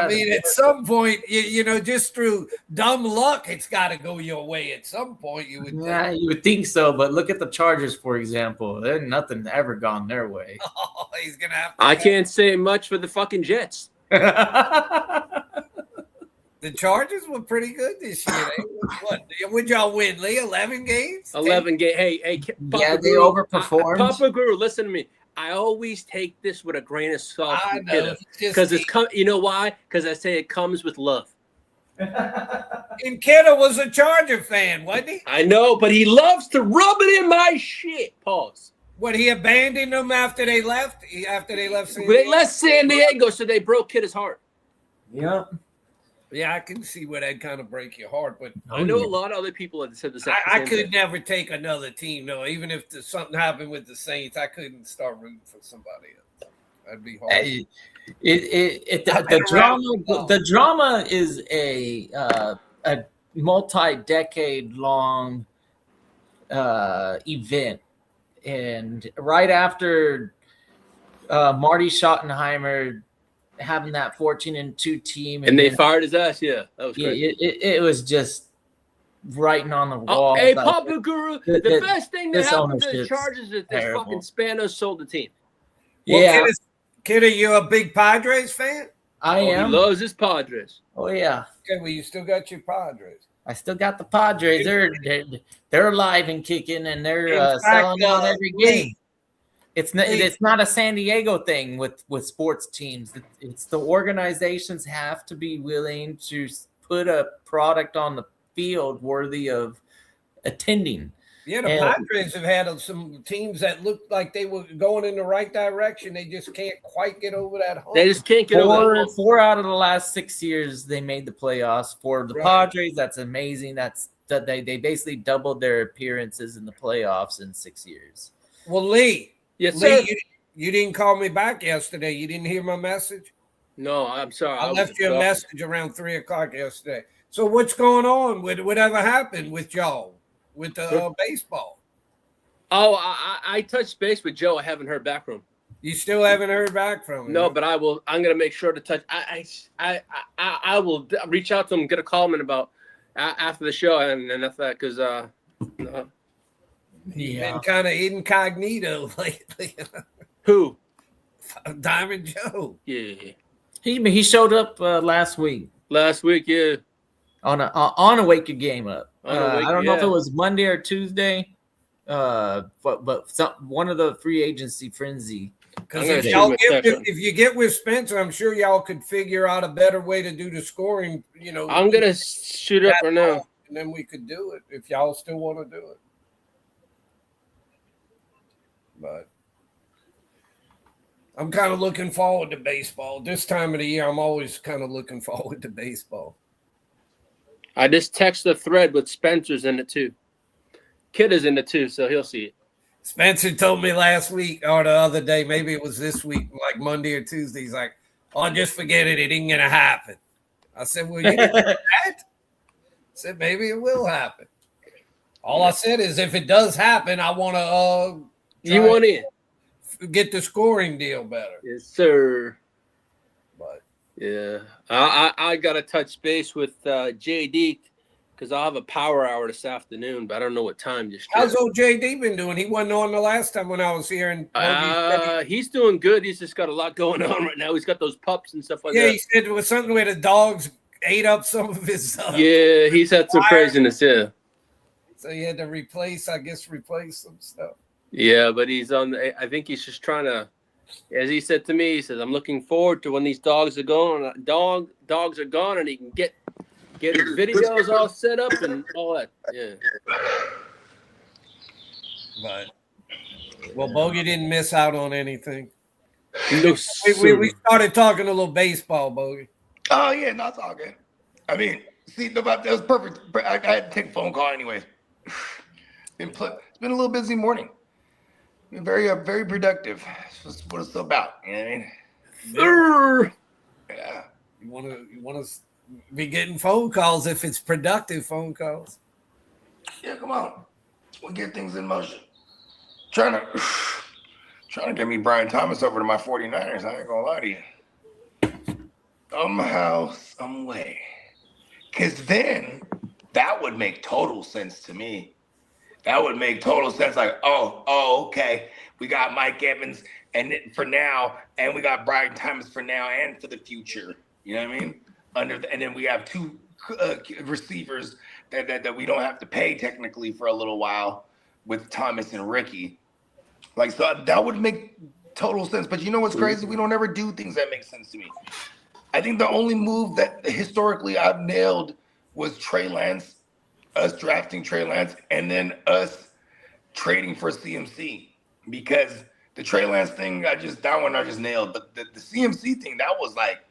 mean, at some point, you know, just through dumb luck, it's got to go your way. At some point, you would. Yeah, you would think so. But look at the Chargers, for example. There's nothing ever gone their way. Oh, he's gonna have. To I can't say much for the fucking Jets. The Chargers were pretty good this year. What would y'all win, Lee? 11 games? 11 games. Hey, yeah, they overperformed. Papa Guru, listen to me. I always take this with a grain of salt. I know. Because you know why? Because I say it comes with love. And Kidda was a Charger fan, wasn't he? I know, but he loves to rub it in my shit. Pause. What, he abandoned them after they left? After they left San Diego? They left San Diego, so they broke Kidda's heart. Yeah. Yeah, I can see where that kind of break your heart, but I know a lot of other people have said the same. I could never take another team, though. Even if something happened with the Saints, I couldn't start rooting for somebody else. That'd be hard. The drama is a multi-decade long event, and right after Marty Schottenheimer having that 14-2 team, and they fired his ass. Yeah, that was great. It was just writing on the wall. Hey, Papa Guru, the best thing that happened to the Chargers is that fucking Spanos sold the team. Yeah, Kid, are you a big Padres fan? I am. He loves his Padres. Oh yeah. Okay, well, you still got your Padres. I still got the Padres. They're alive and kicking, and they're selling out every game. It's not a San Diego thing with sports teams. It's the organizations have to be willing to put a product on the field worthy of attending. Yeah, the Padres have had some teams that looked like they were going in the right direction. They just can't quite get over that hump. They just can't get over that. 4 out of the last 6 years they made the playoffs. For the Padres, that's amazing. They basically doubled their appearances in the playoffs in 6 years. Well, Lee. Yes, sir. You didn't call me back yesterday. You didn't hear my message? No, I'm sorry. I left you a message around 3 o'clock yesterday. So what's going on with whatever happened with y'all, with the baseball? Oh, I touched base with Joe. I haven't heard back from him. You still haven't heard back from him? No, but I will. I'm going to make sure to touch. I will reach out to him, get a call in about after the show and that's that because no. He's been kind of incognito lately. Who? Diamond Joe. Yeah. He showed up last week. Last week, yeah. On a Wake Your Game Up. I don't know if it was Monday or Tuesday, but one of the free agency frenzy Because if you get with Spencer, I'm sure y'all could figure out a better way to do the scoring. I'm gonna shoot up right now, and then we could do it if y'all still want to do it. But I'm kind of looking forward to baseball. This time of the year, I'm always kind of looking forward to baseball. I just texted the thread with Spencer's in it too. Kid is in it too, so he'll see it. Spencer told me last week or the other day, maybe it was this week, like Monday or Tuesday. He's like, "Oh, just forget it. It ain't gonna happen." I said, "Well, you didn't that?" I said, "Maybe it will happen." All I said is, if it does happen, I want to. You want in? Get the scoring deal better. Yes, sir. But yeah, I got to touch base with JD because I'll have a power hour this afternoon, but I don't know what time just yet. How's old JD been doing? He wasn't on the last time when I was here. And he's doing good. He's just got a lot going on right now. He's got those pups and stuff like that. Yeah, he said it was something where the dogs ate up some of his yeah, he's had some craziness, yeah. So he had to replace some stuff. Yeah, but he's on. I think he's just trying to, as he said to me, he says, "I'm looking forward to when these dogs are gone. Dogs are gone, and he can get his videos all set up and all that." Yeah. But Bogey didn't miss out on anything. No, we started talking a little baseball, Bogey. Oh yeah, no, it's all good. I mean, see, that was perfect. I had to take a phone call anyways. It's been a little busy morning. Been very productive. That's what it's about. You know what I mean? Yeah. You want to be getting phone calls if it's productive phone calls. Yeah, come on. We'll get things in motion. Trying to get me Brian Thomas over to my 49ers. I ain't gonna lie to you. Somehow, some way. Because then that would make total sense to me. That would make total sense. Like, oh, okay. We got Mike Evans for now, and we got Brian Thomas for now and for the future. You know what I mean? And then we have two receivers that we don't have to pay technically for a little while with Thomas and Ricky. Like, so that would make total sense. But you know what's crazy? We don't ever do things that make sense to me. I think the only move that historically I've nailed was Trey Lance. Us drafting Trey Lance and then us trading for CMC, because the Trey Lance thing I just nailed, but the CMC thing, that was like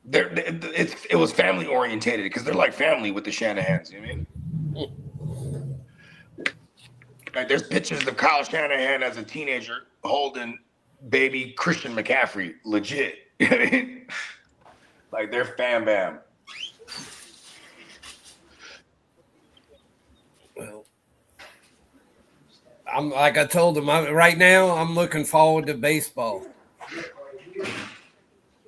it was family orientated because they're like family with the Shanahans. You know what I mean? Like, there's pictures of Kyle Shanahan as a teenager holding baby Christian McCaffrey, legit. You know what I mean? Like, they're fam bam. Well, I'm like I told him. Right now, I'm looking forward to baseball.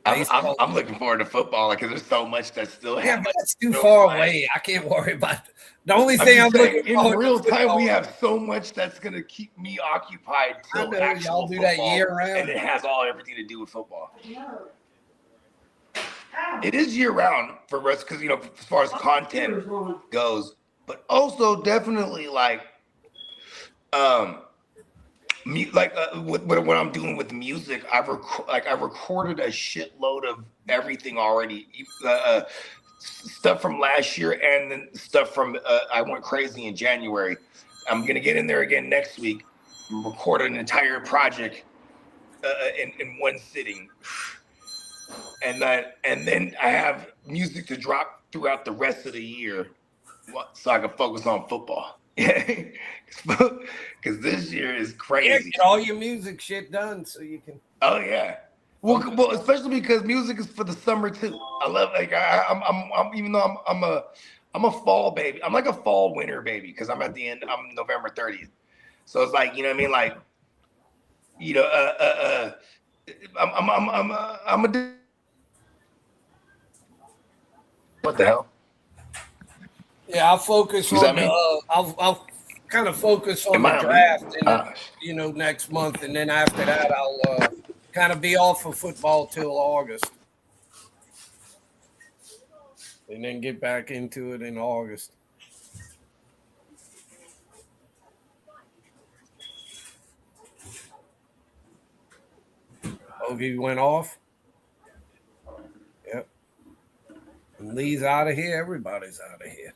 I'm looking forward to football because there's so much that's still happening. Yeah, that's too far away. I can't worry about it. The only thing I'm looking in real time, we have so much that's gonna keep me occupied till y'all do that year round, and it has everything to do with football. It is year round for us because as far as content goes. But also definitely like what I'm doing with music, I've recorded a shitload of everything already, stuff from last year and then stuff from I went crazy in January. I'm gonna get in there again next week and record an entire project in one sitting, and then I have music to drop throughout the rest of the year. So I can focus on football. Because this year is crazy. Yeah, get all your music shit done so you can. Oh yeah. Well, especially because music is for the summer too. I love I'm even though I'm a fall baby. I'm like a fall winter baby because I'm November 30th. So it's like, you know what I mean? Like, I'm a. What the hell? Yeah, I'll focus on. I'll kind of focus on the draft, next month, and then after that, I'll kind of be off of football till August, and then get back into it in August. Bogey went off. Yep. And Lee's out of here. Everybody's out of here.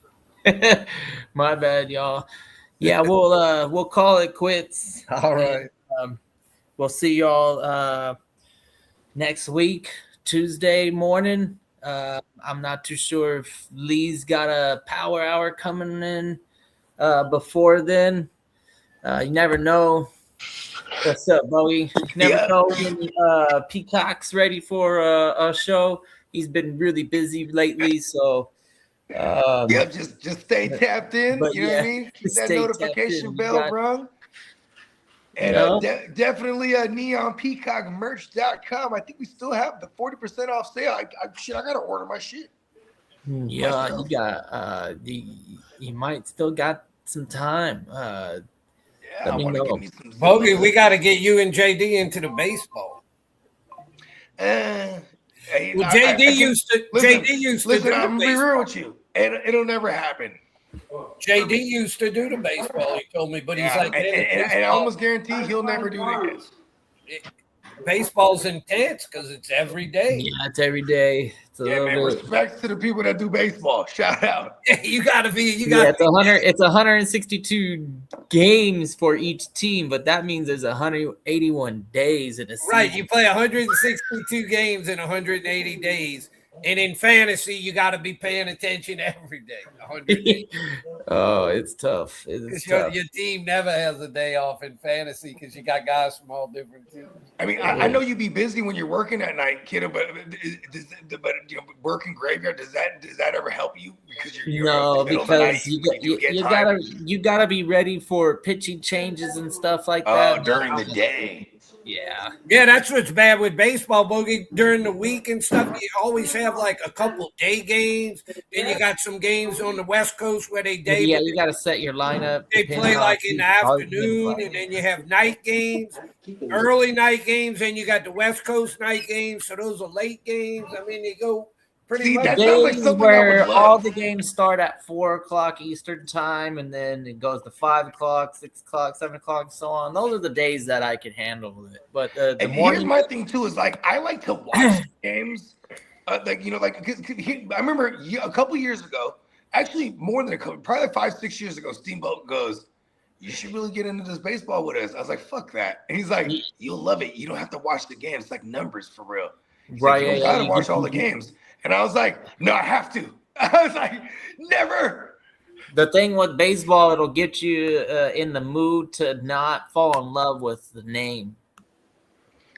My bad, y'all. Yeah, we'll call it quits. All right. And, we'll see y'all next week, Tuesday morning. I'm not too sure if Lee's got a power hour coming in before then. You never know. What's up, Bowie? You never know when Peacock's ready for a show. He's been really busy lately, so just stay tapped in. You know what I mean? Keep that notification bell rung. And definitely neonpeacockmerch.com. I think we still have the 40% off sale. I gotta order my shit. Yeah, myself. You got you might still got some time. Let me know. Bogey, we got to get you and JD into the baseball. JD used to. Listen, I'm gonna be real with you. It'll never happen. JD used to do the baseball. He told me, but he's like, and I almost guarantee he'll never do it again. Baseball's intense because it's every day. Yeah, it's every day. It's respect to the people that do baseball. Shout out. You gotta be. It's 162 games for each team, but that means there's 181 days in a season. Right, you play 162 games in 180 days. And in fantasy, you got to be paying attention every day. Oh, it's tough. It's tough. Your team never has a day off in fantasy because you got guys from all different teams. I mean, I know you be busy when you're working at night, kiddo, but working graveyard, does that ever help you? Because because you gotta be ready for pitching changes and stuff like that during the day. Yeah, that's what's bad with baseball, Bogey. During the week and stuff, you always have like a couple day games. Then you got some games on the West Coast where they day. Yeah, you got to set your lineup. They play like in the afternoon, and then you have night games, early night games, and you got the West Coast night games. So those are late games. I mean, they go pretty much. That sounds like something where all the games start at 4:00 Eastern time, and then it goes to 5:00, 6:00, 7:00, so on. Those are the days that I can handle it. But here's my thing too: is like I like to watch games. I remember a couple years ago, actually more than a couple, probably like 5-6 years ago, Steamboat goes, "You should really get into this baseball with us." I was like, "Fuck that!" And he's like, "You'll love it. You don't have to watch the games. It's like numbers for real." He's right? Like, you don't gotta watch all the games. And I was like, no, I have to. I was like, never. The thing with baseball, it'll get you in the mood to not fall in love with the name.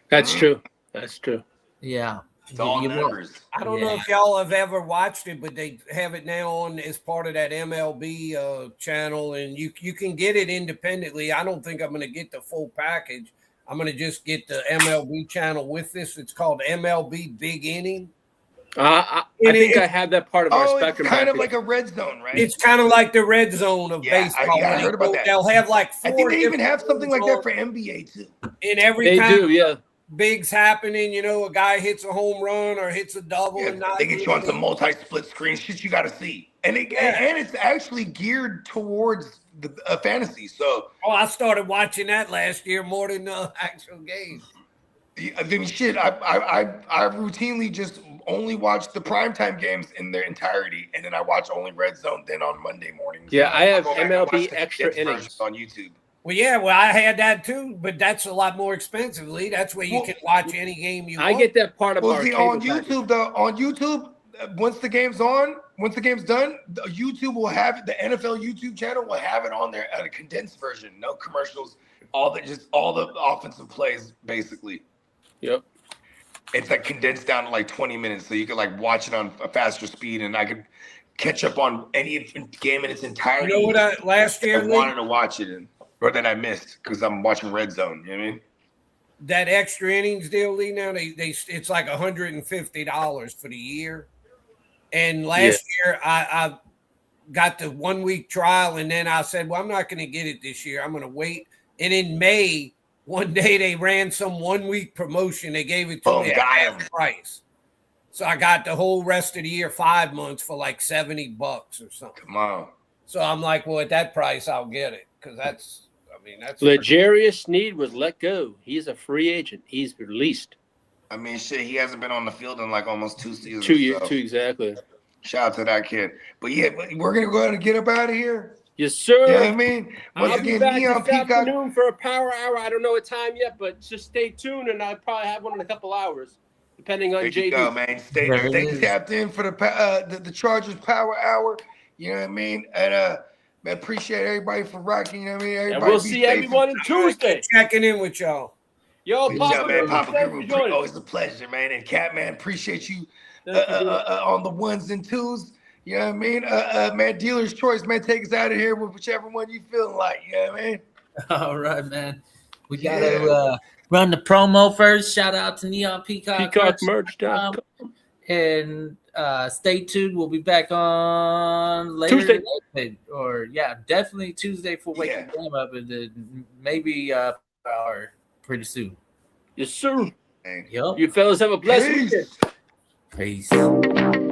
That's true. That's true. Yeah. It's all numbers. I don't know if y'all have ever watched it, but they have it now on as part of that MLB channel, and you can get it independently. I don't think I'm going to get the full package. I'm going to just get the MLB channel with this. It's called MLB Big Inning. I think I have that part of our spectrum. It's kind of like a red zone, right? It's kind of like the red zone of baseball. I heard about that. They'll have like 4 I think they even have something like that for NBA too. In every they time do, yeah. Big's happening, a guy hits a home run or hits a double. Yeah, they get you on some multi-split screen shit you got to see, and it's actually geared towards the fantasy. So, I started watching that last year more than the actual games. I mean, shit. I routinely just only watch the primetime games in their entirety, and then I watch only Red Zone. Then on Monday mornings, I have MLB extra innings on YouTube. Well, I had that too, but that's a lot more expensive, Lee. That's where you can watch any game you want. I get that part of our on YouTube, though. On YouTube, once the game's done, YouTube will have the NFL YouTube channel will have it on there at a condensed version, no commercials, all the offensive plays, basically. Yep. It's like condensed down to like 20 minutes, so you can like watch it on a faster speed, and I could catch up on any game in its entirety. You know what? Last year I wanted to watch it or that I missed because I'm watching Red Zone. You know what I mean? That extra innings deal, Lee. Now it's like $150 for the year. And last year I got the 1 week trial, and then I said, well, I'm not going to get it this year. I'm going to wait. And in May, one day they ran some 1 week promotion. They gave it to me at half price. So I got the whole rest of the year, 5 months for like $70 or something. Come on. So I'm like, well, at that price, I'll get it because that's. L'Jarius Sneed was let go. He's a free agent. He's released. I mean, shit, he hasn't been on the field in like almost 2 seasons. 2 years, so. 2 exactly. Shout out to that kid. But yeah, we're gonna go ahead and get up out of here. Yes, sir. You know what I mean? Once I'll be again, back Neon this Peacock. afternoon for a power hour. I don't know what time yet, but just stay tuned, and I'll probably have one in a couple hours, depending on There JD. you go, man. Stay tapped in for the Chargers Power Hour. You know what I mean? And man, appreciate everybody for rocking. You know what I mean? Everybody And we'll be see safe everyone on Tuesday. Checking in with y'all. Yo, Good Papa, job, man. Papa thanks Guru. for joining. Always a pleasure, man. And Cat, man, appreciate you Thank you, dude. on the ones and twos. You know what I mean? Man, dealer's choice, man. Take us out of here with whichever one you feeling like. You know what I mean? All right, man. We gotta run the promo first. Shout out to Neon Peacock. PeacockMerch.com. And stay tuned. We'll be back on later Tuesday. today. Or definitely Tuesday for Waking Them Up, and then maybe hour pretty soon. Yes, sir. Hey. Yep. You fellas have a blessed Peace. weekend. Peace.